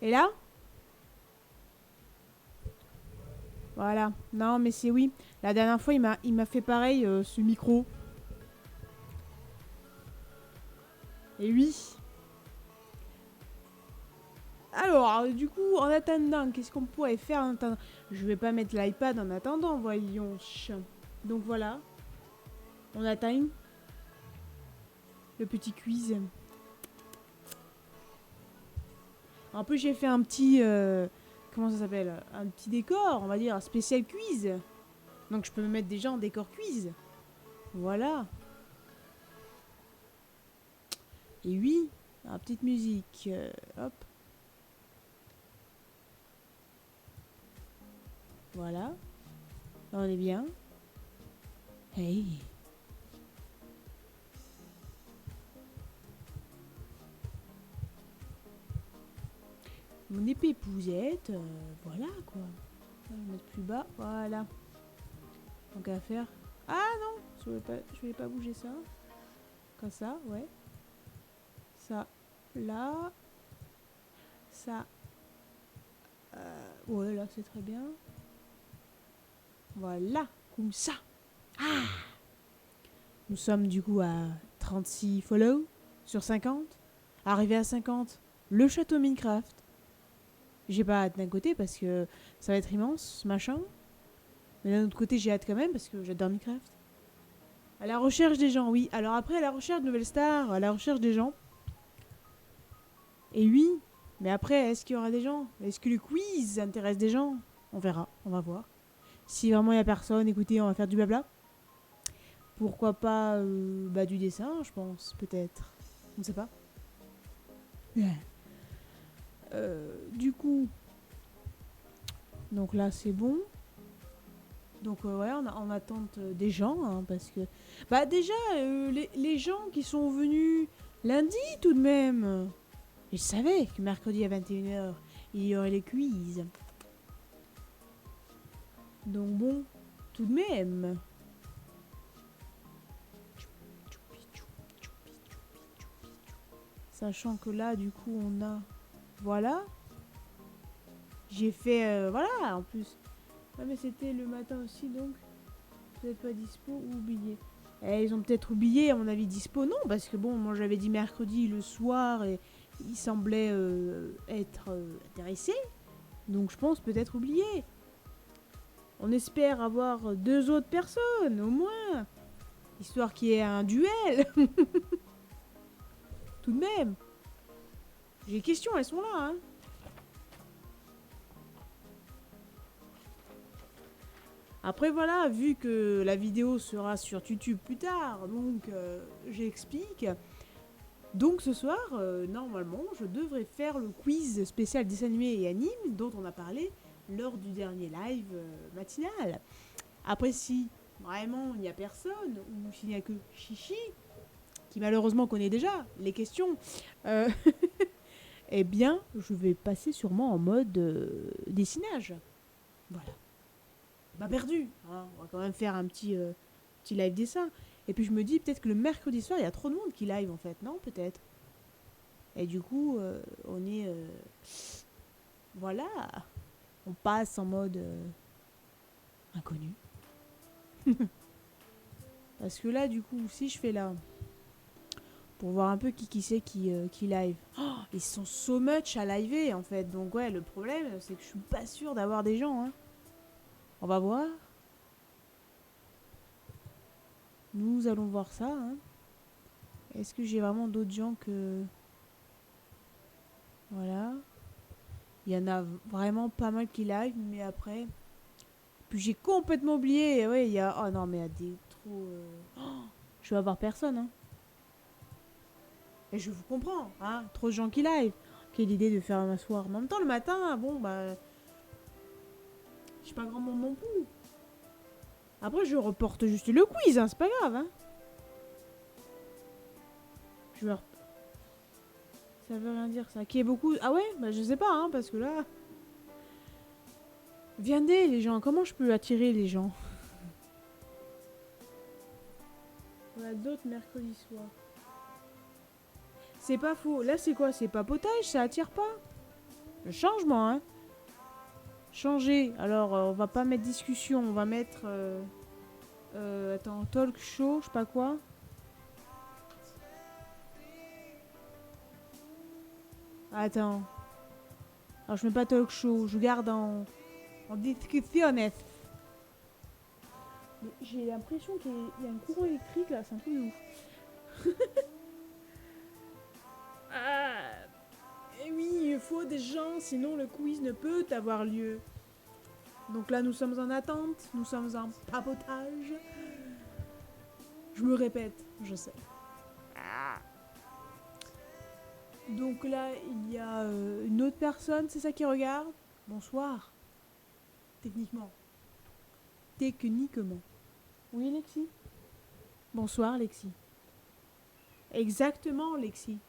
Et là? Voilà. Non, mais c'est oui. La dernière fois, il m'a fait pareil, ce micro. Et oui. Alors, du coup, en attendant, qu'est-ce qu'on pourrait faire en attendant? Je vais pas mettre l'iPad en attendant, voyons. Donc voilà. On attend le petit quiz. En plus, j'ai fait un petit comment ça s'appelle? Un petit décor, on va dire, un spécial quiz. Donc je peux me mettre déjà en décor quiz. Voilà. Et oui, la petite musique. Hop. Voilà. Là, on est bien. Hey. Mon épée épousette. Voilà quoi. Je vais mettre plus bas. Voilà. Donc à faire. Ah non, je vais pas bouger ça. Comme ça, ouais. Ça, là. Ça. Ouais, là c'est très bien. Voilà, comme ça. Ah! Nous sommes du coup à 36 follow sur 50. Arrivé à 50, le château Minecraft. J'ai pas hâte d'un côté parce que ça va être immense, machin. Mais d'un autre côté, j'ai hâte quand même parce que j'adore Minecraft. À la recherche des gens, oui. Alors après, à la recherche de nouvelles stars, à la recherche des gens. Et oui, mais après, est-ce qu'il y aura des gens? Est-ce que le quiz intéresse des gens? On verra, on va voir. Si vraiment il n'y a personne, écoutez, on va faire du blabla. Pourquoi pas du dessin, je pense, peut-être. On ne sait pas. Du coup, donc là c'est bon. Donc ouais, on a en attente des gens, hein, parce que... Bah déjà, les gens qui sont venus lundi tout de même. Je savais que mercredi à 21h, il y aurait les quiz. Donc bon, tout de même. Sachant que là, du coup, on a... Voilà. J'ai fait... voilà, en plus. Ah mais c'était le matin aussi, donc... Peut-être pas dispo ou oublié. Ils ont peut-être oublié, à mon avis, dispo. Non, parce que bon, moi j'avais dit mercredi le soir et ils semblaient être intéressés. Donc je pense peut-être oublié. On espère avoir 2 autres personnes, au moins. Histoire qu'il y ait un duel. Tout de même. J'ai des questions, elles sont là, hein. Après voilà, vu que la vidéo sera sur YouTube plus tard, donc j'explique. Donc ce soir, normalement, je devrais faire le quiz spécial dessin animé et anime dont on a parlé lors du dernier live matinal. Après si vraiment il n'y a personne, ou s'il n'y a que Chichi, qui malheureusement connaît déjà les questions, eh bien je vais passer sûrement en mode dessinage. Voilà. Pas perdu, hein. On va quand même faire un petit live dessin. Et puis je me dis peut-être que le mercredi soir, il y a trop de monde qui live en fait, non? Peut-être. Et du coup, on est... voilà. On passe en mode inconnu. Parce que là, du coup, si je fais là, pour voir un peu qui c'est qui live. Oh, ils sont so much à liver en fait. Donc ouais, le problème, c'est que je suis pas sûre d'avoir des gens. Hein. On va voir. Nous allons voir ça. Hein. Est-ce que j'ai vraiment d'autres gens que... Voilà. Il y en a vraiment pas mal qui live, mais après... Puis j'ai complètement oublié. Ouais, il y a... Oh non, mais il y a des trop... Oh, je vais avoir personne. Hein. Et je vous comprends. Hein. Trop de gens qui live. Quelle idée de faire m'asseoir. En même temps, le matin, bon, bah... J'ai pas grand monde non plus. Après, je reporte juste le quiz, hein, c'est pas grave. Hein. Je vais... Ça veut rien dire, ça. Qui est beaucoup... Ah ouais? Bah je sais pas, hein, parce que là... Viendez, les gens. Comment je peux attirer les gens? On a d'autres mercredi soir. C'est pas faux. Là, c'est quoi? C'est papotage, ça attire pas. Le changement, hein. Changer. Alors, on va pas mettre discussion, on va mettre... attends, talk show, je sais pas quoi. Attends. Alors, je mets pas talk show, je garde en discussion. J'ai l'impression qu'il y a un courant électrique là, c'est un truc de ouf. Ah, et oui, il faut des gens sinon le quiz ne peut avoir lieu. Donc là, nous sommes en attente, nous sommes en papotage. Je me répète, je sais. Donc là, il y a une autre personne, c'est ça qui regarde. Bonsoir. Techniquement. Techniquement. Oui, Lexi? Bonsoir, Lexi. Exactement, Lexi.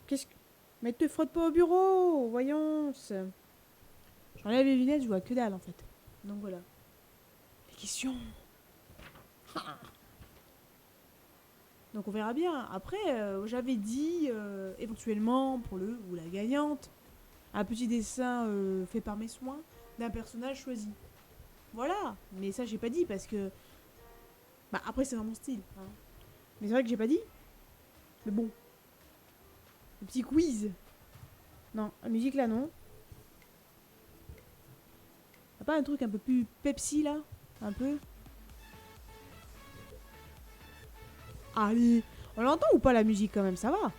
Qu'est-ce que... Mais te frotte pas au bureau, voyons. J'enlève les lunettes, je vois que dalle, en fait. Donc voilà. Les questions. Donc on verra bien. Après, j'avais dit, éventuellement, pour le ou la gagnante, un petit dessin fait par mes soins d'un personnage choisi. Voilà. Mais ça, j'ai pas dit parce que... Bah, après, c'est dans mon style. Hein. Mais c'est vrai que j'ai pas dit. Mais bon. Le petit quiz. Non, la musique là, non. Y'a pas un truc un peu plus Pepsi là? Un peu. Allez. On l'entend ou pas la musique quand même? Ça va.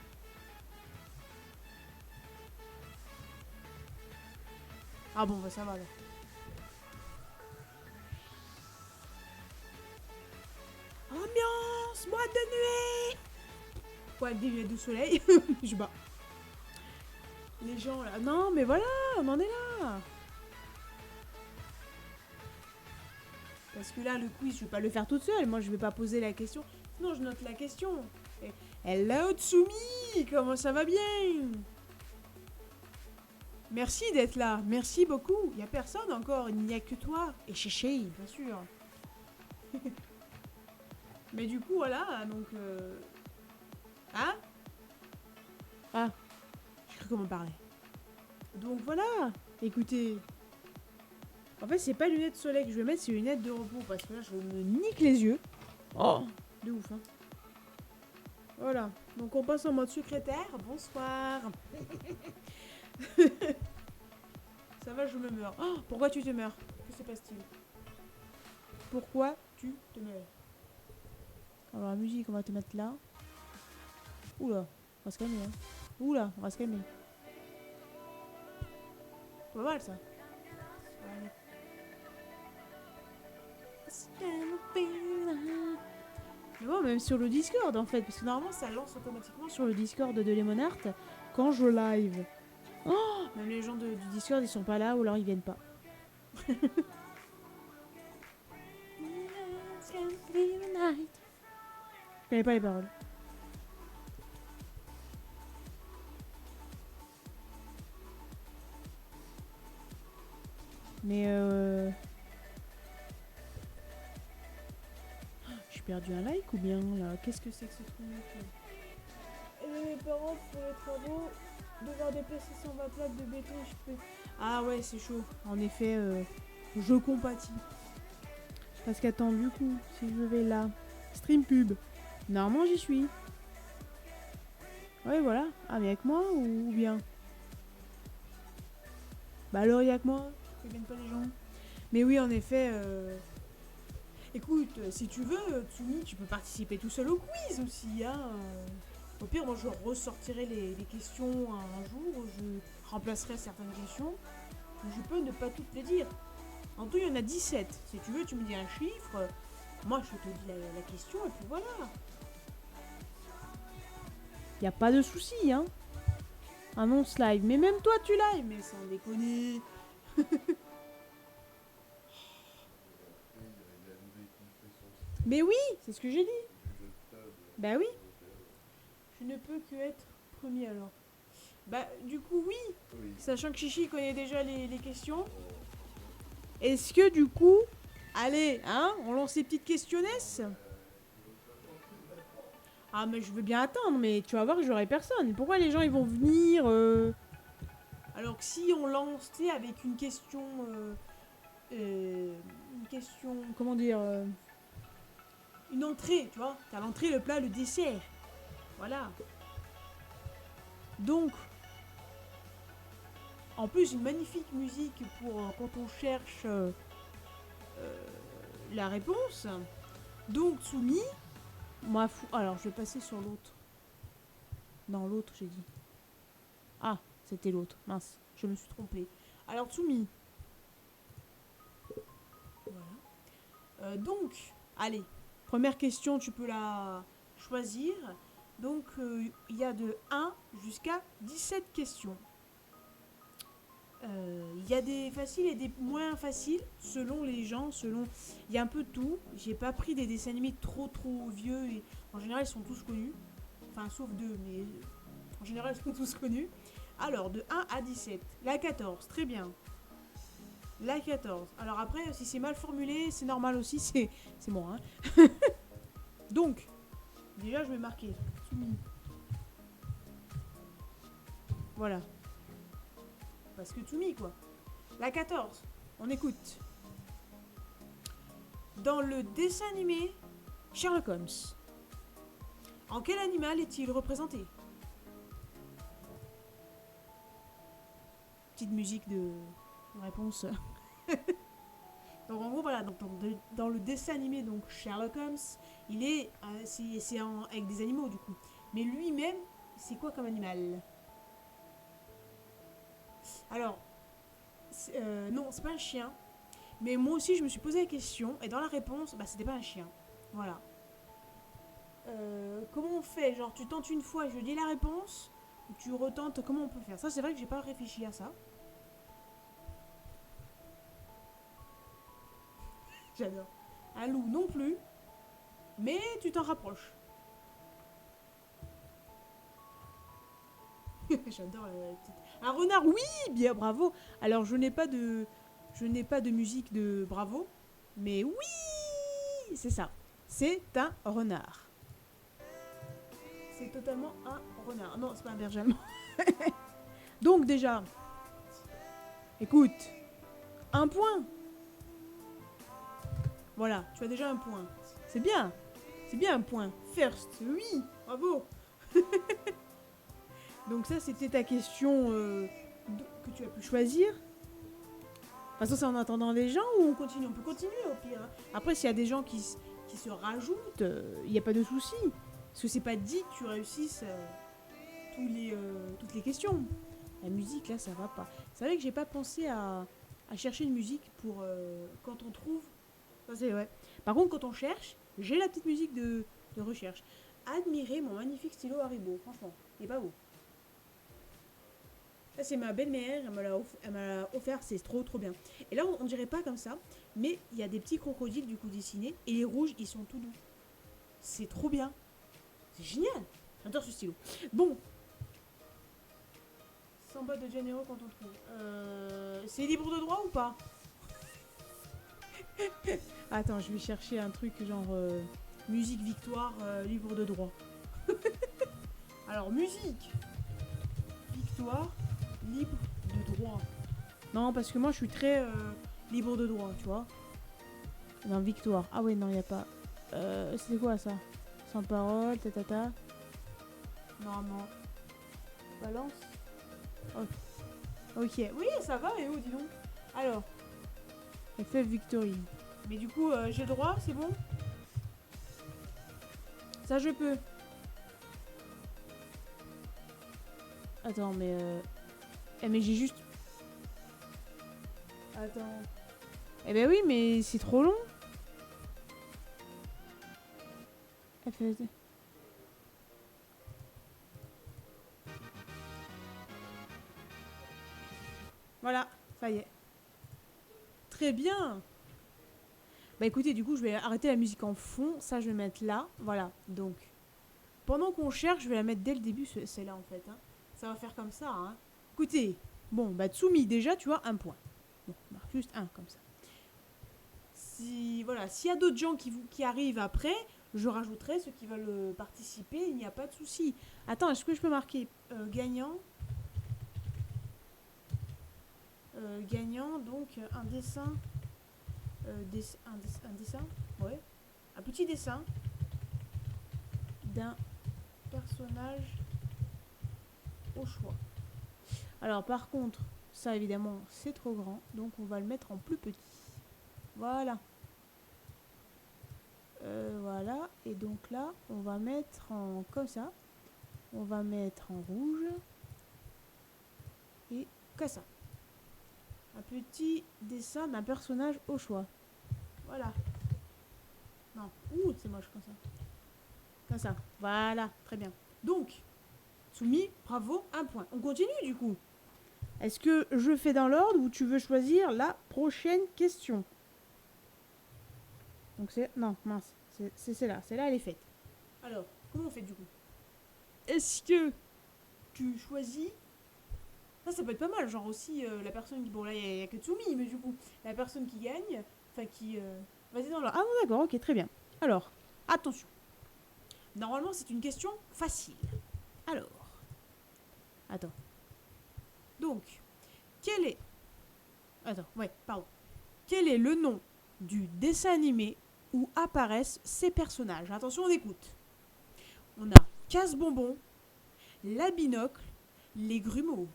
Ah bon, bah ça va là. Ambiance, boîte de nuit. Ouais, avec des lunettes de soleil. Je bats. Les gens là. Non, mais voilà, on en est là. Parce que là, le quiz, je vais pas le faire toute seule. Moi, je vais pas poser la question. Non, je note la question. Hello Tsumi, comment ça va bien? Merci d'être là. Merci beaucoup. Il y a personne encore. Il n'y a que toi. Et Chéché, bien sûr. Mais du coup, voilà. Donc... Hein? Ah. J'ai cru comment parler. Donc voilà. Écoutez. En fait, c'est pas les lunettes de soleil que je vais mettre, c'est les lunettes de repos. Parce que là, je me nique les yeux. Oh. De ouf, hein. Voilà. Donc on passe en mode secrétaire. Bonsoir. Ça va, je me meurs. Oh, pourquoi tu te meurs? Que se passe-t-il? Pourquoi tu te meurs? Alors la musique, on va te mettre là. Oula, on va se calmer. Hein. Oula, on va se calmer. C'est pas mal ça. Allez. Mais bon, même sur le Discord en fait, parce que normalement ça lance automatiquement sur le Discord de Lemonart quand je live. Oh, même les gens du Discord ils sont pas là ou alors ils viennent pas. Je connais pas les paroles. Mais j'ai perdu un like ou bien là? Qu'est-ce que c'est que ce truc? Mes parents pour les travaux, devoir déplacer 120 plaques de béton, je peux... Ah ouais, c'est chaud. En effet, je compatis. Parce qu'attends, du coup, si je vais là, stream pub, normalement j'y suis. Ouais, voilà. Ah, mais avec moi ou bien? Bah alors, il y a que moi, je viennent pas les gens. Mais oui, en effet, écoute, si tu veux, Tsumi, tu peux participer tout seul au quiz aussi, hein. Au pire, moi, je ressortirai les questions un jour, je remplacerai certaines questions. Je peux ne pas toutes les dire. En tout, il y en a 17. Si tu veux, tu me dis un chiffre. Moi, je te dis la question et puis voilà. Y a pas de souci, hein. Annonce live. Mais même toi, tu live. Mais sans déconner. Mais oui, c'est ce que j'ai dit. Bah oui. Je ne peux que être premier alors. Bah du coup oui. Sachant que Chichi connaît déjà les questions. Est-ce que du coup... Allez, hein, on lance les petites questionnesses. Ah mais je veux bien attendre, mais tu vas voir que j'aurai personne. Pourquoi les gens ils vont venir Alors que si on lance, tu sais, avec une question... une question... Comment dire une entrée, tu vois. T'as l'entrée, le plat, le dessert. Voilà. Donc... En plus, une magnifique musique pour quand on cherche la réponse. Donc, Tsumi, alors, je vais passer sur l'autre. Non, l'autre, j'ai dit. Ah, c'était l'autre. Mince, je me suis trompée. Alors, Tsumi. Voilà. Donc, allez, première question, tu peux la choisir. Donc, il y a de 1 jusqu'à 17 questions. Il y a des faciles et des moins faciles, selon les gens, selon... Il y a un peu de tout. J'ai pas pris des dessins animés trop vieux. Et en général, ils sont tous connus. Enfin, sauf deux, mais en général, ils sont tous connus. Alors, de 1 à 17. La 14, très bien. La 14. Alors après, si c'est mal formulé, c'est normal aussi, c'est moi. Hein. Donc, déjà, je vais marquer Tsumi. Voilà. Parce que Tsumi, quoi. La 14. On écoute. Dans le dessin animé Sherlock Holmes, en quel animal est-il représenté? Petite musique de réponse. Donc en gros voilà, donc, dans le dessin animé donc Sherlock Holmes, il est c'est avec des animaux du coup. Mais lui-même, c'est quoi comme animal? Alors non, c'est pas un chien. Mais moi aussi je me suis posé la question et dans la réponse, bah c'était pas un chien. Voilà. Comment on fait? Genre tu tentes une fois, je dis la réponse, ou tu retentes, comment on peut faire? Ça c'est vrai que j'ai pas réfléchi à ça. J'adore. Un loup non plus, mais tu t'en rapproches. J'adore la petite. Un renard, oui, bien bravo. Alors je n'ai pas de musique de bravo, mais oui, c'est ça. C'est un renard. C'est totalement un renard. Non, c'est pas un berger allemand. Donc déjà, écoute, un point. Voilà, tu as déjà un point. C'est bien. C'est bien un point. First, oui, bravo. Donc ça, c'était ta question que tu as pu choisir. De toute façon, c'est en attendant les gens ou on continue? On peut continuer au pire. Hein. Après, s'il y a des gens qui se rajoutent, il n'y a pas de souci. Parce que c'est pas dit que tu réussisses toutes les questions. La musique, là, ça va pas. C'est vrai que j'ai pas pensé à chercher une musique pour quand on trouve. Ça, c'est ouais. Par contre, quand on cherche, j'ai la petite musique de recherche. Admirez mon magnifique stylo Haribo. Franchement, il est pas beau. Ça, c'est ma belle-mère, elle me l'a offert, c'est trop bien. Et là, on dirait pas comme ça, mais il y a des petits crocodiles du coup dessinés, et les rouges, ils sont tout doux. C'est trop bien. C'est génial. J'adore ce stylo. Bon. Samba de Janeiro quand on trouve. C'est libre de droit ou pas? Attends, je vais chercher un truc genre musique victoire, libre de droit. Alors, musique victoire, libre de droit. Non, parce que moi, je suis très libre de droit, tu vois. Non, victoire. Ah ouais, non, il n'y a pas. C'était quoi ça? Sans parole, tatata. Non. Balance. Oh. Ok. Oui, ça va, et où, dis donc. Alors. FF Victory. Mais du coup, j'ai le droit, c'est bon? Ça, je peux. Attends, mais... mais j'ai juste... Attends. Eh ben oui, mais c'est trop long. FF... Voilà, ça y est. Très bien. Bah écoutez, du coup, je vais arrêter la musique en fond. Ça, je vais mettre là. Voilà, donc... Pendant qu'on cherche, je vais la mettre dès le début, celle-là, en fait. Hein. Ça va faire comme ça, hein. Écoutez, bon, bah Tsumi, déjà, tu as un point. Bon, on marque juste un, comme ça. Si, voilà, s'il y a d'autres gens qui arrivent après, je rajouterai ceux qui veulent participer, il n'y a pas de souci. Attends, est-ce que je peux marquer gagnant gagnant, donc un dessin, un dessin, ouais, un petit dessin d'un personnage au choix. Alors par contre, ça évidemment c'est trop grand, donc on va le mettre en plus petit. Voilà. Voilà, et donc là, on va mettre en comme ça. On va mettre en rouge. et Casa. Un petit dessin d'un personnage au choix. Voilà. Non. Ouh, c'est moche comme ça. Comme ça. Voilà, très bien. Donc, Tsumi, bravo, un point. On continue du coup. Est-ce que je fais dans l'ordre ou tu veux choisir la prochaine question? Donc c'est... Non, mince. C'est celle-là. Celle-là, elle est faite. Alors, comment on fait du coup? Est-ce que tu choisis... Ça peut être pas mal. Genre aussi, la personne qui... Bon, là, il n'y a que Tsumi, mais du coup, la personne qui gagne... Enfin, qui... Vas-y dans l'ordre. Ah bon, d'accord, ok, très bien. Alors, attention. Normalement, c'est une question facile. Alors... Attends. Donc, quel est... Attends, ouais, pardon. Quel est le nom du dessin animé où apparaissent ces personnages? Attention, on écoute. On a Casse-Bonbon, la Binocle, les Grumeaux.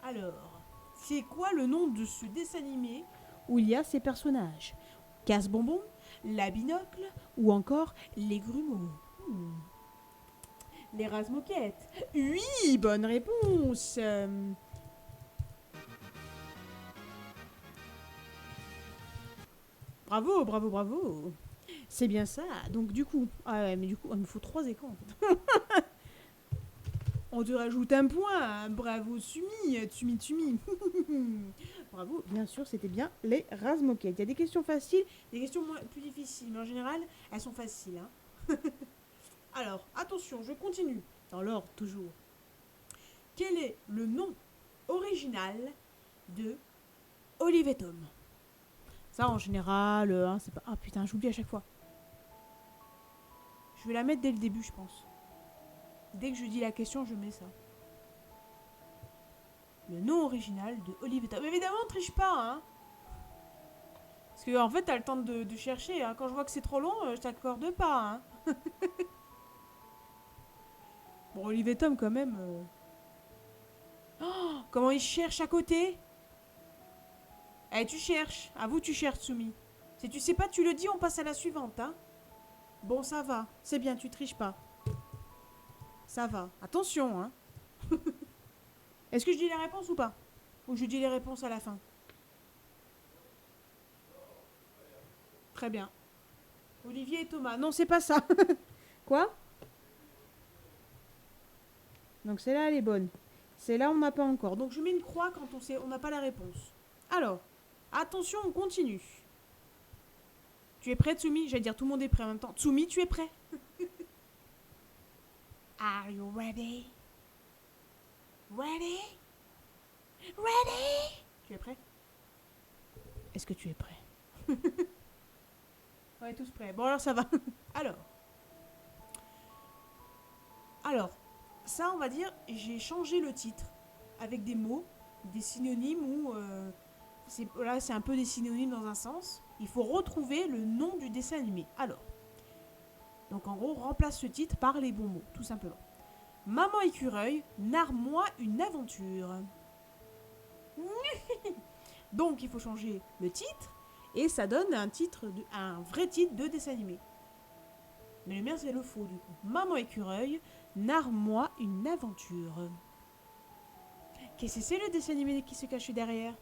Alors, c'est quoi le nom de ce dessin animé où il y a ces personnages? Casse-Bonbon, la Binocle ou encore les Grumeaux? Les Razmoquettes. Oui, bonne réponse. Bravo, bravo, bravo. C'est bien ça. Donc du coup, ah ouais, mais du coup, il me faut 3 écrans. En fait. On te rajoute un point. Hein. Bravo, Tsumi, Tsumi. Bravo. Bien sûr, c'était bien les Razmoquettes. Il y a des questions faciles, des questions plus difficiles, mais en général, elles sont faciles. Hein. Alors, attention, je continue. Dans l'ordre, toujours. Quel est le nom original de Olive et Tom? Ça, en général, hein, c'est pas... Ah putain, j'oublie à chaque fois. Je vais la mettre dès le début, je pense. Dès que je dis la question, je mets ça. Le nom original de Olive et Tom. Évidemment, on triche pas, hein. Parce que, en fait, t'as le temps de chercher. Hein. Quand je vois que c'est trop long, je t'accorde pas, hein. Bon, Olive et Tom, quand même... Oh, comment ils cherchent à côté? Eh, tu cherches. À vous, tu cherches, Tsumi. Si tu sais pas, tu le dis, on passe à la suivante, hein. Bon, ça va. C'est bien, tu triches pas. Ça va. Attention, hein. Est-ce que je dis les réponses ou pas? Ou je dis les réponses à la fin? Très bien. Olivier et Thomas. Non, c'est pas ça. Quoi? Donc celle-là, elle est bonne. Celle-là, on n'a pas encore. Donc je mets une croix quand on n'a pas la réponse. Alors, attention, on continue. Tu es prêt, Tsumi? J'allais dire tout le monde est prêt en même temps. Tsumi, tu es prêt? Are you ready? Ready? Ready? Tu es prêt? Est-ce que tu es prêt? On est tous prêts. Bon, alors ça va. Alors, ça, on va dire, j'ai changé le titre avec des mots, des synonymes ou... là, c'est un peu des synonymes dans un sens. Il faut retrouver le nom du dessin animé. Alors, donc en gros, remplace ce titre par les bons mots, tout simplement. Maman écureuil, narre-moi une aventure. Donc, il faut changer le titre et ça donne un vrai titre de dessin animé. Mais le mien, c'est le faux, du coup. Maman écureuil, narre-moi une aventure. Qu'est-ce que c'est le dessin animé qui se cache derrière?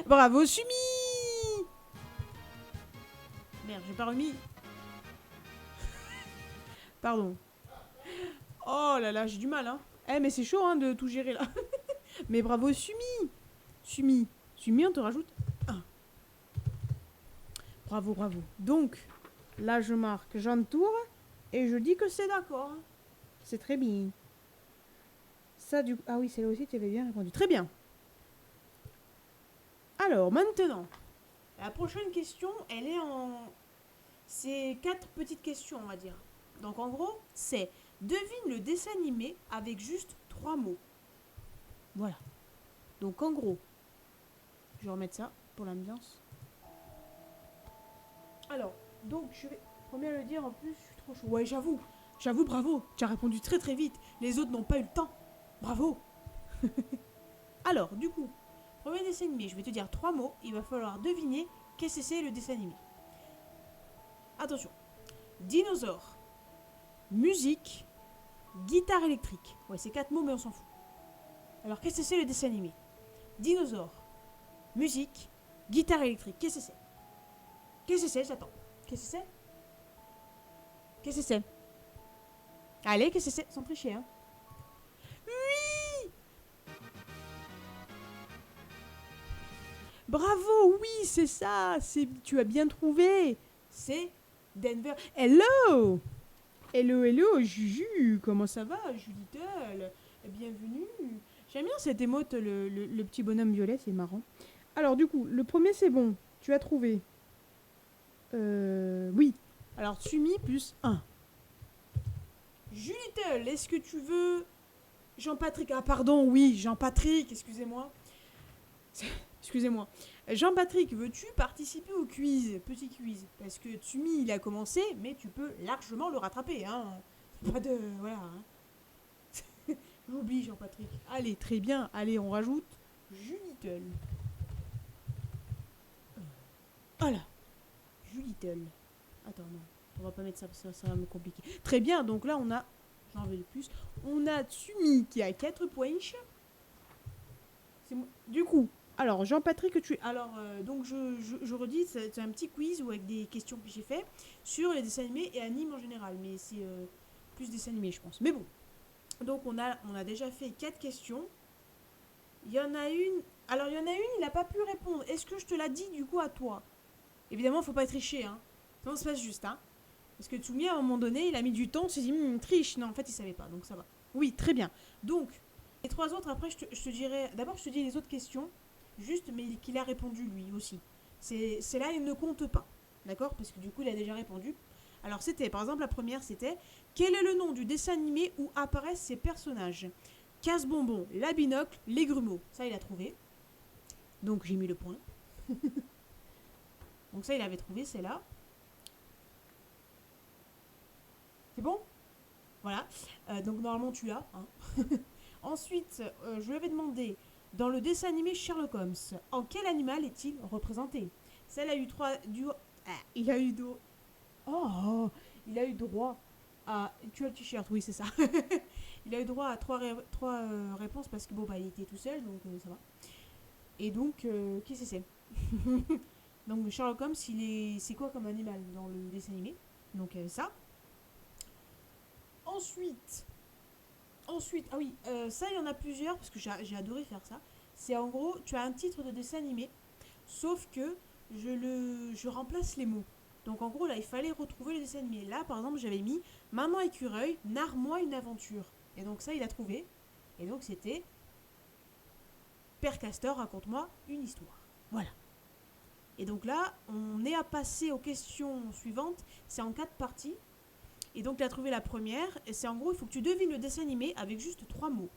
Bravo, Sumi! Merde, j'ai pas remis. Pardon. Oh là là, j'ai du mal, hein. Eh, mais c'est chaud, hein, de tout gérer, là. Mais bravo, Sumi! Sumi, on te rajoute un. Bravo. Donc, là, je marque j'entoure et je dis que c'est d'accord. C'est très bien. Ça, du coup... Ah oui, celle-là aussi, tu avais bien répondu. Très bien. Alors, maintenant, la prochaine question, elle est en... C'est 4 petites questions, on va dire. Donc, en gros, c'est devine le dessin animé avec juste 3 mots. Voilà. Donc, en gros, je vais remettre ça pour l'ambiance. Alors, donc, je vais... Premier à le dire, en plus, je suis trop chaud. Ouais, j'avoue, bravo. Tu as répondu très très vite. Les autres n'ont pas eu le temps. Bravo. Alors, du coup, premier dessin animé, je vais te dire 3 mots. Il va falloir deviner qu'est-ce que c'est le dessin animé. Attention. Dinosaure, musique, guitare électrique. Ouais, c'est 4 mots, mais on s'en fout. Alors, qu'est-ce que c'est le dessin animé? Dinosaure, musique, guitare électrique. Qu'est-ce que c'est? Qu'est-ce que c'est? J'attends. Qu'est-ce que c'est? Qu'est-ce que c'est? Allez, qu'est-ce que c'est? Sans tricher, hein. Oui! Bravo, oui, c'est ça. Tu as bien trouvé. C'est Denver. Hello! Hello, hello, Juju. Comment ça va, Julitel? Bienvenue. J'aime bien cette émote, le petit bonhomme violet, c'est marrant. Alors, du coup, le premier, c'est bon. Tu as trouvé. Oui. Alors, Tsumi plus 1. Julitel, est-ce que tu veux... Jean-Patrick, ah pardon, oui, Jean-Patrick, excusez-moi. Excusez-moi. Jean-Patrick, veux-tu participer au quiz? Petit quiz. Parce que Tsumi, il a commencé, mais tu peux largement le rattraper, hein. Pas de... Voilà, hein. J'oublie Jean-Patrick. Allez, très bien. Allez, on rajoute Julitel. Voilà. Julitel. Attends, non. On va pas mettre ça parce que ça va me compliquer. Très bien, donc là, on a... J'en vais le plus. On a Tsumi qui a 4 points. Du coup, alors Jean-Patrick, tu... Alors, donc je redis, c'est un petit quiz ou avec des questions que j'ai fait sur les dessins animés et animes en général. Mais c'est plus dessins animés, je pense. Mais bon. Donc on a déjà fait 4 questions. Il y en a une... Alors il y en a une, il n'a pas pu répondre. Est-ce que je te l'ai dit du coup à toi? Évidemment, il faut pas tricher, hein. Ça se passe juste, hein. Parce que Tsumi, à un moment donné, il a mis du temps, il s'est dit, triche. Non, en fait, il savait pas, donc ça va. Oui, très bien. Donc, les 3 autres, après, je te dirai... D'abord, je te dis les autres questions, juste, mais qu'il a répondu lui aussi. C'est là, il ne compte pas. D'accord? Parce que du coup, il a déjà répondu. Alors, c'était, par exemple, la première, c'était, quel est le nom du dessin animé où apparaissent ces personnages? Casse-bonbon, la binocle, les grumeaux. Ça, il a trouvé. Donc, j'ai mis le point. Donc ça, il avait trouvé, c'est là. C'est bon? Voilà. Donc normalement, tu l'as. Hein. Ensuite, je lui avais demandé, dans le dessin animé Sherlock Holmes, en quel animal est-il représenté? Celle a eu 3... il a eu... il a eu droit à... Tu as le t-shirt, oui, c'est ça. Il a eu droit à 3 réponses parce que, bon, bah, il était tout seul, donc ça va. Et donc, qui c'est? Donc Sherlock Holmes, c'est quoi comme animal dans le dessin animé? Donc ça. Ensuite, ah oui, ça il y en a plusieurs parce que j'ai adoré faire ça. C'est en gros, tu as un titre de dessin animé, sauf que je remplace les mots. Donc en gros là, il fallait retrouver le dessin animé. Là par exemple, j'avais mis Maman écureuil, narre-moi une aventure. Et donc ça, il a trouvé. Et donc c'était Père Castor, raconte-moi une histoire. Voilà. Et donc là, on est à passer aux questions suivantes. C'est en 4 parties. Et donc, tu as trouvé la première. Et c'est en gros, il faut que tu devines le dessin animé avec juste 3 mots.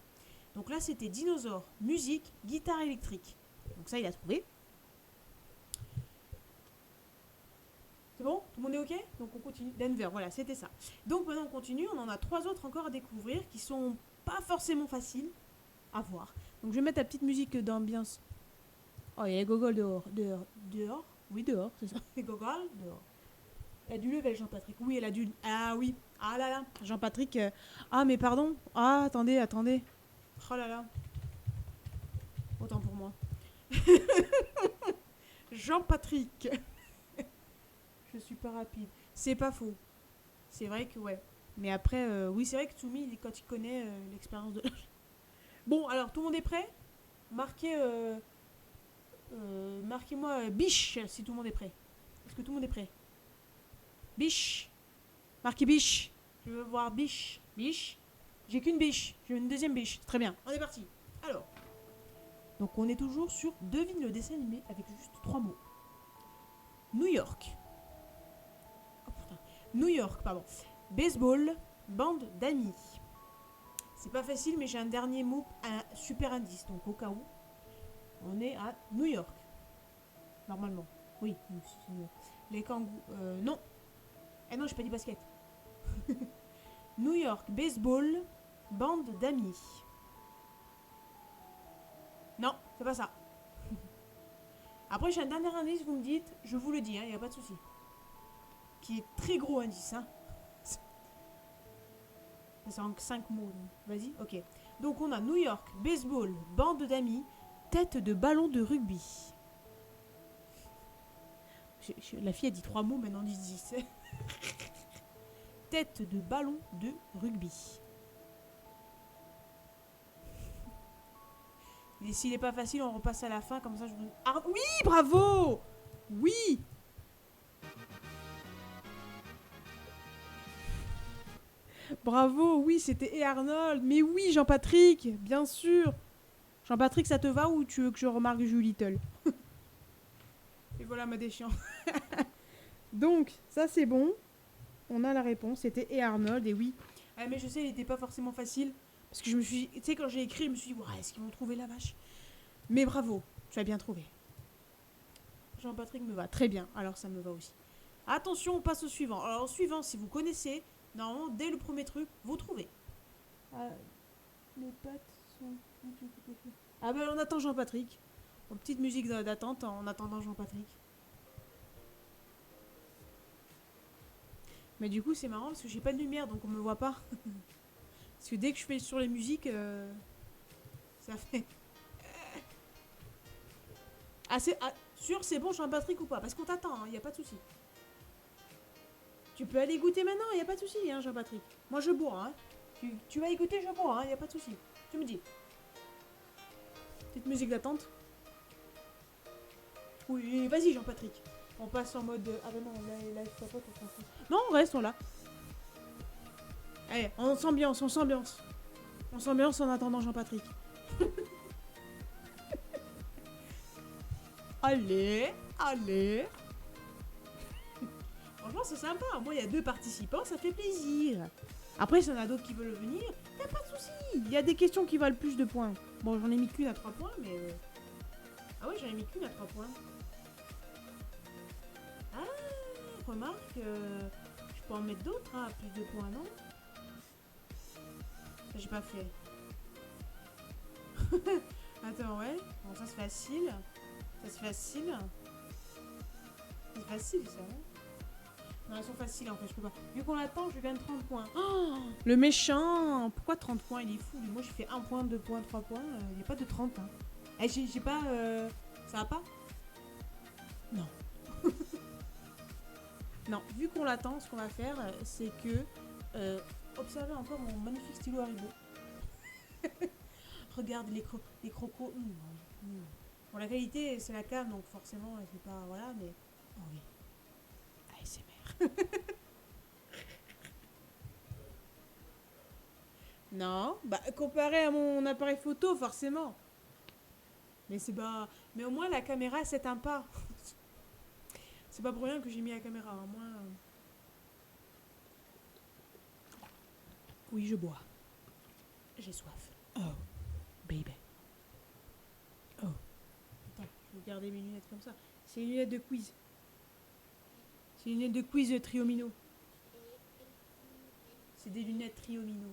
Donc là, c'était dinosaure, musique, guitare électrique. Donc ça, il a trouvé. C'est bon? Tout le monde est OK? Donc on continue. Denver, voilà, c'était ça. Donc maintenant, on continue. On en a 3 autres encore à découvrir qui sont pas forcément faciles à voir. Donc je vais mettre la petite musique d'ambiance. Oh, il y a les gogoles dehors. Dehors? Oui, dehors, c'est ça. Les gogoles dehors. Elle a du level, Jean-Patrick. Oui, elle a du... Ah oui. Ah là là. Jean-Patrick... Ah, mais pardon. Ah, attendez. Oh là là. Autant pour moi. Jean-Patrick. Je suis pas rapide. C'est pas faux. C'est vrai que, ouais. Mais après, oui, c'est vrai que Tsumi, quand il connaît l'expérience de... Bon, alors, tout le monde est prêt? Marquez-moi biche, si tout le monde est prêt. Est-ce que tout le monde est prêt? Biche. Marquez biche. Je veux voir biche. Biche. J'ai qu'une biche. J'ai une deuxième biche. Très bien. On est parti. Alors. Donc on est toujours sur devine le dessin animé avec juste 3 mots. New York. Oh putain. New York, pardon. Baseball. Bande d'amis. C'est pas facile, mais j'ai un dernier mot, un super indice. Donc au cas où, on est à New York. Normalement. Oui, c'est New York. Les kangourous. Non. Eh non, j'ai pas dit basket. New York, baseball, bande d'amis. Non, c'est pas ça. Après, j'ai un dernier indice, vous me dites, je vous le dis, il n'y a pas de souci. Qui est très gros indice, hein. C'est en 5 mots. Vas-y, ok. Donc on a New York, baseball, bande d'amis, tête de ballon de rugby. La fille a dit 3 mots, maintenant on dit 10. Tête de ballon de rugby. Et s'il n'est pas facile, on repasse à la fin, comme ça je vous... Ah oui, bravo. Oui. Bravo, oui, c'était Et Arnold. Mais oui, Jean-Patrick, bien sûr. Jean-Patrick, ça te va ou tu veux que je remarque Julie Little? Et voilà ma déchéance. Donc, ça c'est bon. On a la réponse, c'était Et Arnold, et oui. Ah, mais je sais, il n'était pas forcément facile. Parce que je me suis... Tu sais, quand j'ai écrit, je me suis dit, ouais, est-ce qu'ils vont trouver la vache? Mais bravo, tu as bien trouvé. Jean-Patrick me va très bien, alors ça me va aussi. Attention, on passe au suivant. Alors, au suivant, si vous connaissez, normalement, dès le premier truc, vous trouvez. Ah, les pattes sont... Ah ben, on attend Jean-Patrick. Une petite musique d'attente en attendant Jean-Patrick. Mais du coup, c'est marrant parce que j'ai pas de lumière, donc on me voit pas. Parce que dès que je fais sur les musiques, ça fait... Ah, sûr, c'est bon, Jean-Patrick ou pas? Parce qu'on t'attend, il n'y a pas de souci. Tu peux aller goûter maintenant, il n'y a pas de souci, hein, Jean-Patrick. Moi, je bois, hein. Tu vas écouter, je bois, il n'y a pas de souci. Tu me dis. Petite musique d'attente. Oui, vas-y, Jean-Patrick. On passe en mode... Ah ben non, là, il faut pas qu'on s'en fout. Non, restons là. Allez, on s'ambiance, on s'ambiance. On s'ambiance en attendant Jean-Patrick. Allez, allez. Franchement, c'est sympa. Moi, il y a 2 participants, ça fait plaisir. Après, s'il y en a d'autres qui veulent venir, il n'y a pas de souci. Il y a des questions qui valent plus de points. Bon, j'en ai mis qu'une à 3 points, mais... Ah ouais, j'en ai mis qu'une à 3 points. Ah, remarque, je peux en mettre d'autres, hein, à plus de points, non? Ça, j'ai pas fait. Attends, ouais. Bon, ça, c'est facile. Ça, c'est facile. C'est facile, ça, hein. Non, elles sont faciles, en fait, je peux pas. Vu qu'on attend, je gagne 30 points. Oh, le méchant. Pourquoi 30 points? Il est fou. Moi, j'ai fait 1 point, 2 points, 3 points. Il n'y a pas de 30, hein. Eh, j'ai pas... Ça va pas? Non. Non, vu qu'on l'attend, ce qu'on va faire, c'est que... observez encore mon magnifique stylo Haribo. Regarde les crocos. Bon, la qualité, c'est la cam, donc forcément, c'est pas... Voilà, mais... Oh oui. ASMR. Non, bah comparé à mon appareil photo, forcément. Mais c'est pas... Mais au moins, la caméra s'éteint pas. C'est pas pour rien que j'ai mis la caméra, hein. Moi... Oui, je bois. J'ai soif. Oh, baby. Oh. Attends, je vais garder mes lunettes comme ça. C'est les lunettes de quiz. C'est les lunettes de quiz Triomino. C'est des lunettes Triomino.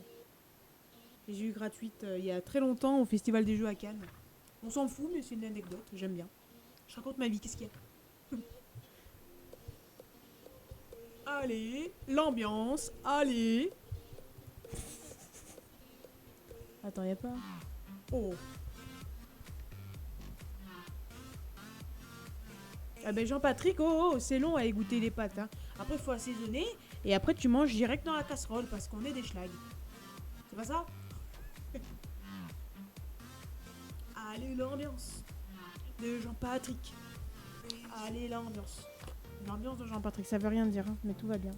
Et j'ai eu gratuite il y a très longtemps au Festival des Jeux à Cannes. On s'en fout, mais c'est une anecdote, j'aime bien. Je raconte ma vie, qu'est-ce qu'il y a? Allez, l'ambiance, allez. Attends, y a pas... Oh. Ah ben Jean-Patrick, oh, c'est long à égoutter les pâtes, hein. Après, il faut assaisonner, et après, tu manges direct dans la casserole, parce qu'on est des schlags. C'est pas ça? Allez, l'ambiance de Jean-Patrick. Allez, l'ambiance. L'ambiance de Jean-Patrick, ça veut rien dire, hein, mais tout va bien.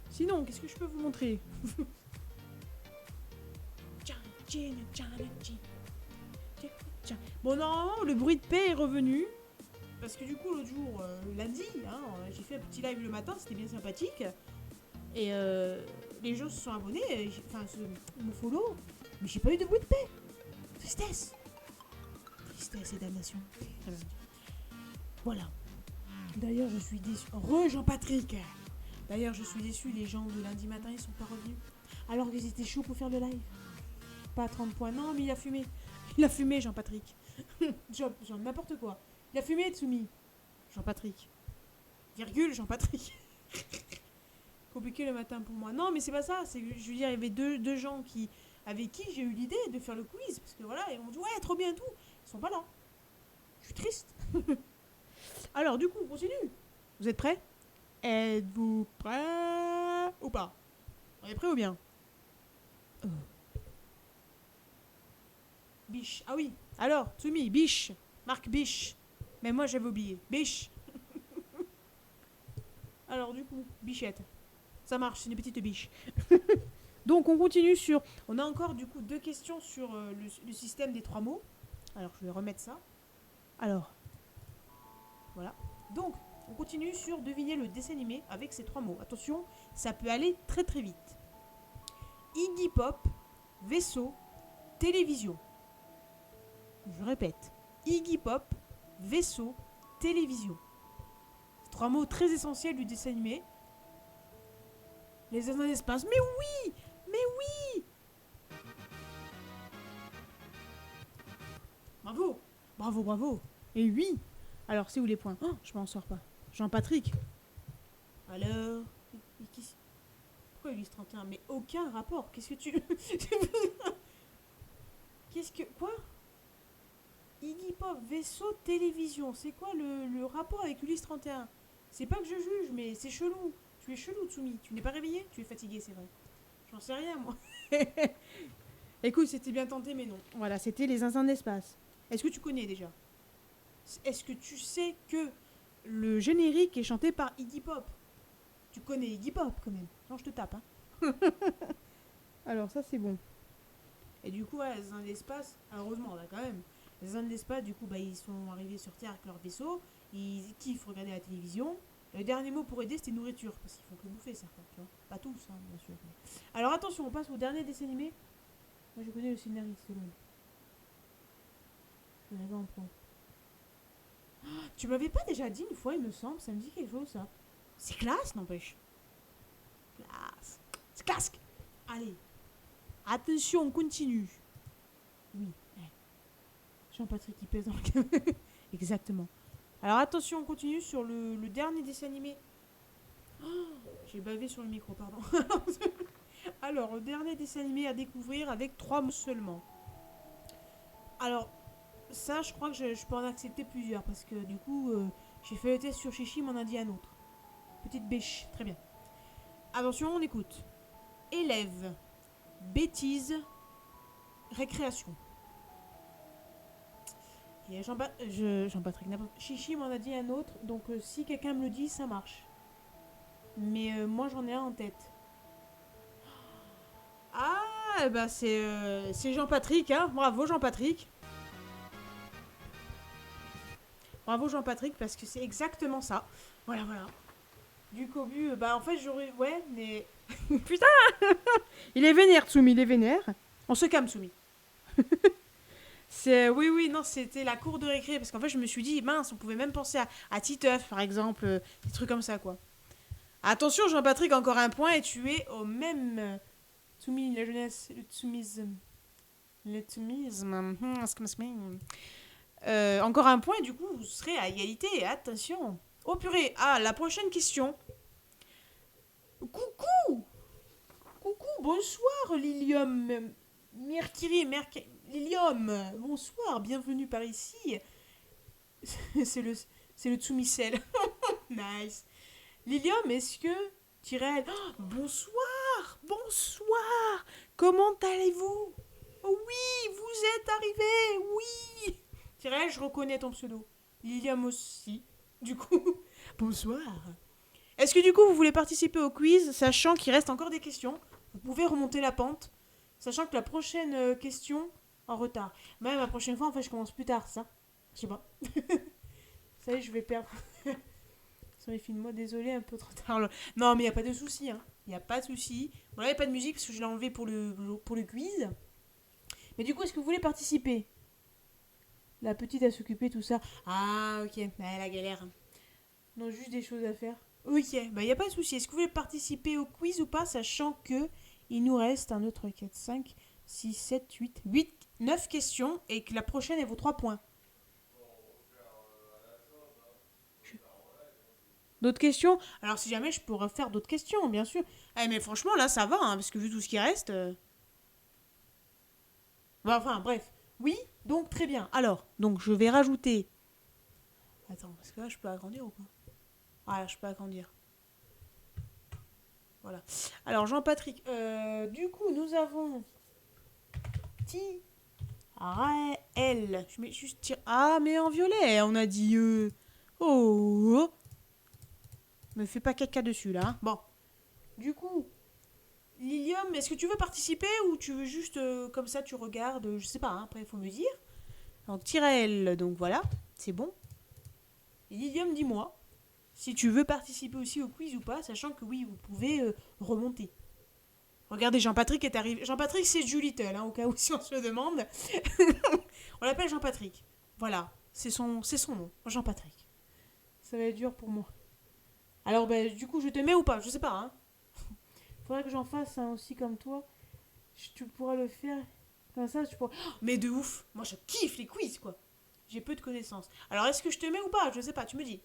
Sinon, qu'est-ce que je peux vous montrer? Bon, normalement, le bruit de paix est revenu. Parce que du coup, l'autre jour, lundi, hein, j'ai fait un petit live le matin, c'était bien sympathique. Et les gens se sont abonnés, enfin, ils me follow. Mais j'ai pas eu de bruit de paix. Tristesse. Tristesse et damnation. Voilà. D'ailleurs, je suis déçu. Jean-Patrick. D'ailleurs, je suis déçu, les gens de lundi matin, ils sont pas revenus. Alors qu'ils étaient chauds pour faire le live. Pas à 30 points. Non, mais il a fumé. Il a fumé, Jean-Patrick. Genre, n'importe quoi. Il a fumé, Tsumi. Jean-Patrick. Virgule, Jean-Patrick. compliqué le matin pour moi. Non, mais c'est pas ça. C'est que, je veux dire, il y avait deux gens avec qui j'ai eu l'idée de faire le quiz. Parce que voilà, ils m'ont dit, ouais, trop bien tout. Ils sont pas là. Je suis triste. Alors, du coup, on continue. Vous êtes prêts? Êtes-vous prêts ou pas? On est prêts ou bien? Biche. Ah oui. Alors, Tsumi, Biche. Marc Biche. Mais moi, j'avais oublié. Biche. Alors, du coup, Bichette. Ça marche, c'est une petite biche. Donc, on continue sur... On a encore, du coup, 2 questions sur le système des 3 mots. Alors, je vais remettre ça. Alors, voilà. Donc, on continue sur deviner le dessin animé avec ces 3 mots. Attention, ça peut aller très très vite. Iggy Pop, vaisseau, télévision. Je répète. Iggy Pop, vaisseau, télévision. 3 mots très essentiels du dessin animé. Les années d'espace. Mais oui! Mais oui! Bravo! Bravo, bravo! Et oui! Alors, c'est où les points? Oh, je m'en sors pas. Jean-Patrick. Alors... Pourquoi Ulysse 31? Mais aucun rapport. Qu'est-ce que tu... Qu'est-ce que... Quoi? Iggy Pop, vaisseau, télévision. C'est quoi le rapport avec Ulysse 31? C'est pas que je juge, mais c'est chelou. Tu es chelou, Tsumi. Tu n'es pas réveillé? Tu es fatigué, c'est vrai. J'en sais rien, moi. Écoute, c'était bien tenté, mais non. Voilà, c'était les zinzins d'espace. Est-ce que tu connais déjà? Est-ce que tu sais que le générique est chanté par Iggy Pop? Tu connais Iggy Pop, quand même. Non, je te tape, hein. Alors, ça, c'est bon. Et du coup, ouais, les zinzins d'espace, heureusement, là, quand même. Les zinzins d'espace, du coup, bah, ils sont arrivés sur Terre avec leur vaisseau. Ils kiffent regarder la télévision. Le dernier mot pour aider, c'était nourriture. Parce qu'ils font que bouffer, certains, tu vois. Pas tous, hein, bien sûr. Alors attention, on passe au dernier dessin animé. Moi, je connais le scénariste, c'est bon. Je l'avais en point. Oh, tu m'avais pas déjà dit une fois, il me semble. Ça me dit quelque chose, ça. C'est classe, n'empêche. Classe. C'est classe. Allez. Attention, on continue. Oui. Jean-Patrick qui pèse dans le caméra. Exactement. Alors attention, on continue sur le dernier dessin animé. Oh, j'ai bavé sur le micro, pardon. Alors, le dernier dessin animé à découvrir avec 3 mots seulement. Alors, ça, je crois que je peux en accepter plusieurs parce que du coup, j'ai fait le test sur Chichi, m'en a dit un autre. Petite bêche, très bien. Attention, on écoute. Élève, bêtise, récréation. Et Jean-Patrick, Chichi m'en a dit un autre, donc si quelqu'un me le dit, ça marche. Mais moi, j'en ai un en tête. Ah, bah c'est Jean-Patrick, hein. Bravo Jean-Patrick. Bravo Jean-Patrick, parce que c'est exactement ça. Voilà, voilà. Du cobu, bah en fait j'aurais... Ouais, mais... Putain. Il est vénère, Tsumi, il est vénère. On se calme, Tsumi. Oui, non, c'était la cour de récré, parce qu'en fait je me suis dit, mince, on pouvait même penser à Titeuf, par exemple, des trucs comme ça, quoi. Attention Jean-Patrick, encore un point, et tu es au même... Tsumi, la jeunesse, le tsumisme. Le tsumisme. Encore un point, et du coup, vous serez à égalité. Attention. Oh purée. Ah, la prochaine question. Coucou. Coucou, bonsoir, Lilium. Lilium. Bonsoir, bienvenue par ici. c'est le Tsumisel. Nice. Lilium, est-ce que... Tyrell. Oh, bonsoir. Bonsoir. Comment allez-vous? Oh oui, vous êtes arrivé. Oui. Tyrell, je reconnais ton pseudo. Lilium aussi. Du coup, bonsoir. Est-ce que du coup, vous voulez participer au quiz, sachant qu'il reste encore des questions? Vous pouvez remonter la pente, sachant que la prochaine question en retard. Même la prochaine fois, en fait, je commence plus tard, ça. Je sais pas. Ça y est, je vais perdre. Sur les films, moi, désolé, un peu trop tard. Non, mais il n'y a pas de souci, hein. Il n'y a pas de souci. Bon, là, il n'y a pas de musique parce que je l'ai enlevé pour le quiz. Mais du coup, est-ce que vous voulez participer? La petite à s'occuper, tout ça. Ah, ok. Bah, la galère. Non, juste des choses à faire. Ok, bah, il n'y a pas de souci. Est-ce que vous voulez participer au quiz ou pas, sachant que il nous reste un autre 4, 5, 6, 7, 8, 9 questions et que la prochaine est vos 3 points. D'autres questions? Alors, si jamais, je pourrais faire d'autres questions, bien sûr. Eh, mais franchement, là, ça va, hein, parce que vu tout ce qui reste... Bon, enfin, bref. Oui, donc, très bien. Alors, donc, je vais rajouter... Attends, parce que là, je peux agrandir ou pas? Ah, là, je peux agrandir. Voilà. Alors, Jean-Patrick, du coup, nous avons... Raël. Je mets juste... Ah, mais en violet, on a dit... Oh, me fais pas caca dessus, là. Hein. Bon. Du coup, Lilium, est-ce que tu veux participer ou tu veux juste comme ça tu regardes, je sais pas, hein, après il faut me dire. Donc Tirael, donc voilà, c'est bon. Et Lilium, dis-moi si tu veux participer aussi au quiz ou pas, sachant que oui, vous pouvez remonter. Regardez, Jean-Patrick est arrivé. Jean-Patrick, c'est Julittle, hein, au cas où si on se le demande. On l'appelle Jean-Patrick. Voilà, c'est son nom, Jean-Patrick. Ça va être dur pour moi. Alors, ben, du coup, je te mets ou pas? Je sais pas, hein. Faudrait que j'en fasse un aussi comme toi. Tu pourras le faire comme ça, tu pourras... Oh, mais de ouf. Moi, je kiffe les quiz, quoi. J'ai peu de connaissances. Alors, est-ce que je te mets ou pas? Je sais pas, tu me dis.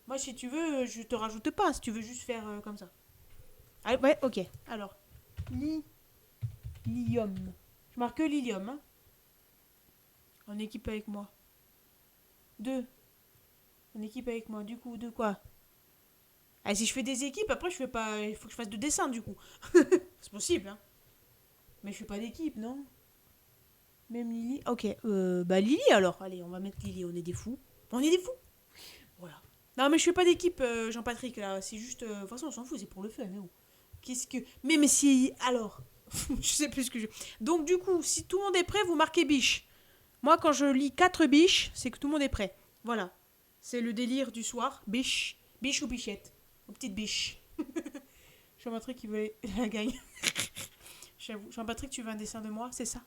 Moi, si tu veux, je te rajoute pas, si tu veux juste faire comme ça. Ah, ouais, ok. Alors, Lilium. Je marque Lilium, hein. En équipe avec moi. 2. En équipe avec moi. Du coup, de quoi? Ah, si je fais des équipes, après, je fais pas... Il faut que je fasse de dessin, du coup. C'est possible, hein. Mais je fais pas d'équipe, non? Même Lily. Ok, bah Lily alors. Allez, on va mettre Lily, on est des fous. On est des fous. Voilà. Non, mais je fais pas d'équipe, Jean-Patrick, là. C'est juste. De toute façon, on s'en fout, c'est pour le fun. Mais bon. Qu'est-ce que. Mais si. Alors. Je sais plus ce que je. Donc, du coup, si tout le monde est prêt, vous marquez biche. Moi, quand je lis 4 biches, c'est que tout le monde est prêt. Voilà. C'est le délire du soir. Biche. Biche ou bichette. Ou petite biche. Jean-Patrick, il veut la gagne. J'avoue. Jean-Patrick, tu veux un dessin de moi? C'est ça.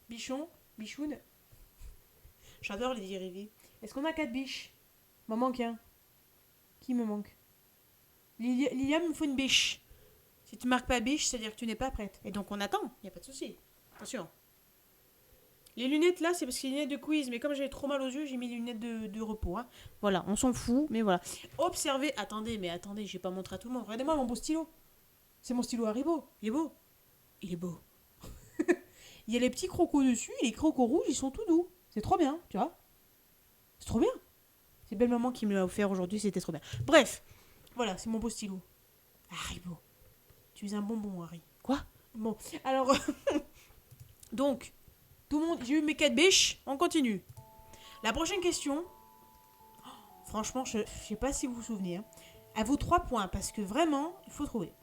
Bichon, bichoune. J'adore les dérivés. Est-ce qu'on a 4 biches? M'en manque un. Qui me manque? Lilium, il me faut une biche. Si tu marques pas biche, c'est-à-dire que tu n'es pas prête. Et donc on attend, il n'y a pas de souci. Attention. Les lunettes là, c'est parce que c'est les lunettes de quiz, mais comme j'avais trop mal aux yeux, j'ai mis les lunettes de repos. Hein. Voilà, on s'en fout, mais voilà. Observez, attendez, je vais pas montrer à tout le monde. Regardez-moi mon beau stylo. C'est mon stylo Haribo. Il est beau. Il est beau. Il y a les petits crocos dessus, et les crocos rouges, ils sont tout doux. C'est trop bien, tu vois. C'est trop bien. C'est belle maman qui me l'a offert aujourd'hui, c'était trop bien. Bref, voilà, c'est mon beau stylo. Haribo. Tu es un bonbon, Harry. Quoi? Bon, alors, donc, tout le monde, j'ai eu mes 4 biches, on continue. La prochaine question, franchement, je sais pas si vous vous souvenez, hein. À vous 3 points, parce que vraiment, il faut trouver.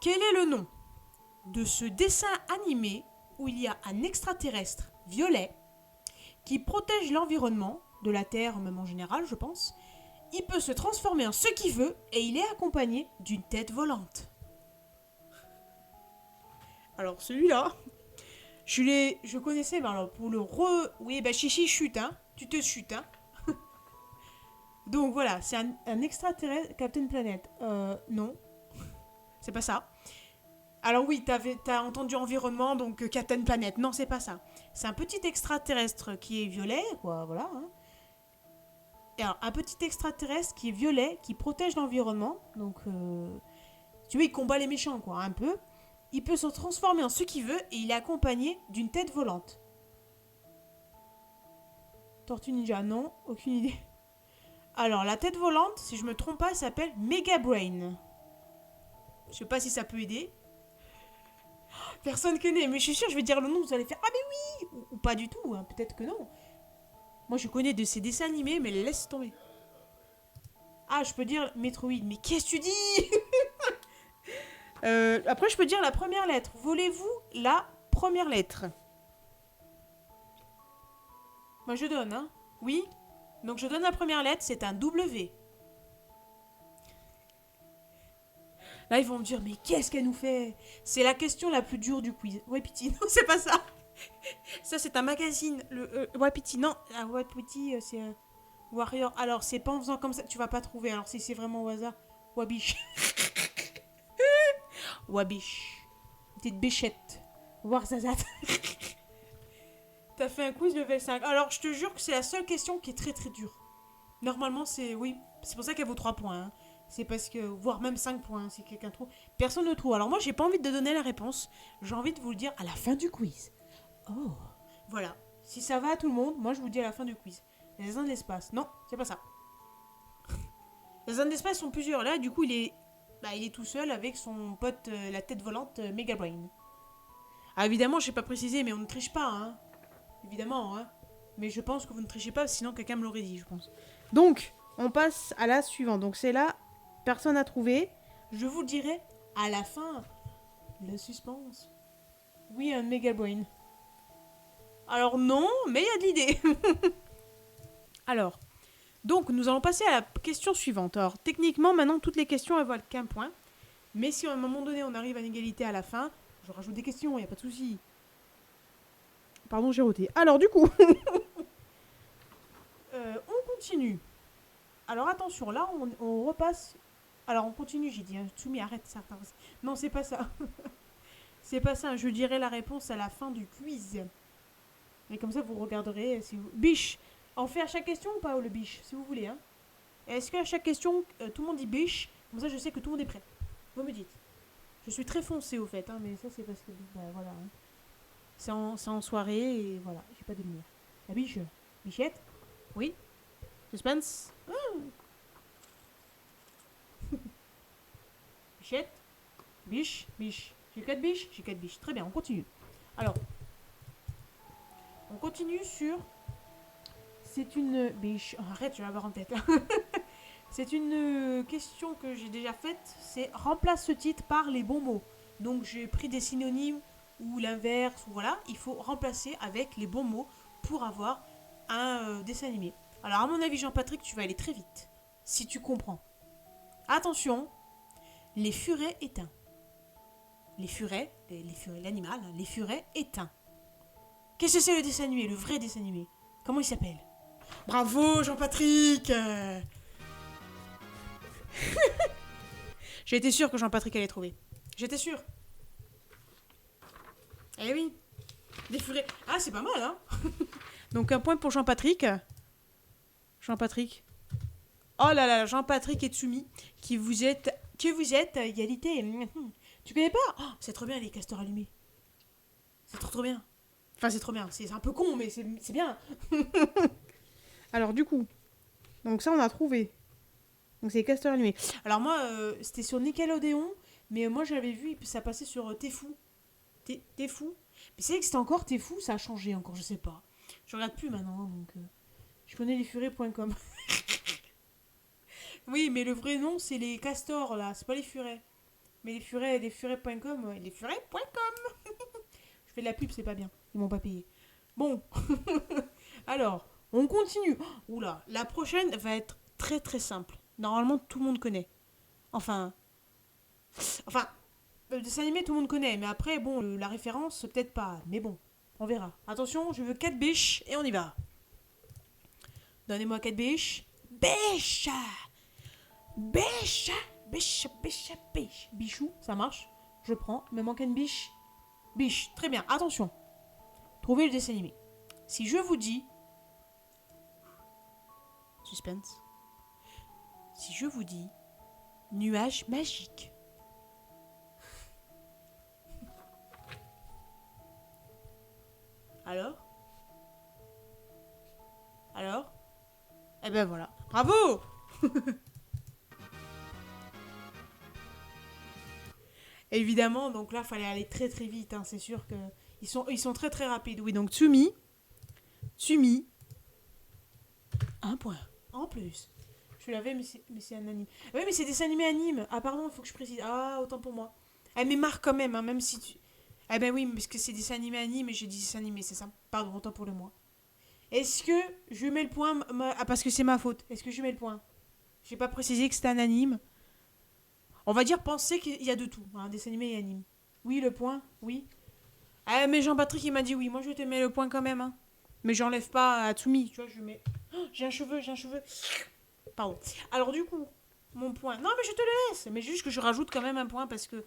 Quel est le nom de ce dessin animé où il y a un extraterrestre violet qui protège l'environnement de la Terre, même en général, je pense. Il peut se transformer en ce qu'il veut et il est accompagné d'une tête volante. Alors celui-là, je connaissais, mais alors pour le oui, bah chichi, chute, hein. Tu te chutes, hein. Donc voilà, c'est un extraterrestre, Captain Planet. Non, c'est pas ça. Alors oui, t'as entendu environnement, donc Captain Planet. Non, c'est pas ça. C'est un petit extraterrestre qui est violet, quoi, voilà. Hein. Et alors, un petit extraterrestre qui est violet, qui protège l'environnement. Donc, tu vois, il combat les méchants, quoi, un peu. Il peut se transformer en ce qu'il veut et il est accompagné d'une tête volante. Tortue Ninja, non, aucune idée. Alors, la tête volante, si je me trompe pas, elle s'appelle Mega Brain. Je sais pas si ça peut aider. Personne connaît, mais je suis sûre, je vais dire le nom, vous allez faire ah mais oui ou pas du tout, hein, peut-être que non. Moi, je connais de ces dessins animés, mais laisse tomber. Ah, je peux dire Metroid, mais qu'est-ce que tu dis? Après, je peux dire la première lettre. Volez-vous la première lettre? Moi, je donne, hein. Oui. Donc, je donne la première lettre, c'est un W. Là, ils vont me dire, mais qu'est-ce qu'elle nous fait? C'est la question la plus dure du quiz. Wapiti, non, c'est pas ça. Ça, c'est un magazine. Le Wapiti, non. Wapiti, c'est Warrior. Alors, c'est pas en faisant comme ça, tu vas pas trouver. Alors, si c'est vraiment au hasard, Wabish. Wabish. Petite bichette. Warzazat. T'as fait un quiz level 5. Alors, je te jure que c'est la seule question qui est très très dure. Normalement, c'est... Oui, c'est pour ça qu'elle vaut 3 points. Hein. C'est parce que... Voire même 5 points, hein, si quelqu'un trouve. Personne ne trouve. Alors moi, j'ai pas envie de donner la réponse. J'ai envie de vous le dire à la fin du quiz. Oh. Voilà. Si ça va à tout le monde, moi, je vous dis à la fin du quiz. Les uns de l'espace. Non, c'est pas ça. Les uns de l'espace sont plusieurs. Là, du coup, il est tout seul avec son pote, la tête volante, Megabrain. Ah, évidemment, je n'ai pas précisé, mais on ne triche pas, hein. Évidemment, hein. Mais je pense que vous ne trichez pas, sinon quelqu'un me l'aurait dit, je pense. Donc, on passe à la suivante. Donc, c'est là, personne n'a trouvé. Je vous le dirai à la fin. Le suspense. Oui, un Mega Brain. Alors non, mais il y a de l'idée. Alors, donc nous allons passer à la question suivante. Alors, techniquement, maintenant, toutes les questions, elles valent qu'un point. Mais si à un moment donné, on arrive à une égalité à la fin, je rajoute des questions, il n'y a pas de souci. Pardon, j'ai roté. Alors, du coup... On continue. Alors attention, là, on repasse... Alors, on continue, j'ai dit. Hein. Tsumi, arrête ça. Non, c'est pas ça. C'est pas ça. Je dirai la réponse à la fin du quiz. Et comme ça, vous regarderez si vous... Biche. On fait à chaque question ou pas, le biche, si vous voulez. Hein. Est-ce qu'à chaque question, tout le monde dit biche? Comme ça, je sais que tout le monde est prêt. Vous me dites. Je suis très foncé, au fait. Hein, mais ça, c'est parce que... Bah, voilà. Hein. C'est en soirée et voilà. J'ai pas de lumière. La biche. Bichette? Oui. Suspense. Bichette. Biche. Biche. J'ai 4 biches. J'ai 4 biches. Très bien, on continue. Alors, on continue sur... C'est une biche. Oh, arrête, je vais l'avoir en tête. C'est une question que j'ai déjà faite. C'est remplace ce titre par les bons mots. Donc j'ai pris des synonymes ou l'inverse. Ou voilà, il faut remplacer avec les bons mots pour avoir un dessin animé. Alors à mon avis, Jean-Patrick, tu vas aller très vite. Si tu comprends. Attention, les furets éteints. Les furets, l'animal, hein, les furets éteints. Qu'est-ce que c'est le dessin animé, le vrai dessin animé? Comment il s'appelle? Bravo Jean-Patrick. J'étais sûre que Jean-Patrick allait trouver. J'étais sûre. Eh oui. Les furets. Ah, c'est pas mal, hein. Donc un point pour Jean-Patrick. Jean-Patrick. Oh là là, Jean-Patrick et Tsumi, que vous êtes égalité. Tu connais pas? Oh, c'est trop bien les castors allumés. C'est trop bien. Enfin, c'est trop bien. C'est un peu con, mais c'est bien. Alors, du coup... Donc ça, on a trouvé. Donc c'est les castors allumés. Alors moi, c'était sur Nickelodeon, mais moi j'avais vu, ça passait sur Tfou. Tfou. Mais c'est vrai que c'était encore Tfou, ça a changé encore, je sais pas. Je regarde plus maintenant, donc... je connais lesfurets.com. Oui, mais le vrai nom, c'est les castors, là. C'est pas les furets. Mais lesfurets.com, ouais. Lesfurets.com. Je fais de la pub, c'est pas bien. Ils m'ont pas payé. Bon. Alors, on continue. Oula, la prochaine va être très très simple. Normalement, tout le monde connaît. Enfin, le dessin animé, tout le monde connaît. Mais après, bon, la référence, peut-être pas. Mais bon, on verra. Attention, je veux 4 biches et on y va. Donnez-moi 4 biches. Biche. Biche. Biche, biche, biche. Bichou, ça marche. Je prends. Il me manque une biche. Biche, très bien. Attention. Trouvez le dessin animé. Si je vous dis... Suspense. Si je vous dis... Nuage magique. Alors? Eh ben voilà. Bravo. Évidemment, donc là, il fallait aller très très vite. Hein, c'est sûr que ils sont très très rapides. Oui, donc Tsumi, un point. En plus. Je l'avais, mais c'est un anime. Oui, mais c'est des animés anime. Ah, pardon, il faut que je précise. Ah, autant pour moi. Elle m'émarque quand même, hein, même si tu... Eh ben oui, parce que c'est des animés anime et j'ai dit des animés, c'est ça. Pardon, autant pour le moi. Est-ce que je mets le point... Ah, parce que c'est ma faute. Est-ce que je mets le point? J'ai pas précisé que c'était un anime. On va dire penser qu'il y a de tout. Hein, dessin animé et anime. Oui, le point, oui. Ah, mais Jean-Patrick, il m'a dit oui. Moi, je te mets le point quand même. Hein. Mais j'enlève pas à Tsumi. Tu vois, je mets... Oh, j'ai un cheveu. Pardon. Alors, du coup, mon point... Non, mais je te le laisse. Mais juste que je rajoute quand même un point parce que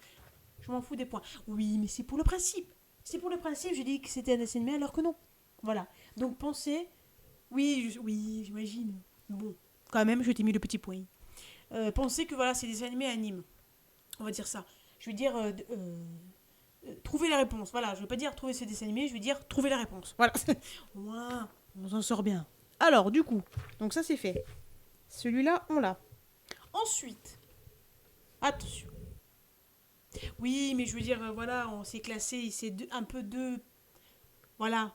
je m'en fous des points. Oui, mais c'est pour le principe. C'est pour le principe. J'ai dit que c'était un dessin animé alors que non. Voilà. Donc, pensez... Oui, j'imagine. Bon. Quand même, je t'ai mis le petit point. Pensez que voilà, c'est des animés animes. On va dire ça. Je vais dire trouver la réponse. Voilà, je vais pas dire trouver ces dessins animés, je vais dire trouver la réponse. Voilà. Au moins, on s'en sort bien. Alors, du coup, donc ça c'est fait. Celui-là, on l'a. Ensuite, attention. Oui, mais je veux dire, voilà, on s'est classé, c'est un peu deux. Voilà.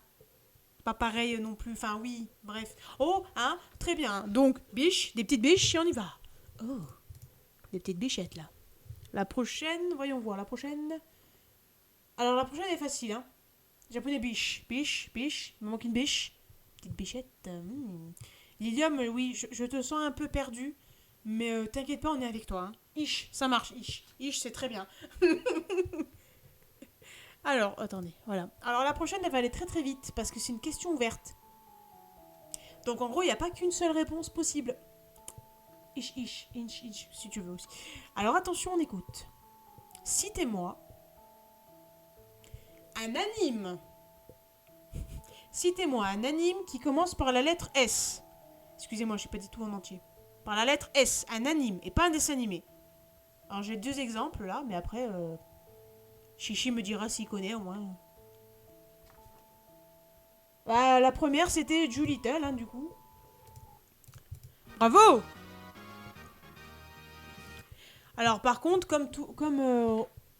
Pas pareil non plus. Enfin, oui, bref. Oh, hein, très bien. Donc, biche, des petites biches, et on y va. Oh, des petites bichettes là. La prochaine, voyons voir, la prochaine. Alors, la prochaine est facile, hein. Japonais biche, biche, biche. Il me manque une biche. Petite bichette. Lilium, oui, je te sens un peu perdu. Mais t'inquiète pas, on est avec toi. Hein. Ish, ça marche, ish. Ish, c'est très bien. Alors, attendez, voilà. Alors, la prochaine, elle va aller très très vite parce que c'est une question ouverte. Donc, en gros, il n'y a pas qu'une seule réponse possible. Ish, ish, inch, inch, si tu veux aussi. Alors, attention, on écoute. Citez-moi un anime. Citez-moi un anime qui commence par la lettre S. Excusez-moi, je n'ai pas dit tout en entier. Par la lettre S, un anime et pas un dessin animé. Alors j'ai deux exemples là, mais après, Chichi me dira s'il connaît au moins. Bah, la première c'était Julie Little, hein, du coup. Bravo. Alors par contre, comme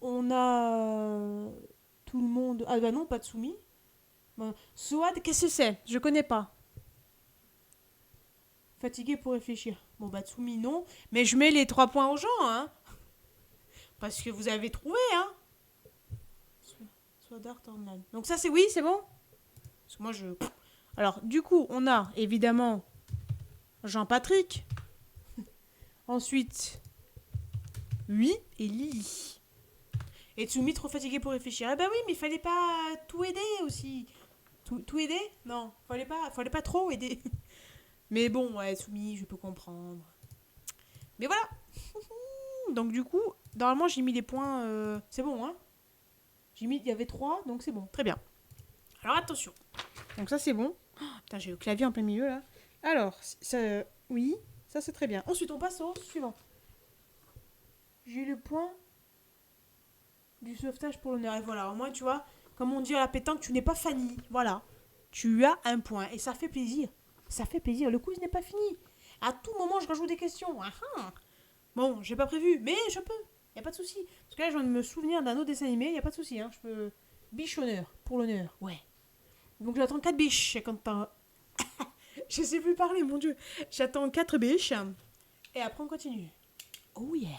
on a tout le monde... Ah bah non, pas de soumis. Bon, Swad, qu'est-ce que c'est? Je connais pas. Fatigué pour réfléchir. Bon bah Tsumi non, mais je mets les 3 points aux gens, hein. Parce que vous avez trouvé, hein. Sword Art Online. Donc ça c'est oui, c'est bon. Parce que moi je... Alors du coup, on a évidemment Jean-Patrick. Ensuite, oui et Lily. Et Tsumi trop fatigué pour réfléchir. Eh ben oui, mais il fallait pas tout aider aussi. Tout aider? Non, fallait pas trop aider. Mais bon, ouais, Tsumi, je peux comprendre. Mais voilà. Donc du coup, normalement j'ai mis les points... C'est bon, hein. Il y avait 3, donc c'est bon. Très bien. Alors attention. Donc ça c'est bon. Oh, putain, j'ai le clavier en plein milieu là. Alors, ça, oui, ça c'est très bien. Ensuite, on passe au suivant. J'ai le point du sauvetage pour l'honneur. Et voilà, au moins, tu vois, comme on dit à la pétanque, tu n'es pas Fanny. Voilà. Tu as un point. Et ça fait plaisir. Ça fait plaisir. Le quiz n'est pas fini. À tout moment, je rajoute des questions. Ah, ah. Bon, j'ai pas prévu, mais je peux. Y a pas de souci. Parce que là, je viens de me souvenir d'un autre dessin animé. Y a pas de souci. Hein. Je peux. Biche honneur. Pour l'honneur. Ouais. Donc, j'attends 4 biches. Quand t'as. Je sais plus parler, mon Dieu. J'attends 4 biches. Et après, on continue. Oh yeah.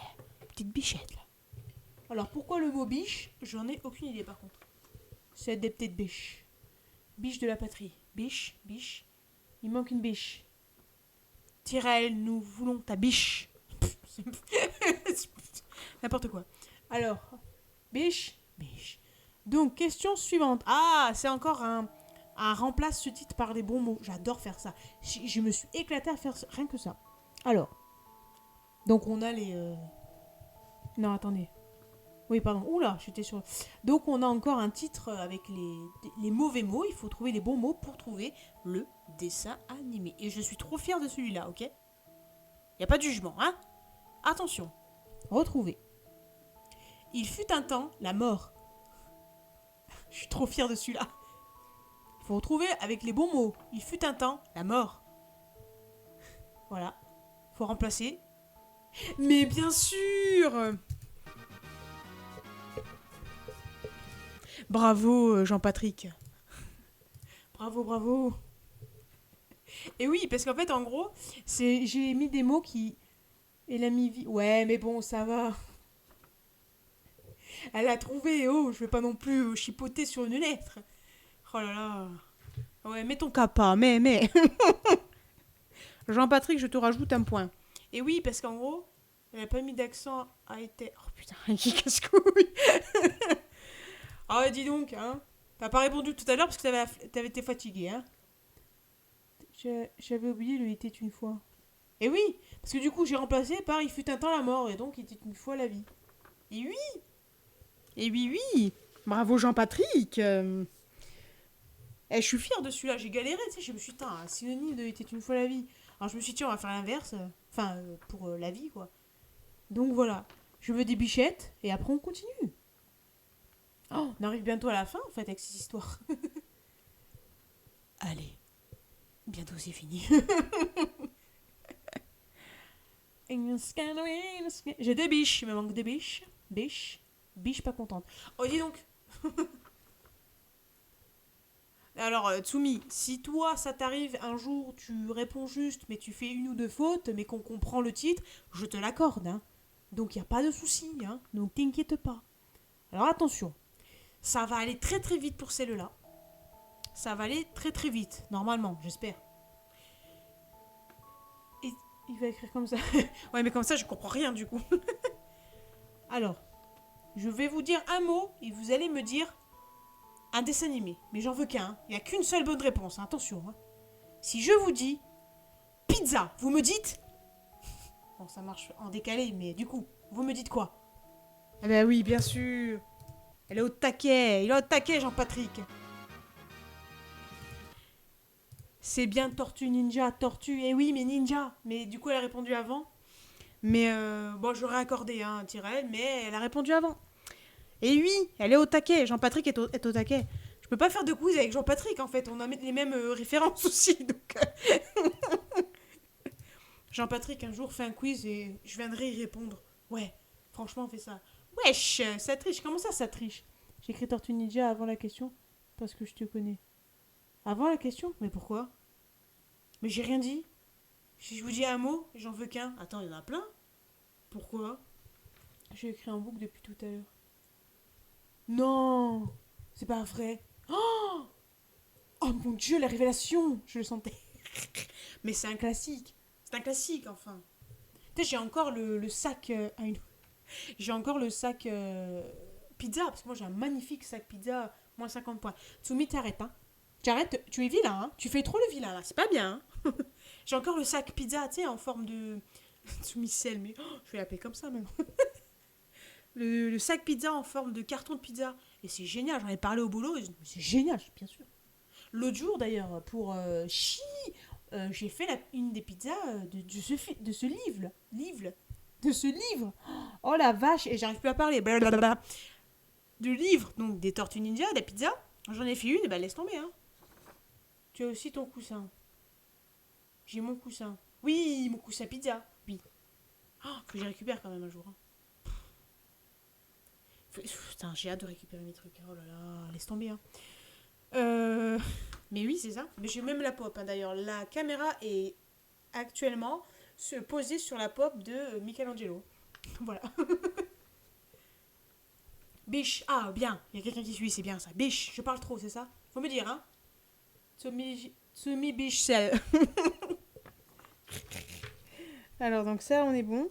Petite bichette, là. Alors, pourquoi le mot biche? J'en ai aucune idée, par contre. C'est des petites biches. Biche de la patrie. Biche, biche. Il manque une biche. Tyrell, nous voulons ta biche. N'importe quoi. Alors, biche, biche. Donc, question suivante. Ah, c'est encore un remplace ce titre par des bons mots. J'adore faire ça. Je me suis éclatée à faire ça, rien que ça. Alors, donc on a les... Non, attendez. Oui, pardon. Oula, j'étais sur... Donc, on a encore un titre avec les mauvais mots. Il faut trouver les bons mots pour trouver le dessin animé. Et je suis trop fière de celui-là, ok? Il n'y a pas de jugement, hein? Attention. Retrouver. Il fut un temps, la mort. Je suis trop fière de celui-là. Il faut retrouver avec les bons mots. Il fut un temps, la mort. Voilà. Il faut remplacer. Mais bien sûr! Bravo, Jean-Patrick. Bravo, bravo. Et oui, parce qu'en fait, en gros, j'ai mis des mots qui... Elle a mis vie. Ouais, mais bon, ça va. Elle a trouvé, oh, je vais pas non plus chipoter sur une lettre. Oh là là. Ouais, mets ton capa, mais. Jean-Patrick, je te rajoute un point. Et oui, parce qu'en gros, elle a pas mis d'accent à été. Oh putain, qui casse-couille. Ah ouais, dis donc, hein. T'as pas répondu tout à l'heure parce que t'avais été fatigué, hein. J'avais oublié le était une fois. Et oui, parce que du coup, j'ai remplacé par il fut un temps la mort et donc il était une fois la vie. Et oui. Et oui, oui. Bravo Jean-Patrick. Je suis fière de celui-là. J'ai galéré, tu sais. Je me suis dit, un synonyme de était une fois la vie. Alors je me suis dit, tiens, on va faire l'inverse. Enfin, pour la vie, quoi. Donc voilà. Je veux des bichettes et après on continue. Oh, on arrive bientôt à la fin, en fait, avec cette histoire. Allez, bientôt c'est fini. J'ai des biches, il me manque des biches. Biche pas contente. Oh, dis donc. Alors, Tsumi, si toi, ça t'arrive un jour, tu réponds juste, mais tu fais une ou deux fautes, mais qu'on comprend le titre, je te l'accorde, hein. Donc, il n'y a pas de souci, hein. Donc, t'inquiète pas. Alors, attention. Ça va aller très très vite pour celle-là. Ça va aller très très vite, normalement, j'espère. Et il va écrire comme ça. Ouais, mais comme ça, je comprends rien, du coup. Alors, je vais vous dire un mot, et vous allez me dire un dessin animé, mais j'en veux qu'un. Il n'y a qu'une seule bonne réponse, hein. Attention. Hein. Si je vous dis pizza, vous me dites... Bon, ça marche en décalé, mais du coup, vous me dites quoi? Ah bah oui, bien sûr. Elle est au taquet. Il est au taquet, Jean-Patrick. C'est bien Tortue Ninja, Tortue. Eh oui, mais Ninja. Mais du coup, elle a répondu avant. Mais bon, j'aurais accordé un tir à elle, mais elle a répondu avant. Et oui, elle est au taquet. Jean-Patrick est au taquet. Je peux pas faire de quiz avec Jean-Patrick, en fait. On a les mêmes références aussi, donc... Jean-Patrick, un jour, fait un quiz et je viendrai y répondre. Ouais, franchement, on fait ça. Wesh, ça triche. Comment ça triche? J'ai écrit Tortue Ninja avant la question parce que je te connais. Avant la question? Mais pourquoi? Mais j'ai rien dit. Si je vous dis un mot, j'en veux qu'un. Attends, il y en a plein. Pourquoi? J'ai écrit en boucle depuis tout à l'heure. Non, c'est pas vrai. Oh, oh mon Dieu, la révélation. Je le sentais. Mais c'est un classique. C'est un classique, enfin. Tu sais, j'ai encore le sac... J'ai encore le sac pizza, parce que moi j'ai un magnifique sac pizza, moins 50 points. Tsumi, t'arrêtes, hein. Tu arrêtes, tu es vilain, hein. Tu fais trop le vilain, là. C'est pas bien, hein. J'ai encore le sac pizza, tu sais, en forme de... Tsumi sel, mais je vais l'appeler comme ça, même. Le sac pizza en forme de carton de pizza. Et c'est génial, j'en ai parlé au boulot. C'est génial, bien sûr. L'autre jour, d'ailleurs, pour j'ai fait une des pizzas de ce livre. De ce livre. Oh la vache, et j'arrive plus à parler. Blablabla. Du livre, donc des Tortues Ninja, des pizzas. J'en ai fait une, et ben laisse tomber. Hein. Tu as aussi ton coussin. J'ai mon coussin. Oui, mon coussin pizza. Oui. Oh, faut que j'y récupère quand même un jour. Hein. Putain, j'ai hâte de récupérer mes trucs. Oh là là, laisse tomber. Hein. Mais oui, c'est ça. Mais j'ai même la pop, hein, d'ailleurs. La caméra est actuellement posée sur la pop de Michelangelo. Voilà. Biche. Ah, bien. Il y a quelqu'un qui suit, c'est bien ça. Biche, je parle trop, c'est ça? Faut me dire, hein. Tsumi biche sel. Alors, donc ça, on est bon.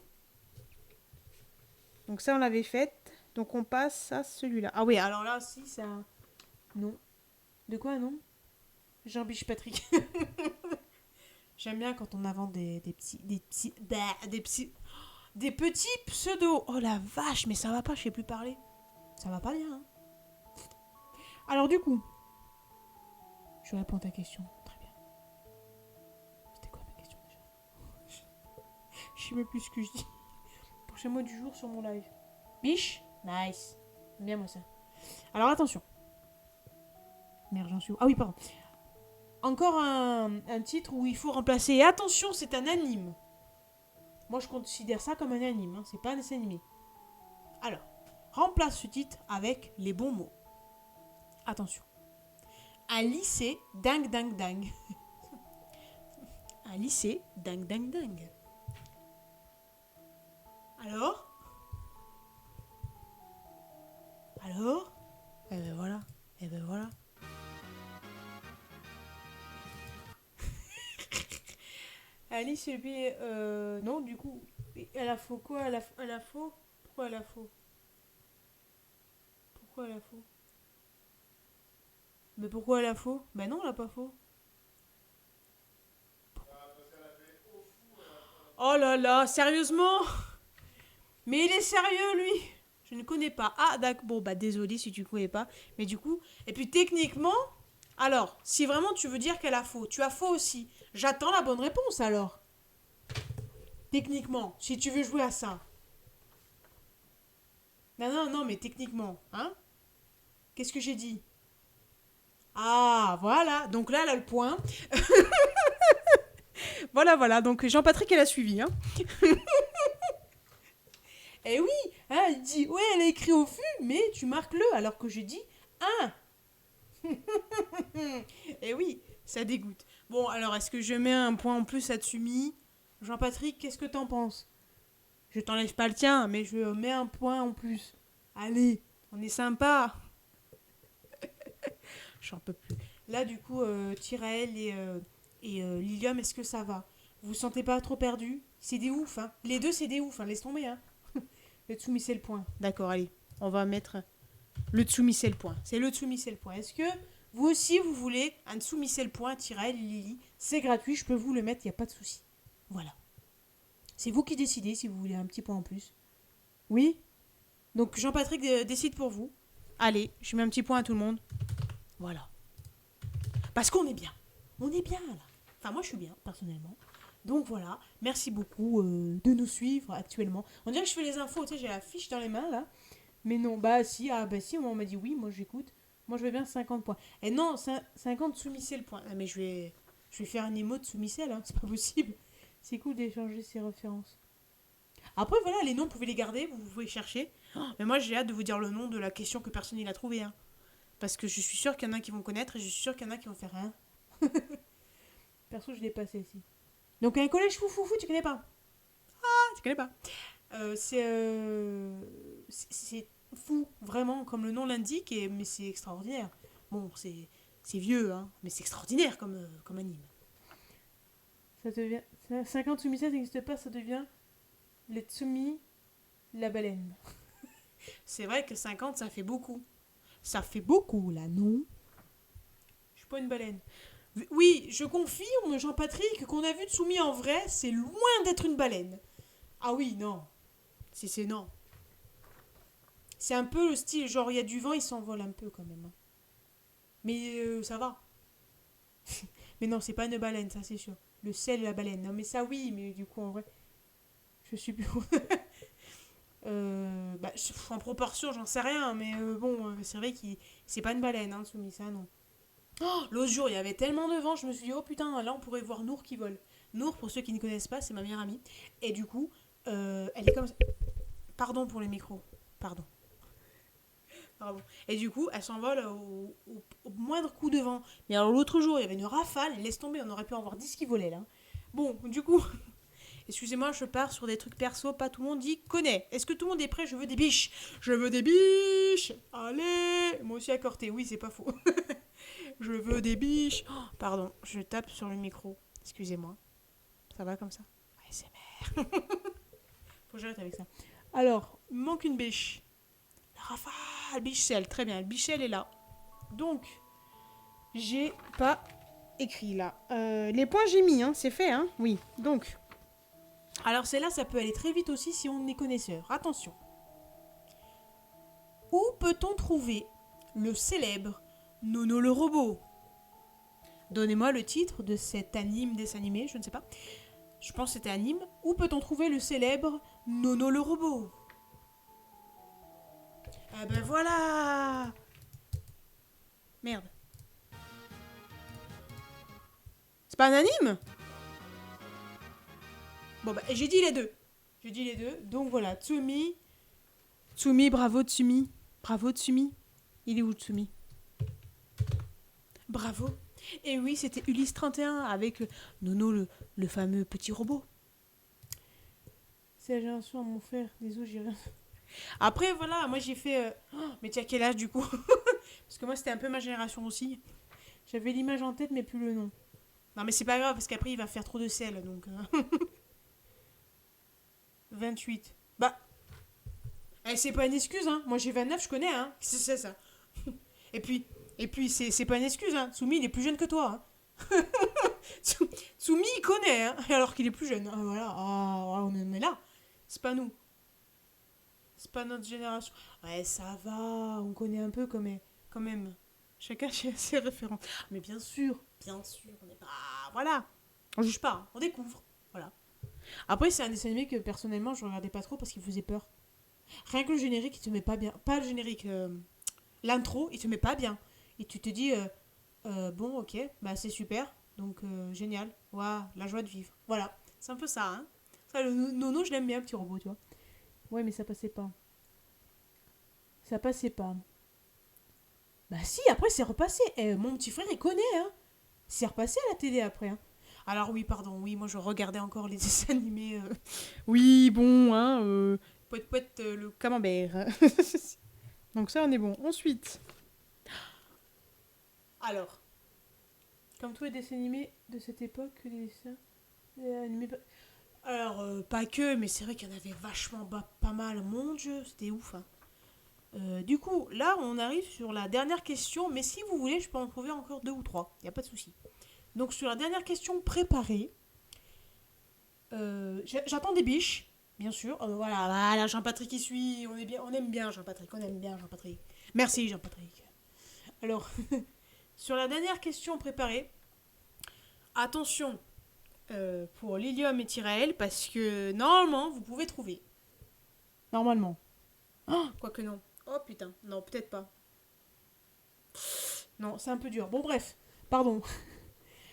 Donc ça, on l'avait fait. Donc on passe à celui-là. Ah oui, alors là, si, c'est un... Non. De quoi, non? Jean-Biche Patrick. J'aime bien quand on invente des petits pseudos. Oh la vache, mais ça va pas, je sais plus parler. Ça va pas bien. Hein. Alors du coup, je réponds à ta question. Très bien. C'était quoi ma question déjà? Je sais même plus ce que je dis. Prochain mot du jour sur mon live. Biche? Nice. J'aime bien moi ça. Alors attention. Merde, j'en suis où? Ah oui, pardon. Encore un titre où il faut remplacer. Et attention, c'est un anime. Moi, je considère ça comme un anime. Hein. C'est pas un dessin animé. Alors, remplace ce titre avec les bons mots. Attention. Un lycée dingue dingue dingue. Un lycée dingue dingue dingue. Alors? Eh ben voilà. Eh ben voilà. Alice et puis non du coup elle a faux quoi? Elle a faux? Pourquoi elle a faux? Pourquoi elle a faux? Mais pourquoi elle a faux? Ben non, elle a pas faux. Oh là là, sérieusement? Mais il est sérieux lui? Je ne connais pas. Ah d'accord, bon bah désolé si tu ne connais pas. Mais du coup, et puis techniquement, Alors, si vraiment tu veux dire qu'elle a faux, tu as faux aussi. J'attends la bonne réponse alors. Techniquement, si tu veux jouer à ça. Non, non, non, mais techniquement, hein? Qu'est-ce que j'ai dit? Ah, voilà. Donc là, elle a le point. Voilà, voilà. Donc Jean-Patrick, elle a suivi, hein? Eh oui, hein, il dit, ouais, elle a écrit au fût, mais tu marques le, alors que j'ai dit un. Eh oui, ça dégoûte. Bon, alors, est-ce que je mets un point en plus à Tsumi? Jean-Patrick, qu'est-ce que t'en penses? Je t'enlève pas le tien, mais je mets un point en plus. Allez, on est sympa. J'en peux plus. Là, du coup, Tirael et Lilium, est-ce que ça va? Vous vous sentez pas trop perdu? C'est des oufs, hein. Les deux, c'est des oufs, hein. Laisse tomber, hein. Le Tsumi, c'est le point. D'accord, allez. On va mettre le Tsumi, c'est le point. C'est le Tsumi, c'est le point. Est-ce que vous aussi, vous voulez un Tsumi, c'est le point, Tirael, Lily? C'est gratuit, je peux vous le mettre, il n'y a pas de souci. Voilà. C'est vous qui décidez si vous voulez un petit point en plus. Oui? Donc Jean-Patrick décide pour vous. Allez, je mets un petit point à tout le monde. Voilà. Parce qu'on est bien. On est bien là. Enfin, moi je suis bien, personnellement. Donc voilà, merci beaucoup de nous suivre actuellement. On dirait que je fais les infos, tu sais, j'ai la fiche dans les mains là. Mais non, bah si, on m'a dit oui, moi j'écoute. Moi je veux bien 50 points. Et non, 50 soumissaient le point. Ah, mais je vais faire un émote soumissel, hein, c'est pas possible. C'est cool d'échanger ces références. Après voilà, les noms, vous pouvez les garder, vous pouvez chercher. Oh, mais moi j'ai hâte de vous dire le nom de la question que personne n'a trouvé. Hein. Parce que je suis sûre qu'il y en a qui vont connaître et je suis sûre qu'il y en a qui vont faire un. Perso, je l'ai passé ici. Donc un collège fou, tu connais pas? Tu connais pas? C'est fou, vraiment, comme le nom l'indique, mais c'est extraordinaire. Bon, c'est vieux, hein, mais c'est extraordinaire comme anime. Ça devient. 50 Tsumi, ça n'existe pas, ça devient les Tsumi, la baleine. C'est vrai que 50, ça fait beaucoup. Ça fait beaucoup, là, non? Je suis pas une baleine. Oui, je confirme, Jean-Patrick, qu'on a vu Tsumi en vrai, c'est loin d'être une baleine. Ah oui, non. Si c'est non. C'est un peu le style, genre il y a du vent, il s'envole un peu quand même. Mais ça va. Mais non, c'est pas une baleine, ça c'est sûr. Le sel et la baleine. Non, mais ça oui, mais du coup en vrai, je suis plus. En proportion, j'en sais rien, mais bon, c'est vrai que c'est pas une baleine, hein, soumis ça, non. Oh, l'autre jour, il y avait tellement de vent, je me suis dit, oh putain, là on pourrait voir Nour qui vole. Nour, pour ceux qui ne connaissent pas, c'est ma meilleure amie. Et du coup, elle est comme ça. Pardon pour les micros. Pardon. Pardon. Et du coup, elle s'envole au moindre coup de vent. Mais alors l'autre jour, il y avait une rafale, laisse tomber, on aurait pu en voir 10 qui volaient là. Bon, du coup, excusez-moi, je pars sur des trucs perso, pas tout le monde dit connaît. Est-ce que tout le monde est prêt? Je veux des biches. Je veux des biches. Allez, moi aussi accordé, oui, c'est pas faux. Je veux des biches. Oh, pardon, je tape sur le micro. Excusez-moi. Ça va comme ça? Ouais, c'est merde. Faut que j'arrête avec ça. Alors, il manque une biche. La rafale, bichelle, très bien. Le bichelle est là. Donc, j'ai pas écrit là. Les points j'ai mis, hein, c'est fait, hein. Oui, donc. Alors celle-là, ça peut aller très vite aussi si on est connaisseur. Attention. Où peut-on trouver le célèbre Nono le robot? Donnez-moi le titre de cet anime dessin animé, je ne sais pas. Je pense que c'était anime. Où peut-on trouver le célèbre Nono le robot? Ah ben voilà. Merde. C'est pas un anime? Bon bah j'ai dit les deux. J'ai dit les deux. Donc voilà, Tsumi. Tsumi, bravo Tsumi. Bravo Tsumi. Il est où Tsumi? Bravo. Et oui, c'était Ulysse 31 avec Nono le fameux petit robot. C'est la génération à mon frère. Désolé, j'ai rien. Après voilà, moi j'ai fait... mais tu as quel âge du coup? Parce que moi c'était un peu ma génération aussi. J'avais l'image en tête mais plus le nom. Non mais c'est pas grave parce qu'après il va faire trop de sel donc... 28. Bah... c'est pas une excuse hein. Moi j'ai 29, je connais hein. C'est ça. Et puis c'est pas une excuse hein. Tsumi il est plus jeune que toi hein. Tsumi il connaît hein. Alors qu'il est plus jeune. Ah, voilà. Ah, on en est là. C'est pas nous. C'est pas notre génération. Ouais ça va. On connaît un peu quand même. Chacun a ses références. Mais bien sûr, on n'est pas... Voilà. On juge pas, hein, on découvre. Voilà. Après, c'est un dessin animé que personnellement, je regardais pas trop parce qu'il faisait peur. Rien que le générique, il te met pas bien. Pas le générique, l'intro, il te met pas bien. Et tu te dis, bon, ok, bah c'est super. Donc, génial. Waouh, la joie de vivre. Voilà. C'est un peu ça, hein. Ça, le Nono, je l'aime bien, le petit robot, tu vois. Ouais, mais ça passait pas. Ça passait pas. Bah si, après c'est repassé. Mon petit frère, il connaît, hein. C'est repassé à la télé après, hein. Alors oui, pardon, oui, moi je regardais encore les dessins animés. Oui, bon, hein. Pouet pouet, le... Camembert. Donc ça, on est bon. Ensuite. Alors, comme tous les dessins animés de cette époque, les dessins animés... Alors, pas que, mais c'est vrai qu'il y en avait vachement pas mal. Mon Dieu, c'était ouf, hein. Du coup, là, on arrive sur la dernière question, mais si vous voulez, je peux en trouver encore 2 ou 3, il n'y a pas de souci. Donc, sur la dernière question préparée, j'attends des biches, bien sûr. Voilà, Jean-Patrick qui suit, on aime bien Jean-Patrick, Merci Jean-Patrick. Alors, sur la dernière question préparée, attention pour Lilium et Tyrael, parce que normalement, vous pouvez trouver. Normalement. Oh, quoique non. Oh putain, non, peut-être pas. Non, c'est un peu dur. Bon, bref, pardon.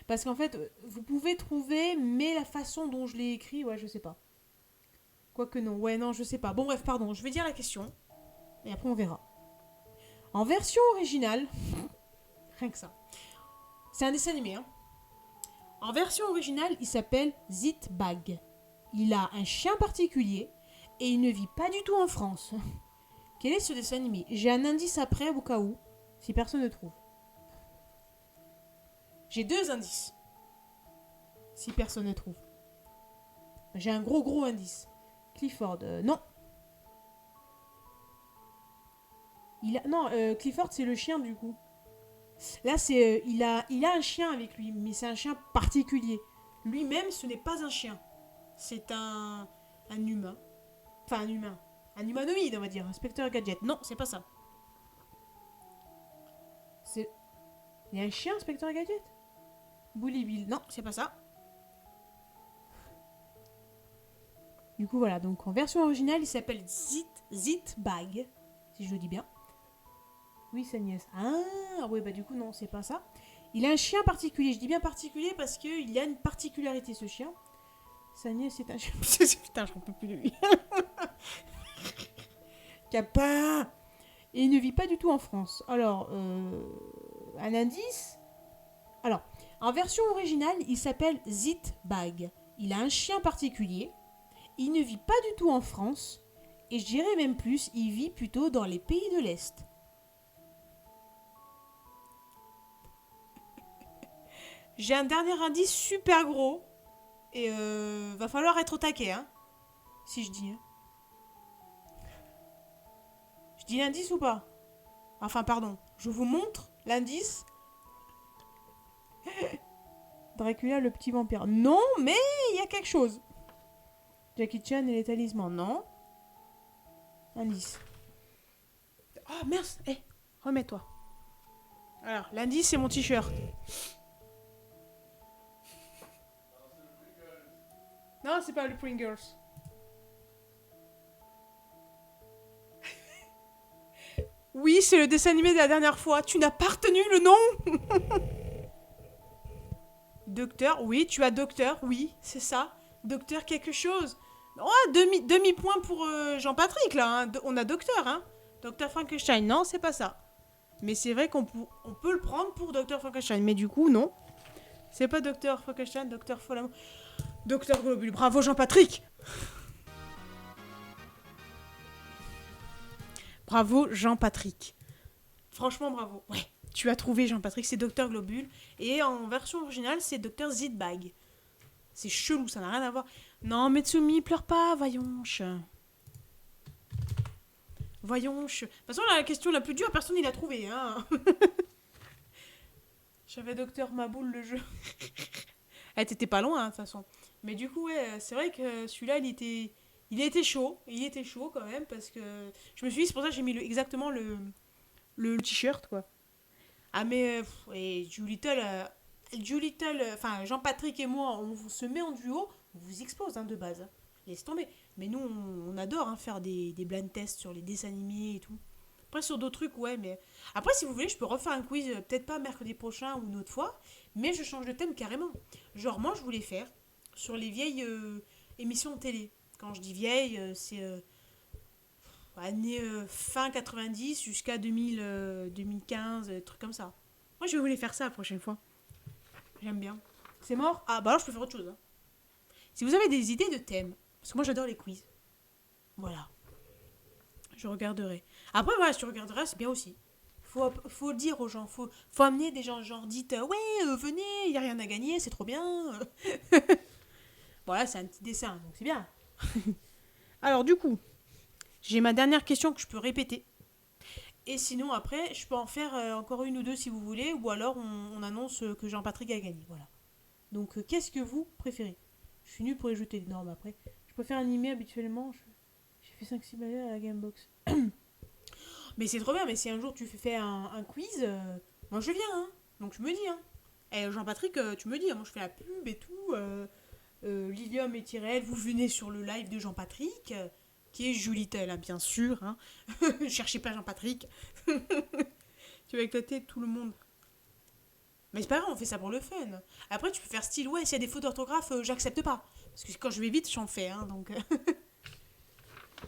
Parce qu'en fait, vous pouvez trouver, mais la façon dont je l'ai écrit, ouais, je sais pas. Quoique non, ouais, non, je sais pas. Bon, bref, pardon, je vais dire la question. Et après, on verra. En version originale, rien que ça. C'est un dessin animé, hein. En version originale, il s'appelle Zitbag. Il a un chien particulier et il ne vit pas du tout en France. Quel est ce dessin animé? J'ai un indice après au cas où, si personne ne trouve. J'ai 2 indices, si personne ne trouve. J'ai un gros indice. Clifford, non. Clifford c'est le chien du coup. Là c'est, il a un chien avec lui, mais c'est un chien particulier. Lui-même, ce n'est pas un chien. C'est un humain. Enfin un humain. Un humanoïde, on va dire. Inspecteur Gadget. Non, c'est pas ça. C'est... Il y a un chien, Inspecteur Gadget? Bully Bill. Non, c'est pas ça. Du coup, voilà. Donc, en version originale, il s'appelle Zitbag. Si je le dis bien. Oui, sa nièce. Ah, ouais, bah du coup, non, c'est pas ça. Il a un chien particulier. Je dis bien particulier parce qu'il a une particularité, ce chien. Sa nièce, c'est un chien... Putain, j'en peux plus de lui. Capin. Et il ne vit pas du tout en France. Alors, un indice. Alors, en version originale, il s'appelle Zitbag. Il a un chien particulier. Il ne vit pas du tout en France. Et je dirais même plus, il vit plutôt dans les pays de l'Est. J'ai un dernier indice super gros. Et va falloir être au taquet, hein. Si je dis, hein. Je dis l'indice ou pas? Enfin, pardon. Je vous montre l'indice. Dracula, le petit vampire. Non, mais il y a quelque chose. Jackie Chan et les talismans. Non. Indice. Oh, merde. Remets-toi. Alors, l'indice, c'est mon t-shirt. Non, c'est pas le Pringles. Oui, c'est le dessin animé de la dernière fois. Tu n'as pas retenu le nom? Docteur, oui, tu as docteur, oui, c'est ça. Docteur quelque chose. Oh, demi-point pour Jean-Patrick, là. Hein. On a docteur, hein. Docteur Frankenstein, non, c'est pas ça. Mais c'est vrai qu'on peut le prendre pour Docteur Frankenstein. Mais du coup, non. C'est pas Docteur Frankenstein, Docteur Folamo. Docteur Globule. Bravo, Jean-Patrick. Bravo, Jean-Patrick. Franchement, bravo. Ouais, tu as trouvé Jean-Patrick, c'est Docteur Globule. Et en version originale, c'est Docteur Zitbag. C'est chelou, ça n'a rien à voir. Non, Metsumi, pleure pas, voyons. Voyons. De toute façon, la question la plus dure, personne n'y l'a trouvée. Hein. J'avais Docteur Maboule, le jeu. T'étais pas loin, de toute façon. Mais du coup, ouais, c'est vrai que celui-là, il était chaud. Il était chaud quand même, parce que je me suis dit, c'est pour ça que j'ai mis exactement le t-shirt, quoi. Ah mais et enfin Jean-Patrick et moi, se met en duo, on vous explose hein, de base. Hein. Laisse tomber. Mais nous, on adore hein, faire des blind tests sur les dessins animés et tout. Après, sur d'autres trucs, ouais, mais... Après, si vous voulez, je peux refaire un quiz, peut-être pas mercredi prochain ou une autre fois, mais je change de thème carrément. Genre, moi, je voulais faire sur les vieilles émissions de télé. Quand je dis vieilles, c'est années fin 90 jusqu'à 2000, 2015, trucs comme ça. Moi, je vais vous les faire ça la prochaine fois. J'aime bien. C'est mort? Ah, bah alors, je peux faire autre chose. Hein. Si vous avez des idées de thèmes, parce que moi, j'adore les quiz. Voilà. Je regarderai. Après, voilà, si tu regarderas, c'est bien aussi. Faut le dire aux gens. Faut amener des gens, genre, dites, ouais, venez, il n'y a rien à gagner, c'est trop bien. Voilà, c'est un petit dessin, donc c'est bien. Alors, du coup, j'ai ma dernière question que je peux répéter. Et sinon, après, je peux en faire encore une ou deux si vous voulez, ou alors on annonce que Jean-Patrick a gagné. Voilà. Donc, qu'est-ce que vous préférez? Je suis nulle pour les jeter les normes après. Je préfère animer habituellement. J'ai fait 5-6 balais à la Gamebox. Mais c'est trop bien, mais si un jour tu fais un quiz, moi je viens, hein. Donc je me dis, hein. Et Jean-Patrick, tu me dis, hein, moi je fais la pub et tout. Lilium et Tyrell, vous venez sur le live de Jean-Patrick, qui est Julie Tell, hein, bien sûr. Hein. Cherchez pas Jean-Patrick. Tu vas éclater tout le monde. Mais c'est pas grave, on fait ça pour le fun. Après, tu peux faire style, ouais, s'il y a des fautes d'orthographe, j'accepte pas. Parce que quand je vais vite, j'en fais, hein, donc...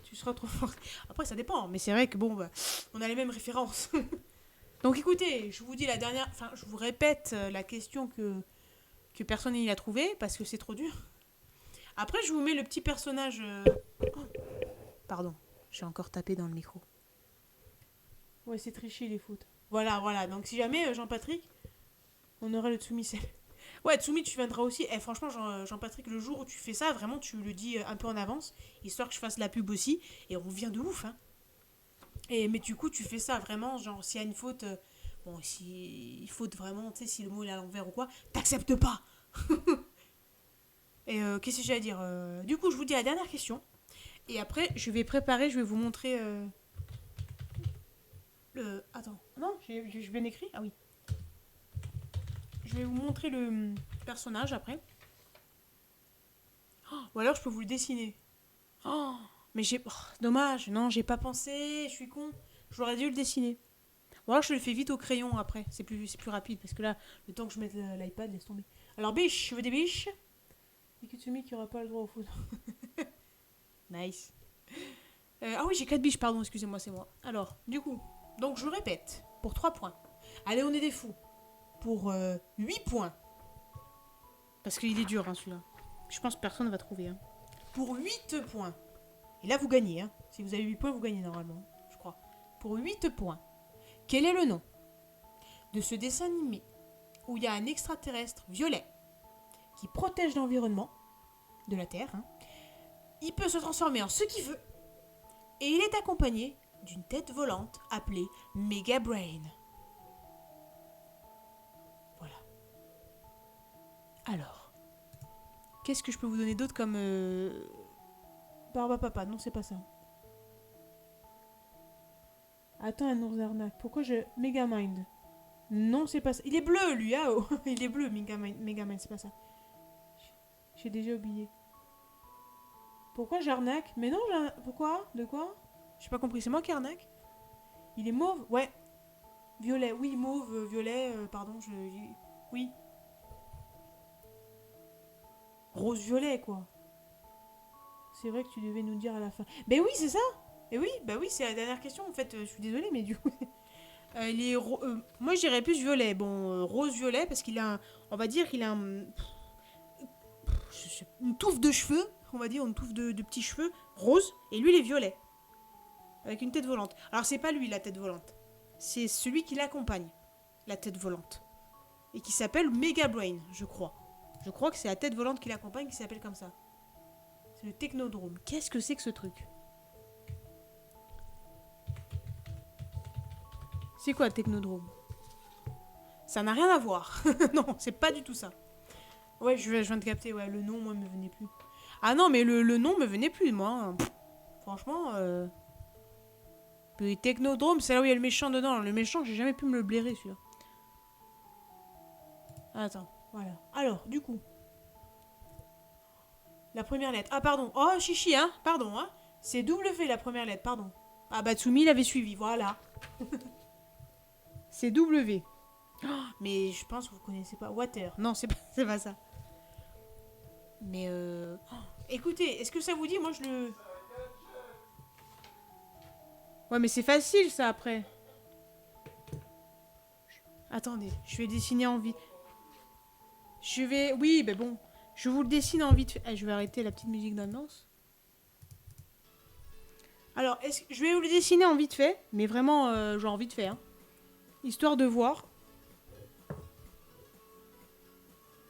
tu seras trop fort. Après, ça dépend, mais c'est vrai que, bon, bah, on a les mêmes références. Donc, écoutez, je vous dis la dernière... Enfin, je vous répète la question que personne n'y a trouvée, parce que c'est trop dur. Après, je vous mets le petit personnage... Oh, pardon, j'ai encore tapé dans le micro. Ouais, c'est triché, les fautes. Voilà. Donc, si jamais, Jean-Patrick... On aura le Tsumi-sel. Ouais, Tsumi, tu viendras aussi. Eh, franchement, Jean-Patrick, le jour où tu fais ça, vraiment, tu le dis un peu en avance, histoire que je fasse la pub aussi. Et on vient de ouf, hein. Mais du coup, tu fais ça vraiment, genre, s'il y a une faute, bon, si il faute vraiment, tu sais, si le mot est à l'envers ou quoi, t'acceptes pas. Et qu'est-ce que j'ai à dire Du coup, je vous dis la dernière question. Et après, je vais vous montrer le. Attends, non, j'ai bien écrit. Ah oui. Je vais vous montrer le personnage après. Oh, ou alors je peux vous le dessiner. Oh, mais j'ai... Oh, dommage, non, j'ai pas pensé, je suis con. J'aurais dû le dessiner. Ou alors je le fais vite au crayon après, c'est plus rapide. Parce que là, le temps que je mette l'iPad, laisse tomber. Alors biche, je veux des biches. Et Kitsumi qui aura pas le droit au foot. Nice. Ah oui, j'ai 4 biches, pardon, excusez-moi, c'est moi. Alors, du coup, donc je répète, pour 3 points. Allez, on est des fous. Pour 8 points. Parce qu'il est dur, hein, celui-là. Je pense que personne ne va trouver. Hein. Pour 8 points. Et là, vous gagnez. Hein. Si vous avez 8 points, vous gagnez normalement. Je crois. Pour 8 points. Quel est le nom de ce dessin animé où il y a un extraterrestre violet qui protège l'environnement de la Terre. Hein. Il peut se transformer en ce qu'il veut. Et il est accompagné d'une tête volante appelée Mega Brain. Alors, qu'est-ce que je peux vous donner d'autre comme... Barba Papa, non, c'est pas ça. Attends, un ours d'arnaque. Pourquoi je... Megamind. Non, c'est pas ça. Il est bleu, lui, ah oh. Il est bleu, Megamind, c'est pas ça. J'ai déjà oublié. Pourquoi j'arnaque? Mais non, pourquoi? De quoi? J'ai pas compris, c'est moi qui arnaque? Il est mauve? Ouais. Violet, oui, mauve, violet, pardon, Oui. Rose-violet, quoi. C'est vrai que tu devais nous dire à la fin. Ben oui, c'est ça. Et oui, bah oui, c'est la dernière question, en fait. Je suis désolée, mais du coup... moi, je dirais plus violet. Bon, rose-violet, parce qu'il a on va dire qu'il a une touffe de cheveux, on va dire, une touffe de petits cheveux rose, et lui, il est violet. Avec une tête volante. Alors, c'est pas lui, la tête volante. C'est celui qui l'accompagne, la tête volante. Et qui s'appelle Mega Brain, je crois. Je crois que c'est la tête volante qui l'accompagne qui s'appelle comme ça. C'est le Technodrome. Qu'est-ce que c'est que ce truc? C'est quoi le Technodrome? Ça n'a rien à voir. Non, c'est pas du tout ça. Ouais, je viens de capter. Ouais, le nom, moi, me venait plus. Ah non, mais le nom me venait plus, moi. Franchement, le Technodrome, c'est là où il y a le méchant dedans. Le méchant, j'ai jamais pu me le blairer, celui-là. Attends, voilà. Alors, du coup. La première lettre. Ah, pardon. Oh, chichi, hein. Pardon, hein. C'est W la première lettre, pardon. Ah, Batsumi l'avait suivi, voilà. C'est W. Mais je pense que vous connaissez pas. Water. Non, c'est pas ça. Mais écoutez, est-ce que ça vous dit? Moi, je le... Ouais, mais c'est facile, ça, après. Attendez, je vais dessiner en vite. Je vais... Oui, ben bon. Je vous le dessine en vite fait. Ah, je vais arrêter la petite musique d'annonce. Alors, je vais vous le dessiner en vite fait. Mais vraiment, genre vite fait. Hein. Histoire de voir.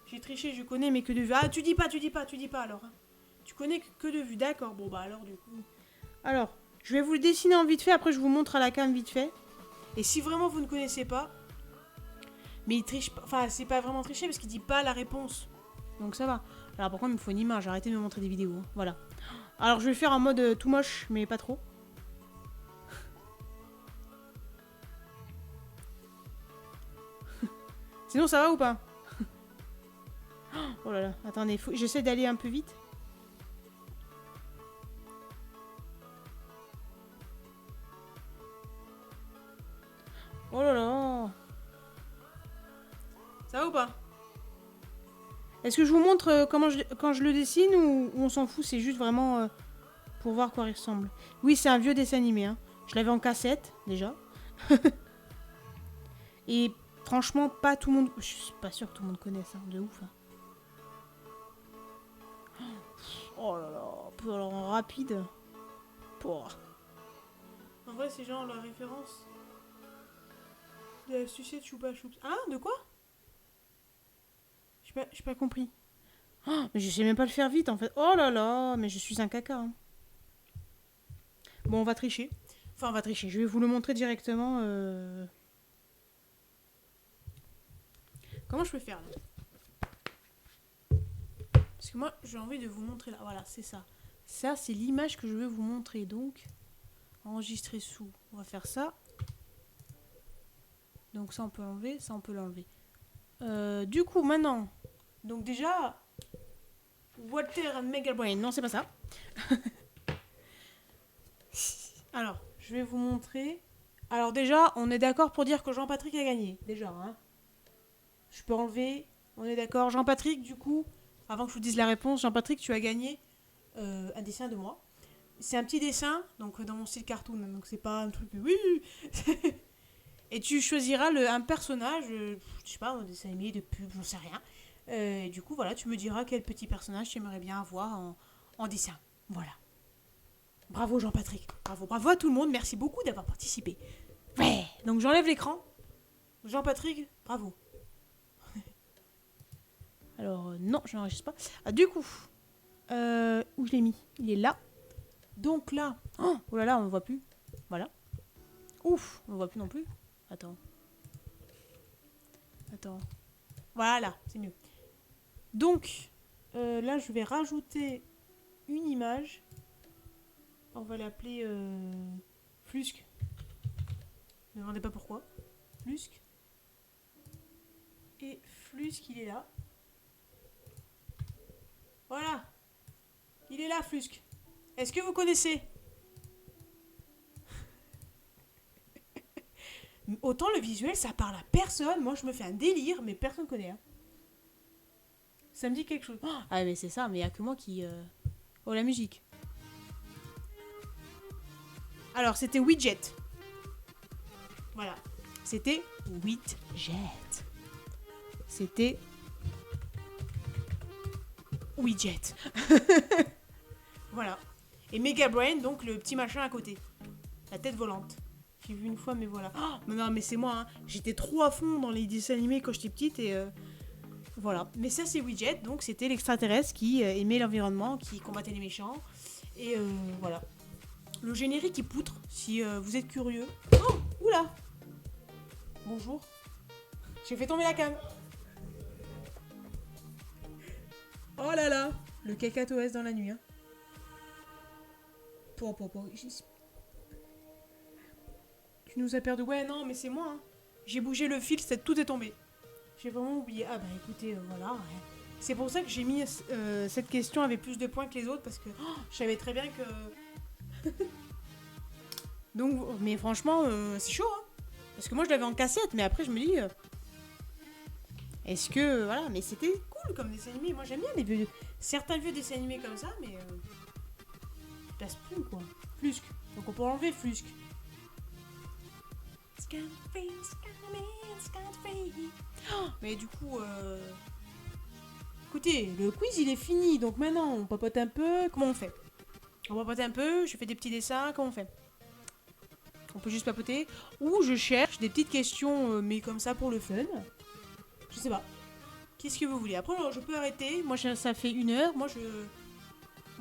J'ai triché, je connais, mais que de vue. Ah, tu dis pas alors. Hein. Tu connais que de vue, d'accord. Bon, bah alors, du coup... Alors, je vais vous le dessiner en vite fait. Après, je vous montre à la cam vite fait. Et si vraiment vous ne connaissez pas... Mais il triche pas... Enfin, c'est pas vraiment tricher parce qu'il dit pas la réponse. Donc ça va. Alors par contre, il me faut une image. Arrêtez de me montrer des vidéos. Hein. Voilà. Alors je vais faire en mode tout moche, mais pas trop. Sinon ça va ou pas? Oh là là. Attendez, j'essaie d'aller un peu vite. Oh là là. Ça va ou pas? Est-ce que je vous montre quand je le dessine ou on s'en fout? C'est juste vraiment pour voir quoi il ressemble. Oui, c'est un vieux dessin animé. Hein. Je l'avais en cassette déjà. Et franchement, pas tout le monde... Je suis pas sûre que tout le monde connaisse. Hein, de ouf. Hein. Oh là là. Alors en rapide. Pour... En vrai, c'est genre la référence de la sucette Choupa Choups. Ah, de quoi? J'ai pas compris. Oh, mais je sais même pas le faire vite en fait. Oh là là, mais je suis un caca. Hein. Bon, on va tricher. Enfin, on va tricher. Je vais vous le montrer directement. Comment je peux faire là? Parce que moi, j'ai envie de vous montrer là. Voilà, c'est ça. Ça, c'est l'image que je veux vous montrer. Donc, enregistrer sous. On va faire ça. Donc ça, on peut l'enlever. Ça, on peut l'enlever. Du coup, maintenant... Donc déjà... Walter and Mega Brain. Non, c'est pas ça. Alors, je vais vous montrer. Alors déjà, on est d'accord pour dire que Jean-Patrick a gagné. Déjà, hein. Je peux enlever. On est d'accord. Jean-Patrick, du coup, avant que je vous dise la réponse, Jean-Patrick, tu as gagné un dessin de moi. C'est un petit dessin, donc dans mon style cartoon. Donc c'est pas un truc... Oui. Et tu choisiras un personnage, je sais pas, un dessin animé, de pub, j'en sais rien. Et du coup, voilà, tu me diras quel petit personnage tu aimerais bien avoir en dessin. Voilà. Bravo Jean-Patrick. Bravo à tout le monde. Merci beaucoup d'avoir participé. Ouais. Donc j'enlève l'écran. Jean-Patrick, bravo. Alors, non, je n'enregistre pas. Ah, du coup, où je l'ai mis? Il est là. Donc là, oh là là, on ne voit plus. Voilà. Ouf, on ne voit plus non plus. Attends. Voilà, c'est mieux. Donc, là, je vais rajouter une image. On va l'appeler Flusque. Ne me demandez pas pourquoi. Flusque. Et Flusque, il est là. Voilà. Il est là, Flusque. Est-ce que vous connaissez? Autant le visuel, ça parle à personne. Moi, je me fais un délire, mais personne connaît. Hein. Ça me dit quelque chose. Oh, ah, mais c'est ça, mais il n'y a que moi qui... Oh, la musique. Alors, c'était Widget. Voilà. C'était Widget. C'était... Widget. Voilà. Et Mega Brain, donc le petit machin à côté. La tête volante. J'ai vu une fois, mais voilà. Oh, mais non, mais c'est moi, hein. J'étais trop à fond dans les dessins animés quand j'étais petite et... Voilà. Mais ça, c'est Widget, donc c'était l'extraterrestre qui aimait l'environnement, qui combattait les méchants. Et voilà. Le générique, il poutre, si vous êtes curieux. Oh, oula. Bonjour. J'ai fait tomber la cam. Oh là là. Le cacatoès dans la nuit, hein. Tu nous as perdu. Ouais, non, mais c'est moi, hein. J'ai bougé le fil, tout est tombé. J'ai vraiment oublié. Ah bah écoutez, voilà. Ouais. C'est pour ça que j'ai mis cette question avait plus de points que les autres parce que je savais très bien que. Donc, mais franchement, c'est chaud, hein. Parce que moi je l'avais en cassette, mais après je me dis. Est-ce que. Voilà, mais c'était cool comme dessin animé. Moi j'aime bien certains vieux dessins animés comme ça, mais. Je passe plus quoi. Flusque. Donc on peut enlever Flusque. Mais du coup. Écoutez, le quiz il est fini, donc maintenant on papote un peu. Comment on fait? On papote un peu, je fais des petits dessins, comment on fait? On peut juste papoter. Ou je cherche des petites questions, mais comme ça pour le fun. Je sais pas. Qu'est-ce que vous voulez? Après, je peux arrêter. Moi, ça fait 1 heure. Moi,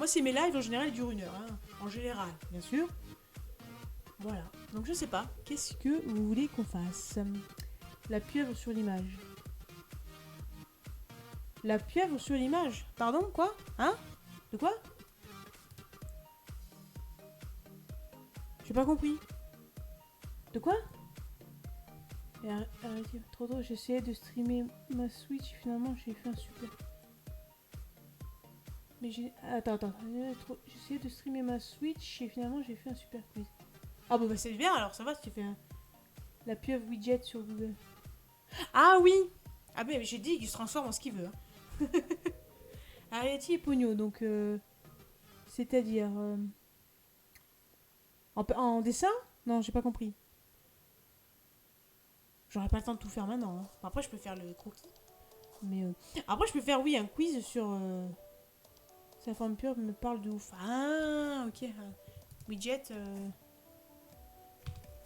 c'est mes lives en général, ils durent 1 heure. Hein. En général, bien sûr. Voilà. Donc, je sais pas. Qu'est-ce que vous voulez qu'on fasse? La pieuvre sur l'image. La pieuvre sur l'image. Pardon, quoi? Hein? De quoi? J'ai pas compris. De quoi? Arrêtez, trop tôt, j'essayais de streamer ma Switch, finalement j'ai fait un super. Mais j'ai. Attends. J'essayais de streamer ma Switch et finalement j'ai fait un super quiz. Ah bah c'est bien alors, ça va si tu fais la pieuvre widget sur Google. Ah oui! Ah mais j'ai dit qu'il se transforme en ce qu'il veut. Hein. Arrêtez Pogno, donc. C'est-à-dire. En dessin? Non, j'ai pas compris. J'aurais pas le temps de tout faire maintenant. Hein. Après, je peux faire le croquis. Mais après, je peux faire, oui, un quiz sur... Sa forme pure me parle de ouf. Ah, ok. Widget.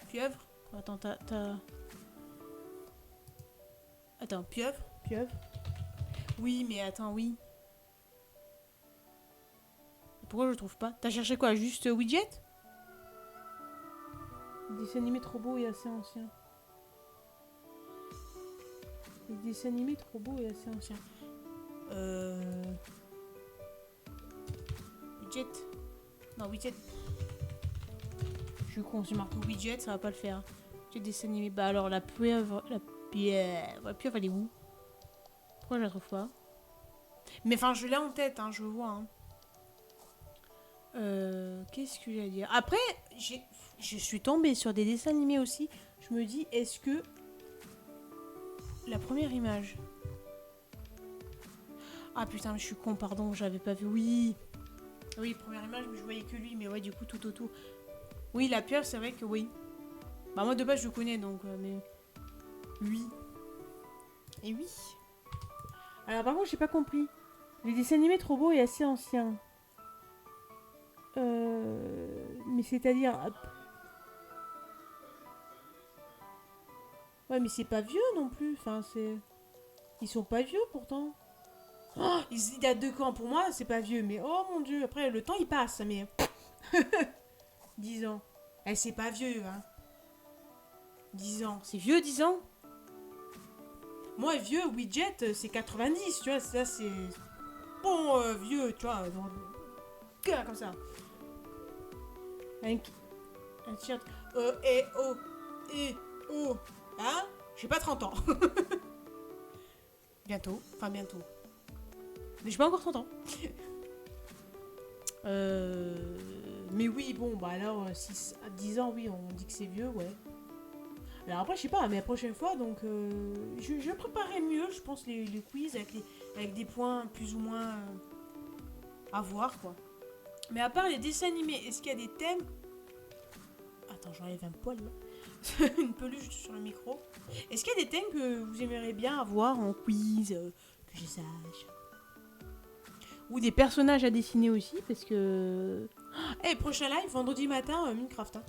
Pieuvre. Attends, Attends, pieuvre. Oui, mais attends, oui. Pourquoi je le trouve pas? T'as cherché quoi? Juste widget? Dessin animé trop beau et assez ancien. Des dessins animés trop beaux et assez anciens. Widget. Non, widget. Je suis con, j'ai marqué widget, ça va pas le faire. J'ai dessin animé. Bah alors, la pieuvre, elle est où? Pourquoi je la trouve pas? Mais enfin, je l'ai en tête, hein, je vois. Hein. Qu'est-ce que j'allais dire? Après, je suis tombée sur des dessins animés aussi. Je me dis, est-ce que la première image. Ah putain, mais je suis con, pardon, j'avais pas vu. Oui, première image, mais je voyais que lui, mais ouais, du coup, tout autour. Oui, la pieuvre, c'est vrai que oui. Bah, moi de base, je le connais donc, mais. Oui. Et oui. Alors, par contre, j'ai pas compris. Les dessins animés trop beaux et assez anciens. Mais c'est-à-dire. Ouais, mais c'est pas vieux non plus. Enfin, c'est. Ils sont pas vieux pourtant. Oh, il y a 2 ans pour moi, c'est pas vieux. Mais oh mon dieu, après le temps il passe. Mais. 10 ans. Eh, c'est pas vieux, hein. 10 ans. C'est vieux, 10 ans? Moi, vieux, widget, c'est 90, tu vois. Ça, c'est. Bon, vieux, tu vois. Comme ça. Un t-shirt. Hein? J'ai pas 30 ans. Bientôt. Enfin, bientôt. Mais j'ai pas encore 30 ans. Mais oui, bon, bah alors, 10 ans, oui, on dit que c'est vieux, ouais. Alors après, je sais pas, mais la prochaine fois, donc, je préparerai mieux, je pense, les quiz avec des points plus ou moins à voir, quoi. Mais à part les dessins animés, est-ce qu'il y a des thèmes... Attends, j'enlève un poil, là. Une peluche sur le micro. Est-ce qu'il y a des thèmes que vous aimeriez bien avoir en quiz, que je sache? Ou des personnages à dessiner aussi, parce que... Eh, prochain live, vendredi matin, Minecraft. Hein.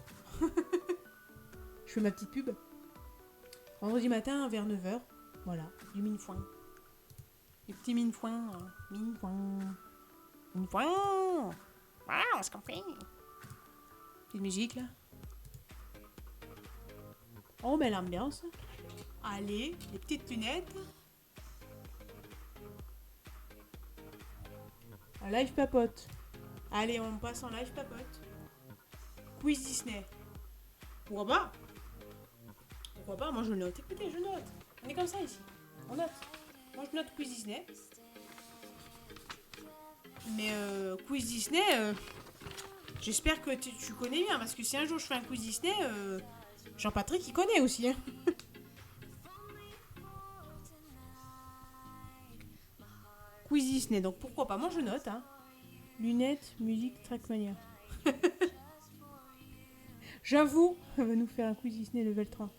Je fais ma petite pub. Vendredi matin, vers 9h. Voilà, du mine-foin. Les petits mine-foin. Mine-foin. Mine-foin. Waouh, c'est compris. Petite musique, là. Oh, belle ambiance. Allez, les petites lunettes. Un live papote. Allez, on passe en live papote. Quiz Disney. Pourquoi pas? Pourquoi pas? Moi, je note. Écoutez, je note. On est comme ça, ici. On note. Moi, je note Quiz Disney. Mais Quiz Disney, j'espère que tu connais bien. Parce que si un jour je fais un Quiz Disney, Jean-Patrick, il connaît aussi. Hein. Quiz Disney, donc pourquoi pas. Moi, je note. Hein. Lunettes, musique, Trackmania. J'avoue, on va nous faire un Quiz Disney level 3.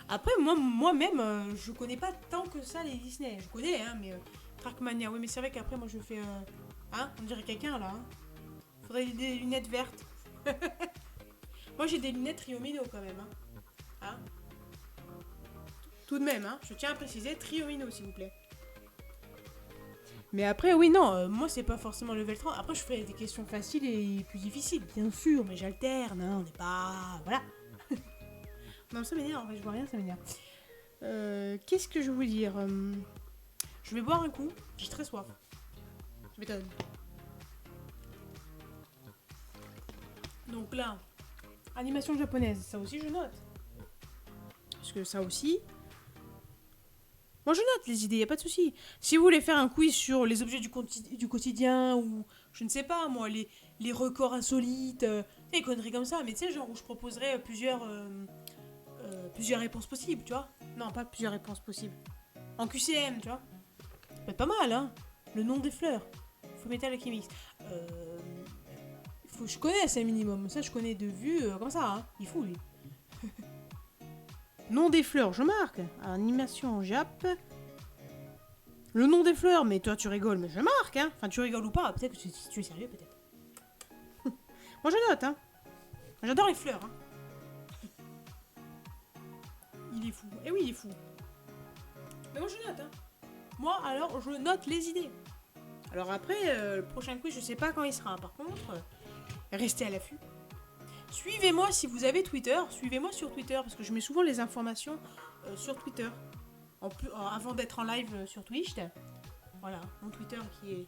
Après, moi-même, je connais pas tant que ça les Disney. Je connais, hein, mais Trackmania, oui, mais c'est vrai qu'après, moi, je fais... Hein, on dirait quelqu'un, là. Hein. Faudrait des lunettes vertes. Moi, j'ai des lunettes Triomino, quand même. Hein. Tout de même, hein, je tiens à préciser, Triomino, s'il vous plaît. Mais après, oui, non, moi, c'est pas forcément level 30. Après, je ferai des questions faciles et plus difficiles, bien sûr, mais j'alterne, hein, on n'est pas... Voilà. Non, ça m'énerve, en fait, je vois rien, ça m'énerve. Qu'est-ce que je veux vous dire Je vais boire un coup, j'ai très soif. Je m'étonne. Donc là, animation japonaise, ça aussi, je note. Parce que ça aussi... Moi, je note les idées, y a pas de souci. Si vous voulez faire un quiz sur les objets du quotidien ou, je ne sais pas, moi, les records insolites, des conneries comme ça, mais tu sais, genre où je proposerais plusieurs réponses possibles, tu vois. Non, pas plusieurs réponses possibles. En QCM, tu vois. Ça peut être pas mal, hein. Le nom des fleurs. Faut Metal Alchemist. Faut que je connaisse un minimum. Ça, je connais de vue, comme ça, hein. Il faut, lui. Nom des fleurs, je marque. Animation Jap. Le nom des fleurs, mais toi tu rigoles, mais je marque, hein. Enfin, tu rigoles ou pas, peut-être que tu es sérieux, peut-être. Moi je note, hein. J'adore les fleurs, hein. Il est fou. Eh oui, il est fou. Mais moi je note, hein. Moi, alors, je note les idées. Alors après, le prochain quiz, je sais pas quand il sera. Par contre, restez à l'affût. Suivez-moi si vous avez Twitter. Suivez-moi sur Twitter parce que je mets souvent les informations sur Twitter. Avant d'être en live sur Twitch. Voilà, mon Twitter qui est...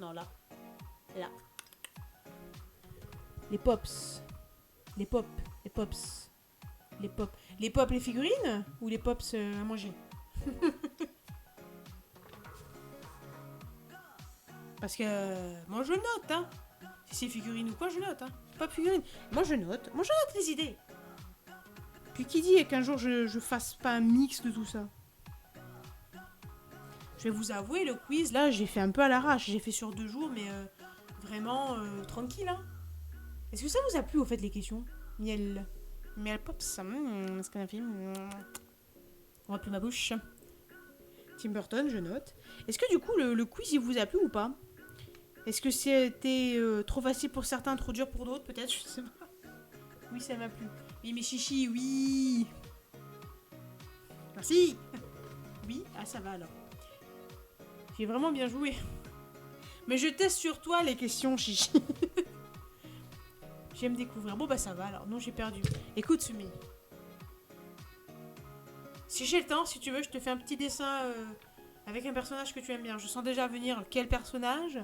Non, là. Là. Les pops. Les pops. Les pops. Les pops. Les pops, les figurines ou les pops à manger? Parce que moi je note, hein. Si c'est figurine ou quoi, je note, hein. Pop figurine. Moi je note. Moi je note les idées. Puis qui dit qu'un jour je fasse pas un mix de tout ça? Je vais vous avouer, le quiz, là, j'ai fait un peu à l'arrache. J'ai fait sur 2 jours, mais vraiment tranquille, hein. Est-ce que ça vous a plu, au fait, les questions? Miel pops, est-ce qu'on a fait? On va plus ma bouche. Tim Burton, je note. Est-ce que du coup, le quiz, il vous a plu ou pas? Est-ce que c'était trop facile pour certains, trop dur pour d'autres, peut-être? Je sais pas. Oui, ça m'a plu. Oui, mais chichi, oui. Merci. Oui, ah ça va alors. J'ai vraiment bien joué. Mais je teste sur toi les questions, chichi. J'aime découvrir. Bon bah ça va alors. Non, j'ai perdu. Écoute, Sumi. Si j'ai le temps, si tu veux, je te fais un petit dessin avec un personnage que tu aimes bien. Je sens déjà venir quel personnage.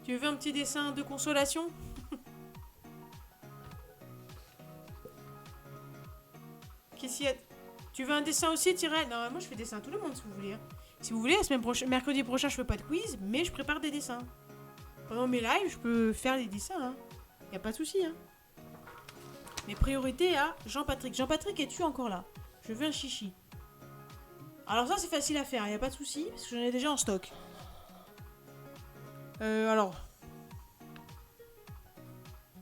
Tu veux un petit dessin de consolation? Qu'est-ce qu'il y a? Tu veux un dessin aussi, Tyrell? Non, moi je fais dessin à tout le monde si vous voulez. Si vous voulez, la semaine prochaine, mercredi prochain, je fais pas de quiz, mais je prépare des dessins. Pendant mes lives, je peux faire des dessins, hein. Y a pas de souci, hein. Mes priorités à Jean-Patrick. Jean-Patrick, es-tu encore là? Je veux un chichi. Alors ça, c'est facile à faire, y a pas de souci, parce que j'en ai déjà en stock. Alors.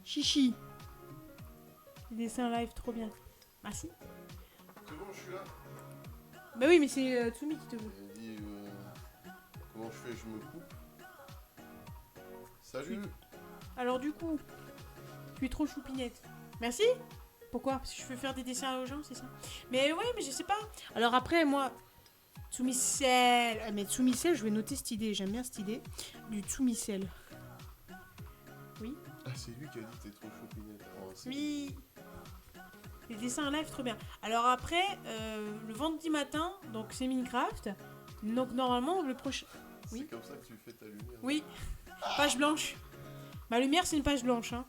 Chichi. Les dessins live, trop bien. Merci. C'est bon, je suis là. Bah oui, mais c'est Tsumi qui te veut. Il dit comment je fais, je me coupe. Salut. Alors du coup, tu es trop choupinette. Merci. Pourquoi? Parce que je veux faire des dessins aux gens, c'est ça? Mais ouais, mais je sais pas. Alors après, moi, Tsumicel. Mais Tsumicel, je vais noter cette idée. J'aime bien cette idée du Tsumicel. Oui. Ah, c'est lui qui a dit que t'es trop choupinette. Oh, Oui. Les dessins en live, trop bien. Alors après, le vendredi matin, donc c'est Minecraft. Donc normalement, le prochain... C'est Oui. comme ça que tu fais ta lumière. Oui. Page blanche. Ma lumière, c'est une page blanche, hein.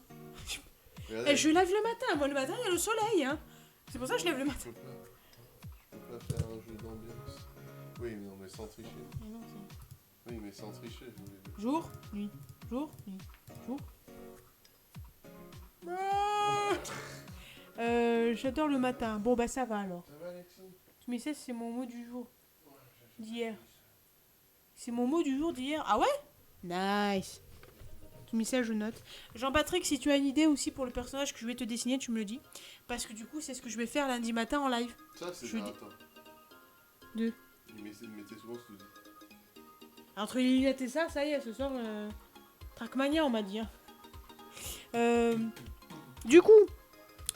Regardez. Et je lave le matin. Moi, le matin, il y a le soleil, hein. C'est pour ça que je lève le matin. Je peux pas faire un jeu d'ambiance. Oui, mais non, mais sans tricher. Mais non, c'est- Oui, mais sans tricher, je voulais dire. Jour, nuit, jour. Ah j'adore le matin. Bon, bah ça va alors. Ça va, Alexis? Mais ça, c'est mon mot du jour d'hier. C'est mon mot du jour d'hier. Ah ouais? Nice. Tu mets ça, je note. Jean-Patrick, si tu as une idée aussi pour le personnage que je vais te dessiner, tu me le dis. Parce que du coup, c'est ce que je vais faire lundi matin en live. Ça, c'est Je bien, dis- attends. Deux. Mettez souvent ce que tu dis. Entre les lunettes et ça y est, ce soir, Trackmania, on m'a dit. Hein. Du coup,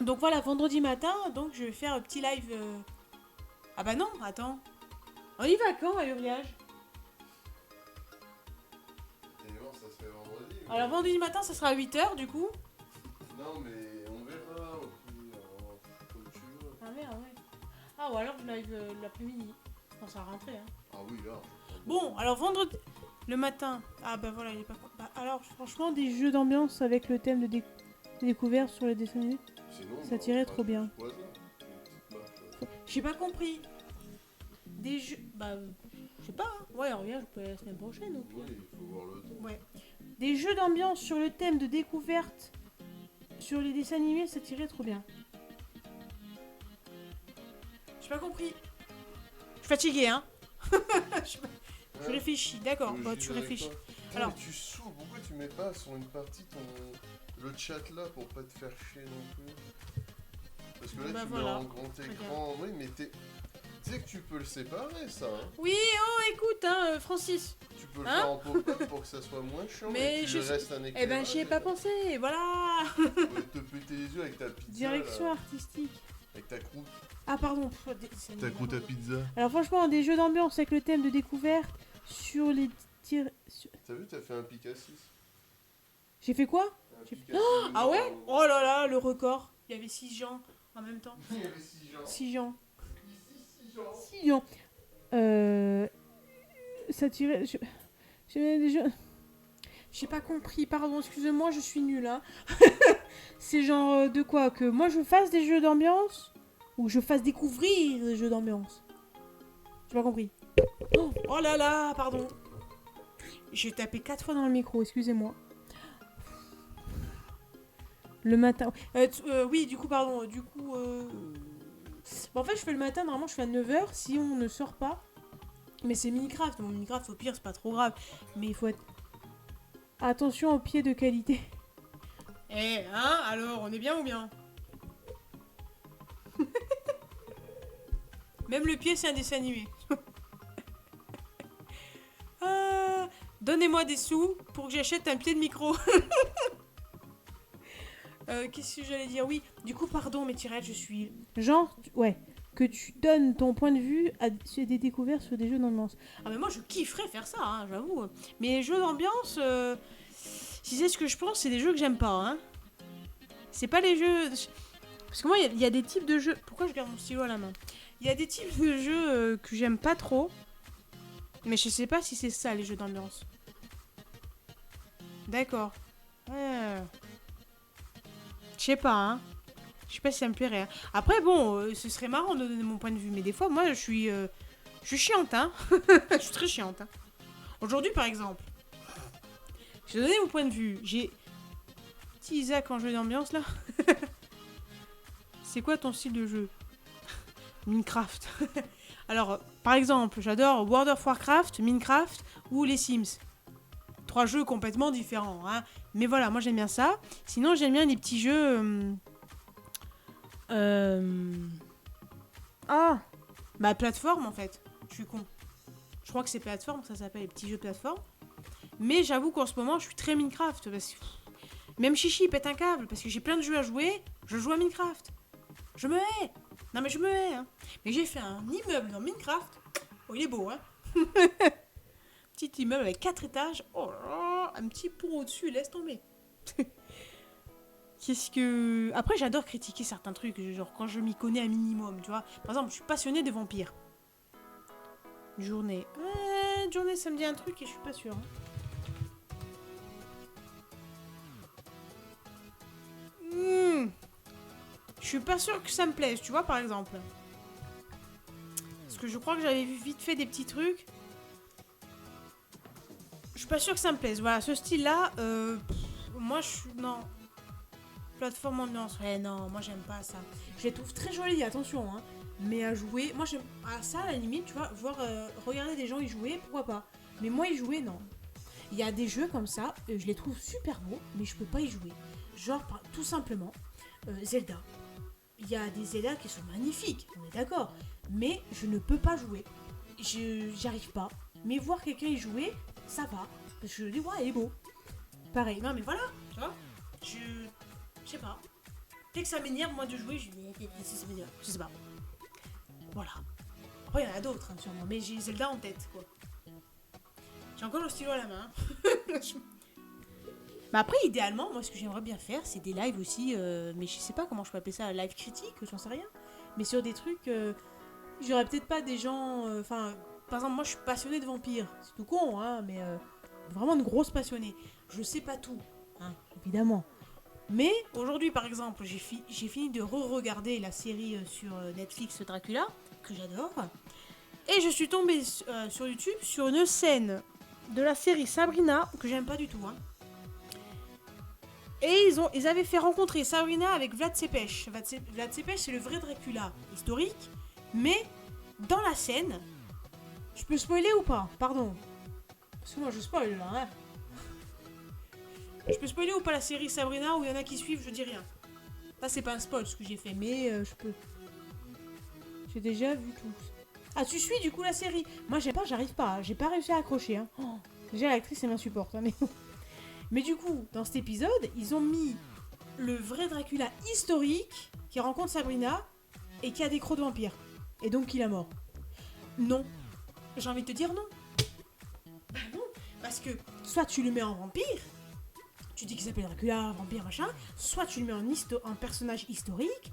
donc voilà, vendredi matin, donc je vais faire un petit live. Ah bah non, attends. On y va quand à Uriage? Et bon, ça se fait vendredi. ou- Alors vendredi matin, ça sera à 8h du coup. Non, mais on verra. Au pire, comme tu veux. Ah merde, ouais. Ah ou alors je live l'après-midi. Quand ça rentré, hein. Ah oui, là. Bon, alors vendredi. Le matin. Ah bah voilà, il est pas. Bah, alors franchement, des jeux d'ambiance avec le thème de découverte sur les dessins animés. Sinon, Ça tirait trop bien. Une petite marche, J'ai pas compris. Des jeux. Bah, je sais pas, hein. Ouais, on revient, je peux aller la semaine prochaine. Oui, il faut voir le temps. Ouais. Des jeux d'ambiance sur le thème de découverte sur les dessins animés, ça tirait trop bien. J'ai pas compris. Je suis fatiguée, hein. Je réfléchis, d'accord. Je Bah, suis tu avec réfléchis. toi. Putain, Alors- mais tu saoules, pourquoi tu mets pas sur une partie le chat là pour pas te faire chier non plus? Parce que là, Bah tu voilà. mets en grand écran. Oui, mais tu sais que tu peux le séparer, ça. Hein. Oui, oh, écoute, hein, Francis. Tu peux le Hein faire en pop-up pour que ça soit moins chiant. Mais et que je tu sais- restes un éclairage. Eh ben, j'y ai pas pensé, voilà. Tu peux te péter les yeux avec ta pizza. Direction là, artistique. avec ta croûte. Ah, pardon. Ta croûte à pizza. Alors, franchement, des jeux d'ambiance avec le thème de découverte sur les tirs. T'as vu, t'as fait un pic à 6. J'ai fait quoi? Un J'ai pic à six Ah ouais? énorme. Oh là là, le record. Il y avait 6 gens en même temps. Il y avait 6 gens. 6 gens. Ici, 6 gens. 6 gens. Ça tirait. J'ai des jeux. J'ai pas compris, pardon, excusez-moi, je suis nulle. Hein. C'est genre de quoi? Que moi je fasse des jeux d'ambiance? Ou que je fasse découvrir des jeux d'ambiance? J'ai pas compris. Oh là là, pardon. J'ai tapé 4 fois dans le micro, excusez-moi. Le matin. Oui, du coup, pardon. Du coup. Bon, en fait, je fais le matin, normalement, je fais à 9h si on ne sort pas. Mais c'est Minecraft. Bon, Minecraft, au pire, c'est pas trop grave. Mais il faut être. Attention aux pieds de qualité. Eh, hein? Alors, on est bien ou bien? Même le pied, c'est un dessin animé. Donnez-moi des sous pour que j'achète un pied de micro. Qu'est-ce que j'allais dire? Oui, du coup, pardon, mais Tirette, je suis... Genre, ouais, que tu donnes ton point de vue à des découvertes sur des jeux d'ambiance. Ah, mais moi, je kifferais faire ça, hein, j'avoue. Mais les jeux d'ambiance, si c'est ce que je pense, c'est des jeux que j'aime pas, hein. C'est pas les jeux... Parce que moi, il y a des types de jeux... Pourquoi je garde mon stylo à la main? Il y a des types de jeux que j'aime pas trop. Mais je sais pas si c'est ça, les jeux d'ambiance. D'accord. Ouais. Je sais pas, hein. Je sais pas si ça me plairait. Hein. Après, bon, ce serait marrant de donner mon point de vue. Mais des fois, moi, je suis chiante, hein. Je suis très chiante, hein. Aujourd'hui, par exemple, j'ai donné mon point de vue. J'ai... Petit Isaac en jeu d'ambiance, là. C'est quoi ton style de jeu? Minecraft. Alors, par exemple, j'adore World of Warcraft, Minecraft ou les Sims. 3 jeux complètement différents, hein. Mais voilà, moi j'aime bien ça. Sinon, j'aime bien les petits jeux... Ah, bah plateforme en fait. Je suis con. Je crois que c'est plateforme, ça s'appelle les petits jeux plateforme. Mais j'avoue qu'en ce moment, je suis très Minecraft. Parce que... Même Chichi pète un câble, parce que j'ai plein de jeux à jouer. Je joue à Minecraft. Je me hais. Non mais je me hais, hein. Mais j'ai fait un immeuble dans Minecraft. Oh, il est beau, hein. Petit immeuble avec 4 étages. Oh là là, un petit pont au-dessus, laisse tomber. Qu'est-ce que... Après, j'adore critiquer certains trucs, genre quand je m'y connais un minimum, tu vois. Par exemple, je suis passionnée des vampires. Journée. Journée, ça me dit un truc et je suis pas sûre. Hein. Je Je suis pas sûre que ça me plaise, tu vois, par exemple. Parce que je crois que j'avais vu vite fait des petits trucs. Je suis pas sûre que ça me plaise. Voilà, ce style-là, moi, je suis... Non. Plateforme ambiance, ouais, non, moi, j'aime pas ça. Je les trouve très jolies, attention, hein. Mais à jouer, moi, j'aime... Ah, ça, à la limite, tu vois, voir... regarder des gens y jouer, pourquoi pas. Mais moi, y jouer, non. Il y a des jeux comme ça, je les trouve super beaux, mais je peux pas y jouer. Genre, tout simplement, Zelda. Il y a des Zelda qui sont magnifiques, on est d'accord. Mais je ne peux pas jouer. J'y arrive pas. Mais voir quelqu'un y jouer, ça va. Parce que je dis, ouais, il est beau. Pareil, non mais voilà, tu vois. Je sais pas. Dès que ça m'énerve, moi, de jouer, je sais pas. Voilà. Après, il y en a d'autres, hein, sûrement. Mais j'ai Zelda en tête, quoi. J'ai encore le stylo à la main. Mais après, idéalement, moi, ce que j'aimerais bien faire, c'est des lives aussi. Mais je sais pas comment je peux appeler ça, live critique, j'en sais rien. Mais sur des trucs, j'aurais peut-être pas des gens. Enfin, par exemple, moi, je suis passionnée de vampires. C'est tout con, hein, mais vraiment une grosse passionnée. Je sais pas tout, hein, évidemment. Mais aujourd'hui, par exemple, j'ai fini de re-regarder la série sur Netflix Dracula, que j'adore. Et je suis tombée sur YouTube sur une scène de la série Sabrina, que j'aime pas du tout, hein. Et ils avaient fait rencontrer Sabrina avec Vlad Tepes. Vlad Tepes, c'est le vrai Dracula historique. Mais dans la scène, je peux spoiler ou pas? Pardon. Parce que moi je spoil là, hein. Je peux spoiler ou pas la série Sabrina, où il y en a qui suivent, je dis rien. Là c'est pas un spoil ce que j'ai fait, mais je peux. J'ai déjà vu tout. Ah, tu suis du coup la série? Moi j'arrive pas, j'ai pas réussi à accrocher, hein. Oh, déjà l'actrice elle m'insupporte, hein, mais... Mais du coup, dans cet épisode, ils ont mis le vrai Dracula historique qui rencontre Sabrina et qui a des crocs de vampire. Et donc il est mort. Non. J'ai envie de te dire non. Bah non. Parce que soit tu le mets en vampire, tu dis qu'il s'appelle Dracula, vampire, machin, soit tu le mets en personnage historique,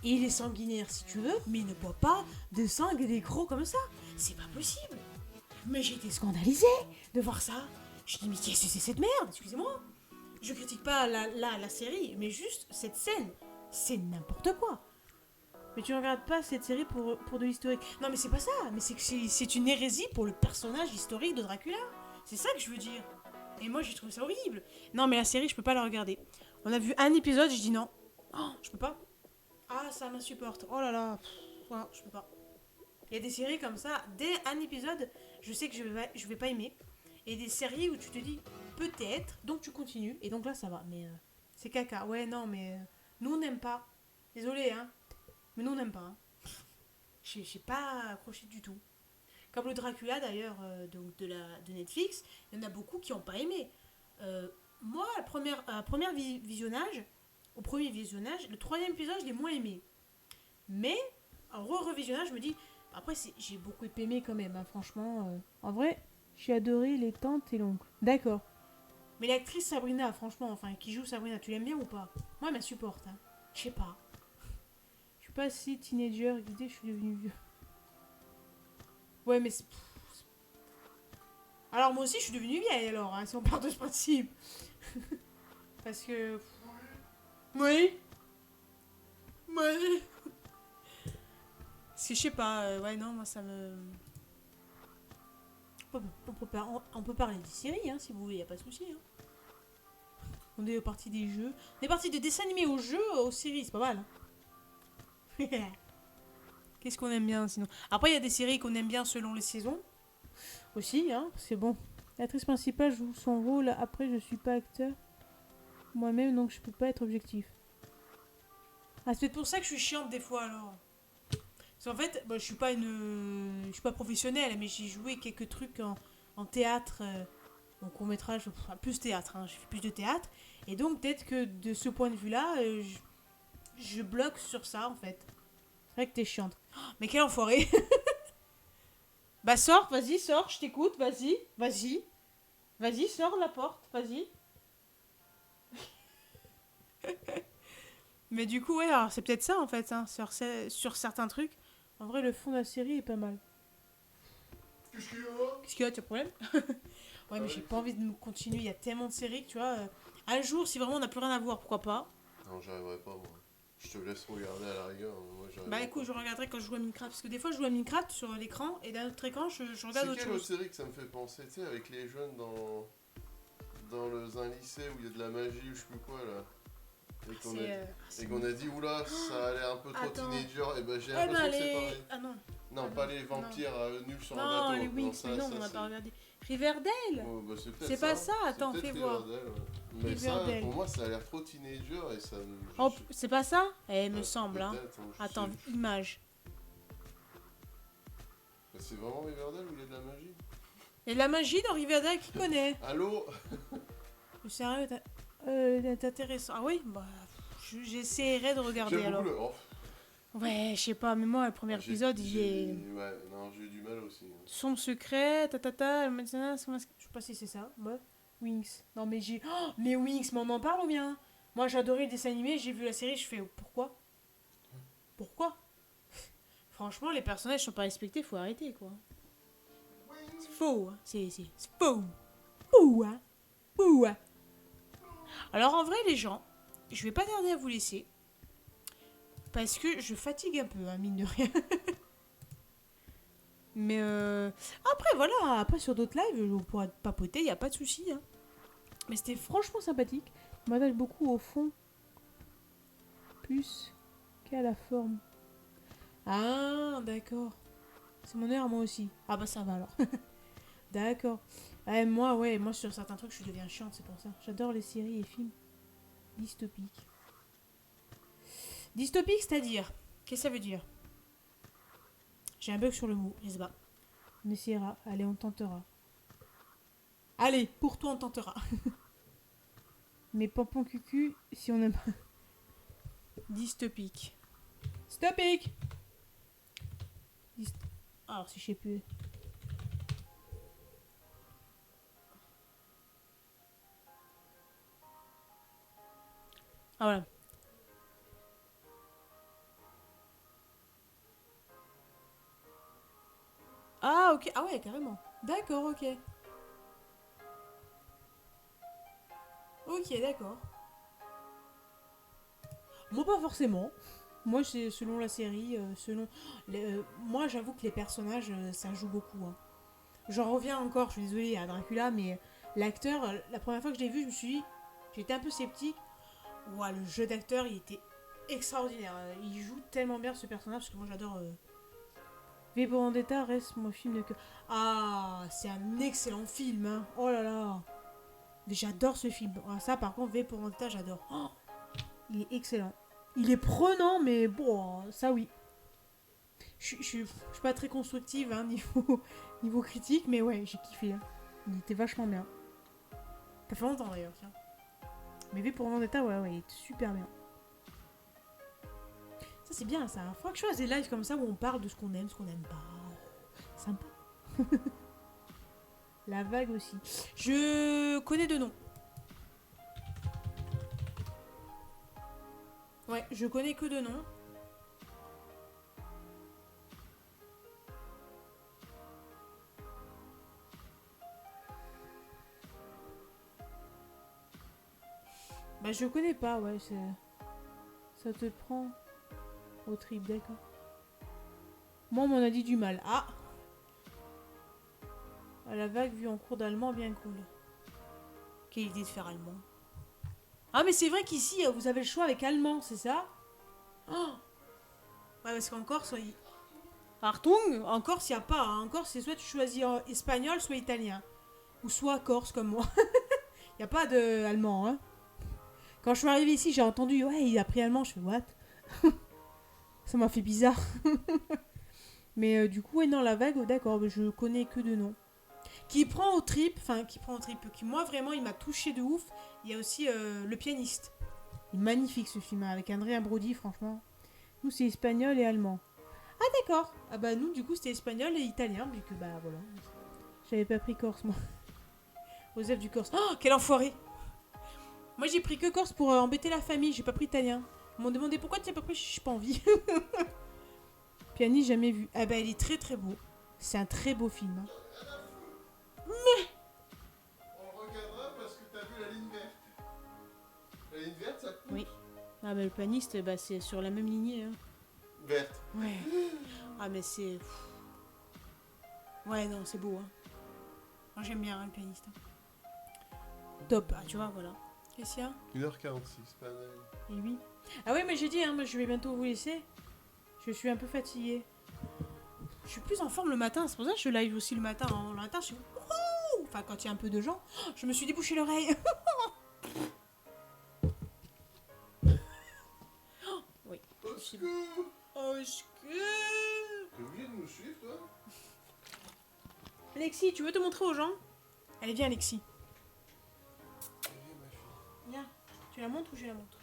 et il est sanguinaire si tu veux, mais il ne boit pas de sang et des crocs comme ça. C'est pas possible. Mais j'ai été scandalisée de voir ça. Je dis, mais qu'est-ce que c'est cette merde? Excusez-moi. Je critique pas la série, mais juste cette scène. C'est n'importe quoi. Mais tu regardes pas cette série pour de l'historique. Non, mais c'est pas ça. Mais c'est une hérésie pour le personnage historique de Dracula. C'est ça que je veux dire. Et moi, j'ai trouvé ça horrible. Non, mais la série, je peux pas la regarder. On a vu un épisode, je dis non. Oh, je peux pas. Ah, ça m'insupporte. Oh là là. Voilà, je peux pas. Il y a des séries comme ça. Dès un épisode, je sais que je vais pas aimer. Et des séries où tu te dis peut-être, donc tu continues, et donc là ça va, mais c'est caca. Ouais, non, mais nous on n'aime pas. Désolé, hein, mais nous on n'aime pas. Hein. J'ai pas accroché du tout. Comme le Dracula d'ailleurs, donc de Netflix, il y en a beaucoup qui n'ont pas aimé. Moi, au premier visionnage, le troisième épisode, je l'ai moins aimé. Mais, en revisionnage, je me dis, après j'ai beaucoup aimé quand même, hein, franchement, en vrai. J'ai adoré les tantes et l'oncle. D'accord. Mais l'actrice Sabrina, franchement, enfin, qui joue Sabrina, tu l'aimes bien ou pas? Moi, elle m'insupporte, hein. Je sais pas. Je suis pas assez teenager, écoutez, je suis devenue vieux. Ouais, mais c'est... Alors, moi aussi, je suis devenue vieille, alors, hein, si on part de ce principe. Parce que... Oui. Oui. Parce que je sais pas, ouais, non, moi, ça me... On peut parler des séries, hein, si vous voulez, y a pas de souci. Hein. On est parti des jeux. On est parti de dessins animés aux jeux, aux séries, c'est pas mal. Hein. Qu'est-ce qu'on aime bien sinon? Après, il y a des séries qu'on aime bien selon les saisons. Aussi, hein, c'est bon. L'actrice principale joue son rôle. Après, je suis pas acteur moi-même, donc je peux pas être objectif. Ah, c'est peut-être pour ça que je suis chiante des fois alors. Parce qu'en fait, je suis pas professionnelle, mais j'ai joué quelques trucs en théâtre, en court-métrage, enfin, plus théâtre, hein, j'ai fait plus de théâtre. Et donc, peut-être que de ce point de vue-là, je bloque sur ça, en fait. C'est vrai que t'es chiante. Oh, mais quel enfoiré. Bah, sors, vas-y, sors, je t'écoute, vas-y. Vas-y, sors de la porte, vas-y. Mais du coup, ouais, alors c'est peut-être ça, en fait, hein, sur certains trucs. En vrai, le fond de la série est pas mal. Qu'est-ce qu'il y a? Qu'est-ce qu'il y a, tu as problème? Ouais, mais j'ai pas envie de continuer. Il y a tellement de séries que tu vois. Un jour, si vraiment on n'a plus rien à voir, pourquoi pas? Non, j'arriverai pas, moi. Je te laisse regarder à la rigueur. Moi, j'arrive Bah pas. écoute, je regarderai quand je joue à Minecraft. Parce que des fois, je joue à Minecraft sur l'écran et d'un autre écran, je regarde C'est autre quelle autre chose. série que ça me fait penser, tu sais, avec les jeunes un lycée où il y a de la magie ou je sais plus quoi là. Et qu'on a dit, oula, ça a l'air un peu trop Attends. teenager, et ben j'ai Eh l'impression ben que c'est les... pareil. Ah non. Non, Ah pas non, les vampires nuls sur un Non, bateau. les Winx, mais non, on n'a c'est- pas regardé. Riverdale. Oh, bah, c'est peut-être C'est pas ça, attends, c'est peut-être fais voir. Riverdale, ouais. Mais Riverdale. ça, pour moi, ça a l'air trop teenager et ça me... Oh, c'est pas ça? Eh, il me Ouais, semble, hein. peut-être, je Attends, sais- image. Bah, c'est vraiment Riverdale où il y a de la magie? Et la magie dans Riverdale, qui connaît? Allô? Sérieux, t'es intéressant. Ah oui? Bah, j'essaierai de regarder J'aime alors. beaucoup le... Oh, Ouais, je sais pas, mais moi, le premier épisode, il est... Ouais, non, j'ai eu du mal aussi. Son secret, maintenant, je sais pas si c'est ça. Ouais. Winx. Non, mais j'ai... Oh, mais Winx, mais on en parle ou bien? Moi, j'adorais le dessin animé, j'ai vu la série, je fais... Pourquoi? Pourquoi? Franchement, les personnages sont pas respectés, faut arrêter, quoi. C'est faux, hein. C'est faux. Fou, hein. Fou, hein. Alors, en vrai, les gens, je vais pas tarder à vous laisser. Parce que je fatigue un peu, hein, mine de rien. Mais après, voilà, après sur d'autres lives, on pourra papoter, y a pas de souci. Hein. Mais c'était franchement sympathique. Je m'attache beaucoup au fond. Plus qu'à la forme. Ah, d'accord. C'est mon heure, moi aussi. Ah bah ça va alors. D'accord. Moi sur certains trucs, je deviens chiante, c'est pour ça. J'adore les séries et films dystopiques. Dystopique, c'est-à-dire? Qu'est-ce que ça veut dire? J'ai un bug sur le mot, je sais pas. On essaiera. Allez, on tentera. Allez, pour toi, on tentera. Mais pompon cucu, si on aime pas. Dystopique. Stopique. Alors, si je sais plus. Ah, voilà. Ah, ok. Ah ouais, carrément. D'accord, ok. Ok, d'accord. Moi, pas forcément. Moi, c'est selon la série, moi, j'avoue que les personnages, ça joue beaucoup. Hein. J'en reviens encore, je suis désolée à Dracula, mais l'acteur, la première fois que je l'ai vu, je me suis dit... J'étais un peu sceptique. Ouah, le jeu d'acteur, il était extraordinaire. Il joue tellement bien ce personnage, parce que moi, j'adore... V pour Vendetta reste mon film de cœur. Ah, c'est un excellent film. Hein. Oh là là. J'adore ce film. Ah, ça, par contre, V pour Vendetta, j'adore. Oh, il est excellent. Il est prenant, mais bon, ça oui. Je suis pas très constructive hein, niveau critique, mais ouais, j'ai kiffé. Hein. Il était vachement bien. Ça fait longtemps d'ailleurs, tiens. Mais V pour Vendetta, ouais, il est super bien. Ça c'est bien ça. Faudra que je fasse des lives comme ça où on parle de ce qu'on aime, ce qu'on n'aime pas. Sympa. La vague aussi. Je connais deux noms. Ouais, je connais que deux noms. Bah je connais pas, ouais, ça te prend au trip, d'accord. Moi on m'en a dit du mal. Ah, à la vague vue en cours d'allemand, bien cool. Quelle idée de faire allemand. Ah mais c'est vrai qu'ici vous avez le choix avec allemand, c'est ça? Oh ouais parce qu'en Corse, Artung, en Corse il n'y a pas. Hein. En Corse c'est soit tu choisis espagnol, soit italien. Ou soit corse comme moi. Il n'y a pas de allemand, hein. Quand je suis arrivée ici, j'ai entendu, ouais, il a pris allemand. Je fais, what? Ça m'a fait bizarre. Mais du coup, ouais, non, la vague, d'accord, je connais que deux noms. Qui prend au trip, qui moi vraiment, il m'a touché de ouf. Il y a aussi Le Pianiste. Il est magnifique ce film, hein, avec Andrea Brody, franchement. Nous, c'est espagnol et allemand. Ah, d'accord. Ah, bah, nous, du coup, c'était espagnol et italien, vu que, bah, voilà. J'avais pas pris corse, moi. Joseph du Corse. Oh, quel enfoiré! Moi j'ai pris que Corse pour embêter la famille, j'ai pas pris italien. Ils m'ont demandé pourquoi tu n'as pas pris, je suis pas envie. Pianiste jamais vu. Ah bah il est très très beau. C'est un très beau film. Hein. Mais on le regardera parce que t'as vu la ligne verte. La ligne verte ça pousse. Oui. Ah, mais le pianiste, bah, c'est sur la même lignée. Hein. Verte. Ouais. Ah, mais c'est. Ouais, non, c'est beau. Hein. Moi, j'aime bien hein, le pianiste. Top. Ah, tu vois, voilà. Qu'est-ce qu'il y a 1h46, pas mal. Et oui. Ah, ouais, mais j'ai dit, hein, moi, je vais bientôt vous laisser. Je suis un peu fatiguée. Je suis plus en forme le matin, c'est pour ça que je live aussi le matin. Hein. Le matin, je suis. Wouhou enfin, quand il y a un peu de gens, je me suis débouché l'oreille. Oui. Au secours! Oh, que... T'es obligé de nous suivre, toi? Alexis, tu veux te montrer aux gens? Allez, viens, Alexis. Allez, ma fille. Viens. Tu la montres ou je la montre?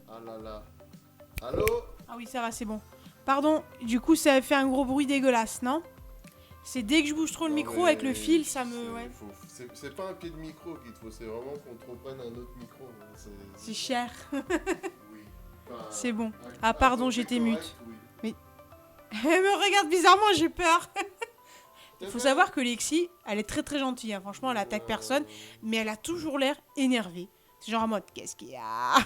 Ah là là. Allô? Ah oui, ça va, c'est bon. Pardon, du coup, ça fait un gros bruit dégueulasse, non? C'est dès que je bouge trop le Non, micro mais avec le fil, ça me... Ouais. C'est pas un pied de micro qu'il te faut, c'est vraiment qu'on te reprenne un autre micro. Hein, C'est cher. Oui. Enfin, C'est bon. un- Ah, un pardon, forfait j'étais correct, mute. oui. Elle me regarde bizarrement, j'ai peur. Il T'as faut peur? savoir que Lexi, elle est très très gentille. Hein. Franchement, elle attaque personne, mais elle a toujours l'air énervée. C'est genre en mode, qu'est-ce qu'il y a?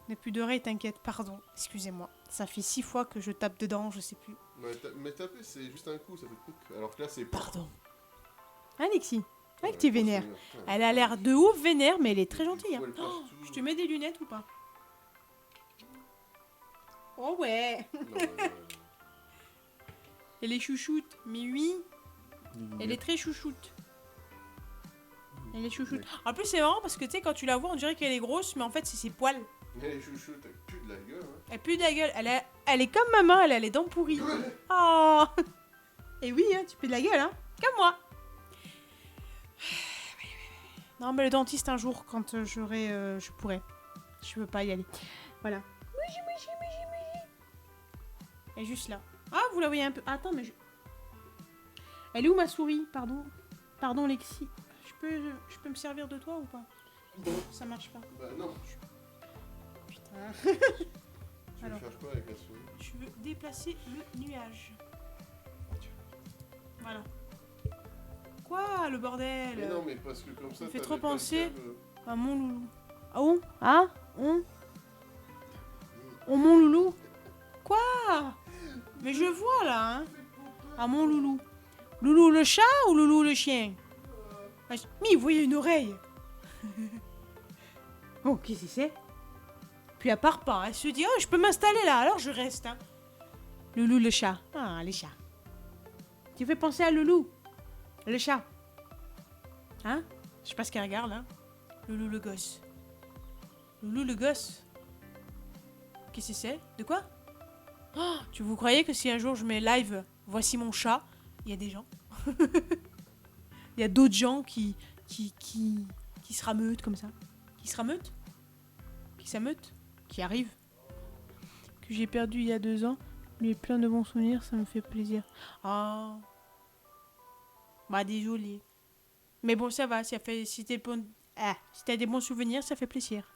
N'a plus d'oreilles, t'inquiète, pardon. Excusez-moi. Ça fait 6 fois que je tape dedans, je sais plus. Mais taper, c'est juste un coup, ça fait truc. Alors que là, c'est. Pardon. Hein, Lexi? Ah, Ouais, que t'es vénère. putain. Elle a l'air de ouf vénère, mais elle est très gentille. Hein. Poil partout. Je te mets des lunettes ou pas? Oh ouais. Non, ouais. Elle est chouchoute. Mais oui, elle est très chouchoute. Elle est chouchoute. En plus, c'est marrant parce que tu sais, quand tu la vois, on dirait qu'elle est grosse, mais en fait, c'est ses poils. Mais les chouchous, t'as plus de la gueule, hein. Elle pue de la gueule. Elle est comme maman, elle a les dents pourries. Oh. Et oui, hein, tu pues de la gueule, hein. Comme moi. Non, mais le dentiste, un jour, quand j'aurai... je pourrai. Je veux pas y aller. Voilà. Elle est juste là. Ah, vous la voyez un peu... Attends, mais je... Elle est où ma souris? Pardon. Pardon, Lexi. Je peux me servir de toi ou pas? Ça marche pas. Bah non, Putain. tu veux Alors. faire quoi avec la souris? Je veux déplacer le nuage. Voilà. Quoi, le bordel? Mais non, mais parce que comme ça, me fait t'avais trop pas le penser. câble. Ah, mon loulou. Ah, on? Ah, on, mon loulou? Quoi? Mais je vois, là, hein. Ah, mon loulou. Loulou le chat ou loulou le chien? Ah, mais vous voyez une oreille. Oh, qu'est-ce que c'est? Puis elle part pas. Elle se dit, oh, je peux m'installer là, alors je reste. Hein. Loulou le chat. Ah, les chats. Tu fais penser à Loulou. Le chat. Hein? Je sais pas ce qu'elle regarde, hein. Loulou le gosse. Loulou le gosse. Qu'est-ce que c'est? De quoi? Oh, tu vous croyez que si un jour je mets live, voici mon chat, il y a des gens. Il y a d'autres gens qui se rameutent comme ça. Qui se rameutent? Qui s'ameutent? Qui arrivent? Que j'ai perdu il y a 2 ans, mais plein de bons souvenirs, ça me fait plaisir. Ah. Bah désolé. Mais bon, ça va, si t'as des bons souvenirs, ça fait plaisir.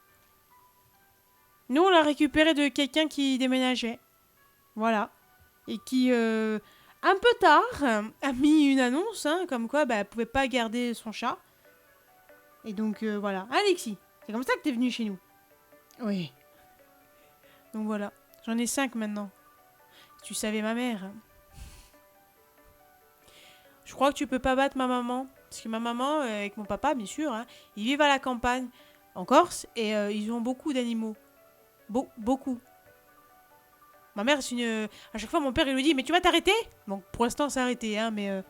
Nous, on l'a récupéré de quelqu'un qui déménageait. Voilà. Et qui, un peu tard, a mis une annonce, hein, comme quoi elle pouvait pas garder son chat. Et donc, voilà. Alexis, c'est comme ça que t'es venu chez nous. Oui. Donc voilà. J'en ai 5 maintenant. Tu savais ma mère. Je crois que tu peux pas battre ma maman. Parce que ma maman, avec mon papa, bien sûr, hein, ils vivent à la campagne, en Corse, et ils ont beaucoup d'animaux. Beaucoup. Ma mère, c'est une... À chaque fois, mon père, il lui dit, mais tu vas t'arrêter? Donc, pour l'instant, c'est arrêté, hein, mais...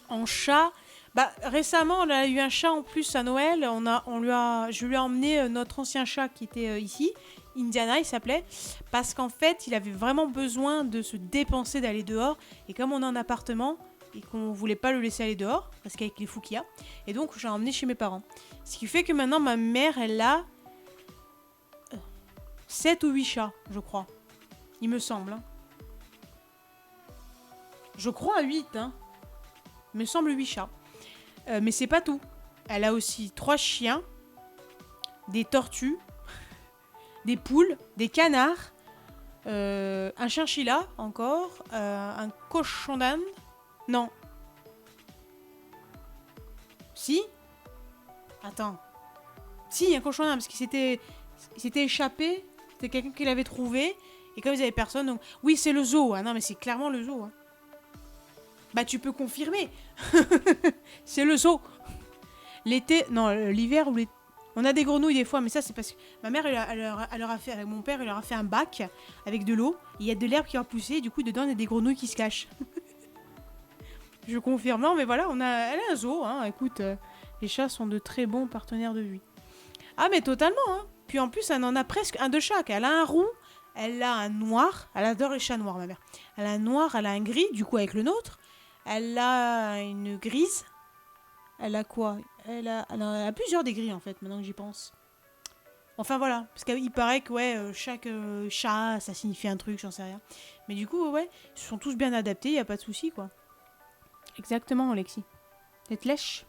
En chat... Bah, récemment, on a eu un chat en plus à Noël. Je lui ai emmené notre ancien chat qui était ici. Indiana, il s'appelait. Parce qu'en fait, il avait vraiment besoin de se dépenser, d'aller dehors. Et comme on est en appartement, et qu'on voulait pas le laisser aller dehors, parce qu'avec les fous qu'il y a, et donc, j'ai emmené chez mes parents. Ce qui fait que maintenant, ma mère, elle a 7 ou 8 chats, je crois. Il me semble. Hein. Je crois à 8, hein. Il me semble 8 chats. Mais c'est pas tout. Elle a aussi 3 chiens, des tortues, des poules, des canards, un chinchilla encore, un cochon d'Inde. Non. Si? Attends. Si, un cochon d'Inde, parce qu'il s'était échappé. C'était quelqu'un qui l'avait trouvé. Et comme ils avaient personne, donc... Oui, c'est le zoo. Ah non, mais c'est clairement le zoo. Hein. Bah, tu peux confirmer. C'est le zoo. L'été... Non, l'hiver ou l'été... On a des grenouilles des fois, mais ça, c'est parce que... Ma mère, elle leur a fait... Avec mon père, il leur a fait un bac avec de l'eau. Il y a de l'herbe qui va pousser. Et du coup, dedans, il y a des grenouilles qui se cachent. Je confirme. Non, mais voilà, elle a un zoo. Hein. Écoute, les chats sont de très bons partenaires de vie. Ah, mais totalement. Hein. Puis en plus, elle en a presque un de chaque. Elle a un roux. Elle a un noir. Elle adore les chats noirs, ma mère. Elle a un noir, elle a un gris, du coup, avec le nôtre. Elle a une grise. Elle a quoi? Elle a plusieurs des gris, en fait, maintenant que j'y pense. Enfin, voilà. Parce qu'il paraît que, ouais, chaque chat, ça signifie un truc, j'en sais rien. Mais du coup, ouais, ils sont tous bien adaptés, y a pas de souci, quoi. Exactement, Alexis. Tête lèche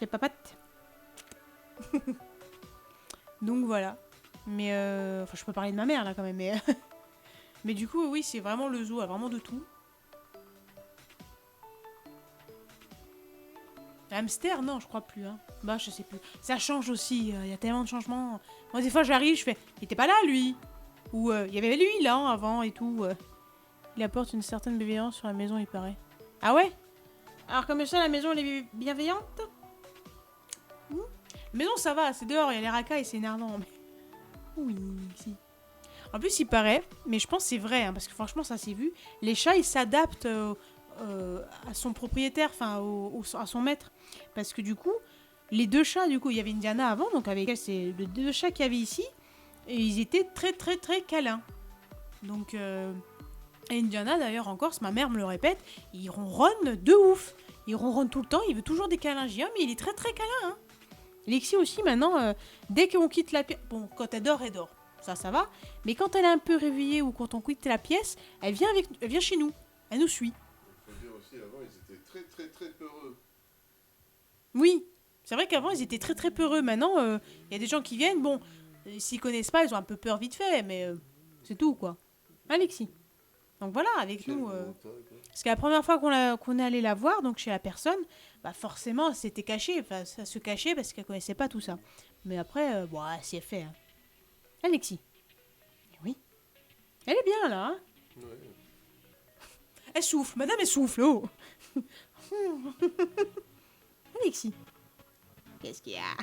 les papates. Donc, voilà. Mais, enfin, je peux parler de ma mère, là, quand même, mais... mais du coup, oui, c'est vraiment le zoo, a vraiment de tout. Hamster, non, je crois plus. Hein. Bah, je sais plus. Ça change aussi. Il y a tellement de changements. Moi, des fois, j'arrive, je fais. Il était pas là, lui. Ou il y avait lui, là, avant et tout. Il apporte une certaine bienveillance sur la maison, il paraît. Ah ouais? Alors, comme ça, la maison, elle est bienveillante? La maison, ça va. C'est dehors, il y a les racailles, c'est énervant. Mais... Oui, si. En plus, il paraît, mais je pense que c'est vrai, hein, parce que franchement, ça s'est vu. Les chats, ils s'adaptent. À son propriétaire, enfin à son maître. Parce que du coup, les 2 chats, du coup, il y avait Indiana avant, donc avec elle, c'est les 2 chats qu'il y avait ici, et ils étaient très très très câlins. Donc, Indiana d'ailleurs en Corse, ma mère me le répète, il ronronne de ouf. Il ronronne tout le temps, il veut toujours des câlins. Je dis, mais il est très très câlin. Hein. Lexi aussi, maintenant, dès qu'on quitte la pièce, bon, quand elle dort. Ça va. Mais quand elle est un peu réveillée ou quand on quitte la pièce, elle vient chez nous. Elle nous suit. Avant, ils étaient très très très peureux. Oui, c'est vrai qu'avant, ils étaient très très peureux. Maintenant, y a des gens qui viennent, bon, s'ils connaissent pas, ils ont un peu peur vite fait, mais c'est tout, quoi. Alexis. Donc voilà, avec nous... Parce que la première fois qu'on est allé la voir, donc chez la personne, bah forcément, elle s'était cachée. Enfin, ça se cachait parce qu'elle connaissait pas tout ça. Mais après, bon, c'est fait. Hein. Alexis. Oui. Elle est bien, là, hein. Ouais. Elle souffle, madame, elle souffle, oh. Alexis. Qu'est-ce qu'il y a?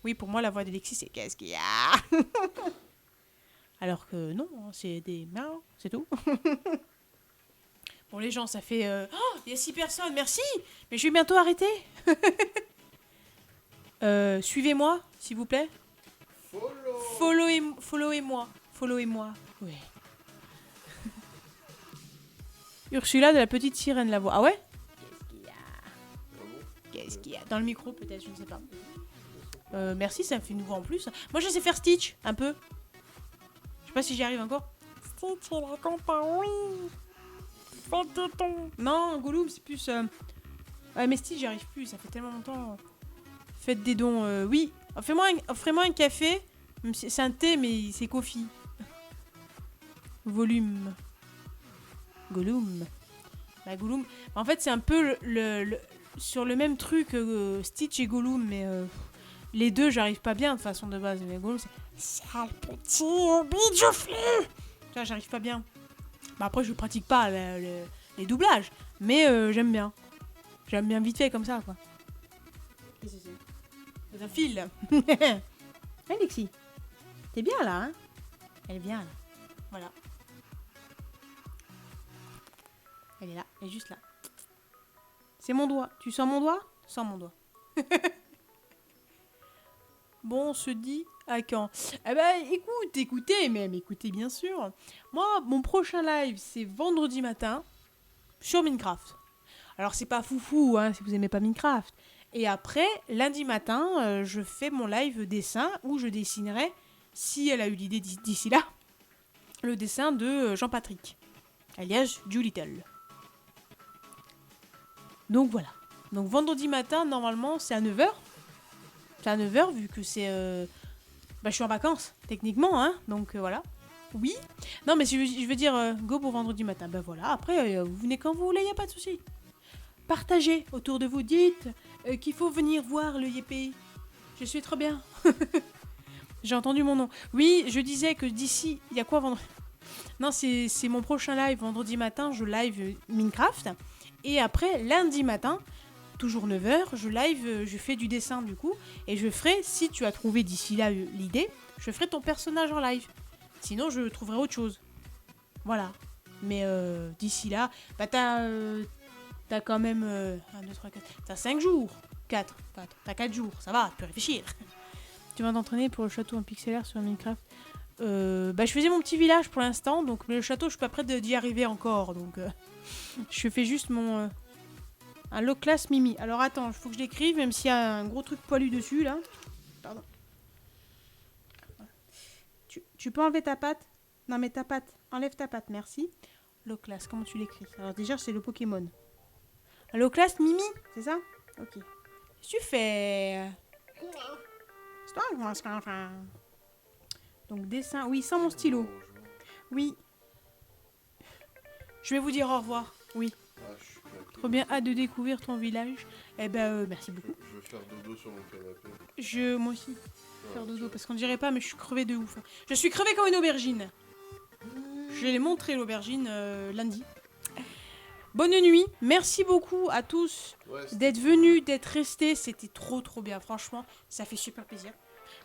Oui, pour moi, la voix d'Alexis, c'est qu'est-ce qu'il y a? Alors que non, c'est des miaou, c'est tout. Bon, les gens, ça fait... Oh, il y a 6 personnes, merci. Mais je vais bientôt arrêter. Suivez-moi, s'il vous plaît. Followez-moi. Followez-moi. Oui. Ursula de la petite sirène la voix. Ah ouais? Qu'est-ce qu'il y a? Dans le micro peut-être, je ne sais pas. Merci, ça me fait une voix en plus. Moi je sais faire Stitch, un peu. Je sais pas si j'y arrive encore. Stitch et la compagnie. Faites des tons. Non, Gollum c'est plus... Ouais mais Stitch j'y arrive plus, ça fait tellement longtemps. Faites des dons, oui. Offrez-moi un café. C'est un thé mais c'est coffee. Volume. Gollum. Bah, Gollum. En fait, c'est un peu sur le même truc que Stitch et Gollum, mais Les deux, j'arrive pas bien de façon de base. Mais Gollum, c'est sale petit bijoufflu. Ça, j'arrive pas bien. Bah, après, je pratique pas les doublages. Mais j'aime bien. J'aime bien vite fait comme ça, quoi. Qu'est-ce que c'est? C'est un fil. Alexis, t'es bien là, hein? Elle est bien, là. Voilà. Elle est là. Elle est juste là. C'est mon doigt. Tu sens mon doigt? Sens mon doigt. Bon, on se dit à quand? Eh ben, écoutez bien sûr. Moi, mon prochain live, c'est vendredi matin sur Minecraft. Alors, c'est pas foufou, hein, si vous aimez pas Minecraft. Et après, lundi matin, je fais mon live dessin où je dessinerai, si elle a eu l'idée d'ici là, le dessin de Jean-Patrick, alias Doolittle. Donc voilà. Donc vendredi matin, normalement, c'est à 9h. C'est à 9h vu que c'est... je suis en vacances, techniquement, hein. Donc voilà. Oui. Non, mais je veux dire, go pour vendredi matin. Ben voilà, après, vous venez quand vous voulez, y a pas de souci. Partagez autour de vous. Dites qu'il faut venir voir le Yépé. Je suis trop bien. J'ai entendu mon nom. Oui, je disais que d'ici... Il y a quoi vendredi? Non, c'est mon prochain live. Vendredi matin, je live Minecraft. Et après, lundi matin, toujours 9h, je fais du dessin du coup. Et je ferai, si tu as trouvé d'ici là l'idée, je ferai ton personnage en live. Sinon, je trouverai autre chose. Voilà. Mais d'ici là, bah t'as quand même 1, 2, 3, 4. T'as 5 jours. 4. T'as 4 jours. Ça va, tu peux réfléchir. Tu vas t'entraîner pour le château en pixelaire sur Minecraft. Je faisais mon petit village pour l'instant. Donc, mais le château, je suis pas prête d'y arriver encore. Donc, je fais juste mon... un low class Mimi. Alors, attends, il faut que je l'écrive, même s'il y a un gros truc poilu dessus, là. Pardon. Tu peux enlever ta patte? Non, mais ta patte. Enlève ta patte, merci. Low class, comment tu l'écris? Alors, déjà, c'est le Pokémon. Low class Mimi, c'est ça? Ok. Qu'est-ce que tu fais? C'est toi, moi, ce qu'on fait. Donc, dessin. Oui, sans mon stylo. Oui. Je vais vous dire au revoir. Oui. Ah, je suis claqué. Trop bien, hâte de découvrir ton village. Eh ben, merci beaucoup. Je vais faire dodo sur mon canapé. Moi aussi, faire Ouais, dodo, tiens. parce qu'on dirait pas, mais je suis crevée de ouf. Je suis crevée comme une aubergine. Je vais les montrer l'aubergine lundi. Bonne nuit, merci beaucoup à tous Ouais, c'était d'être venus, d'être restés. C'était trop bien, franchement, ça fait super plaisir.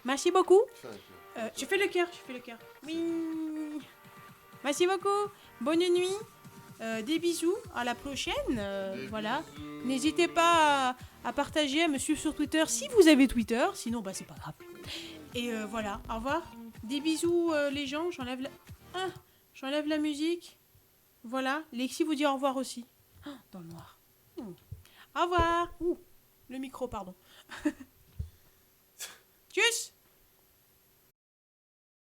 Merci beaucoup. Fais un cœur. Je fais le cœur, Oui. Merci beaucoup. Bonne nuit. Des bisous. À la prochaine. Des Voilà. bisous. N'hésitez pas à partager, à me suivre sur Twitter si vous avez Twitter. Sinon, bah c'est pas grave. Et voilà. Au revoir. Des bisous, les gens. J'enlève la musique. Voilà. Lexi vous dit au revoir aussi. Dans le noir. Au revoir. Le micro, pardon. Tchuss.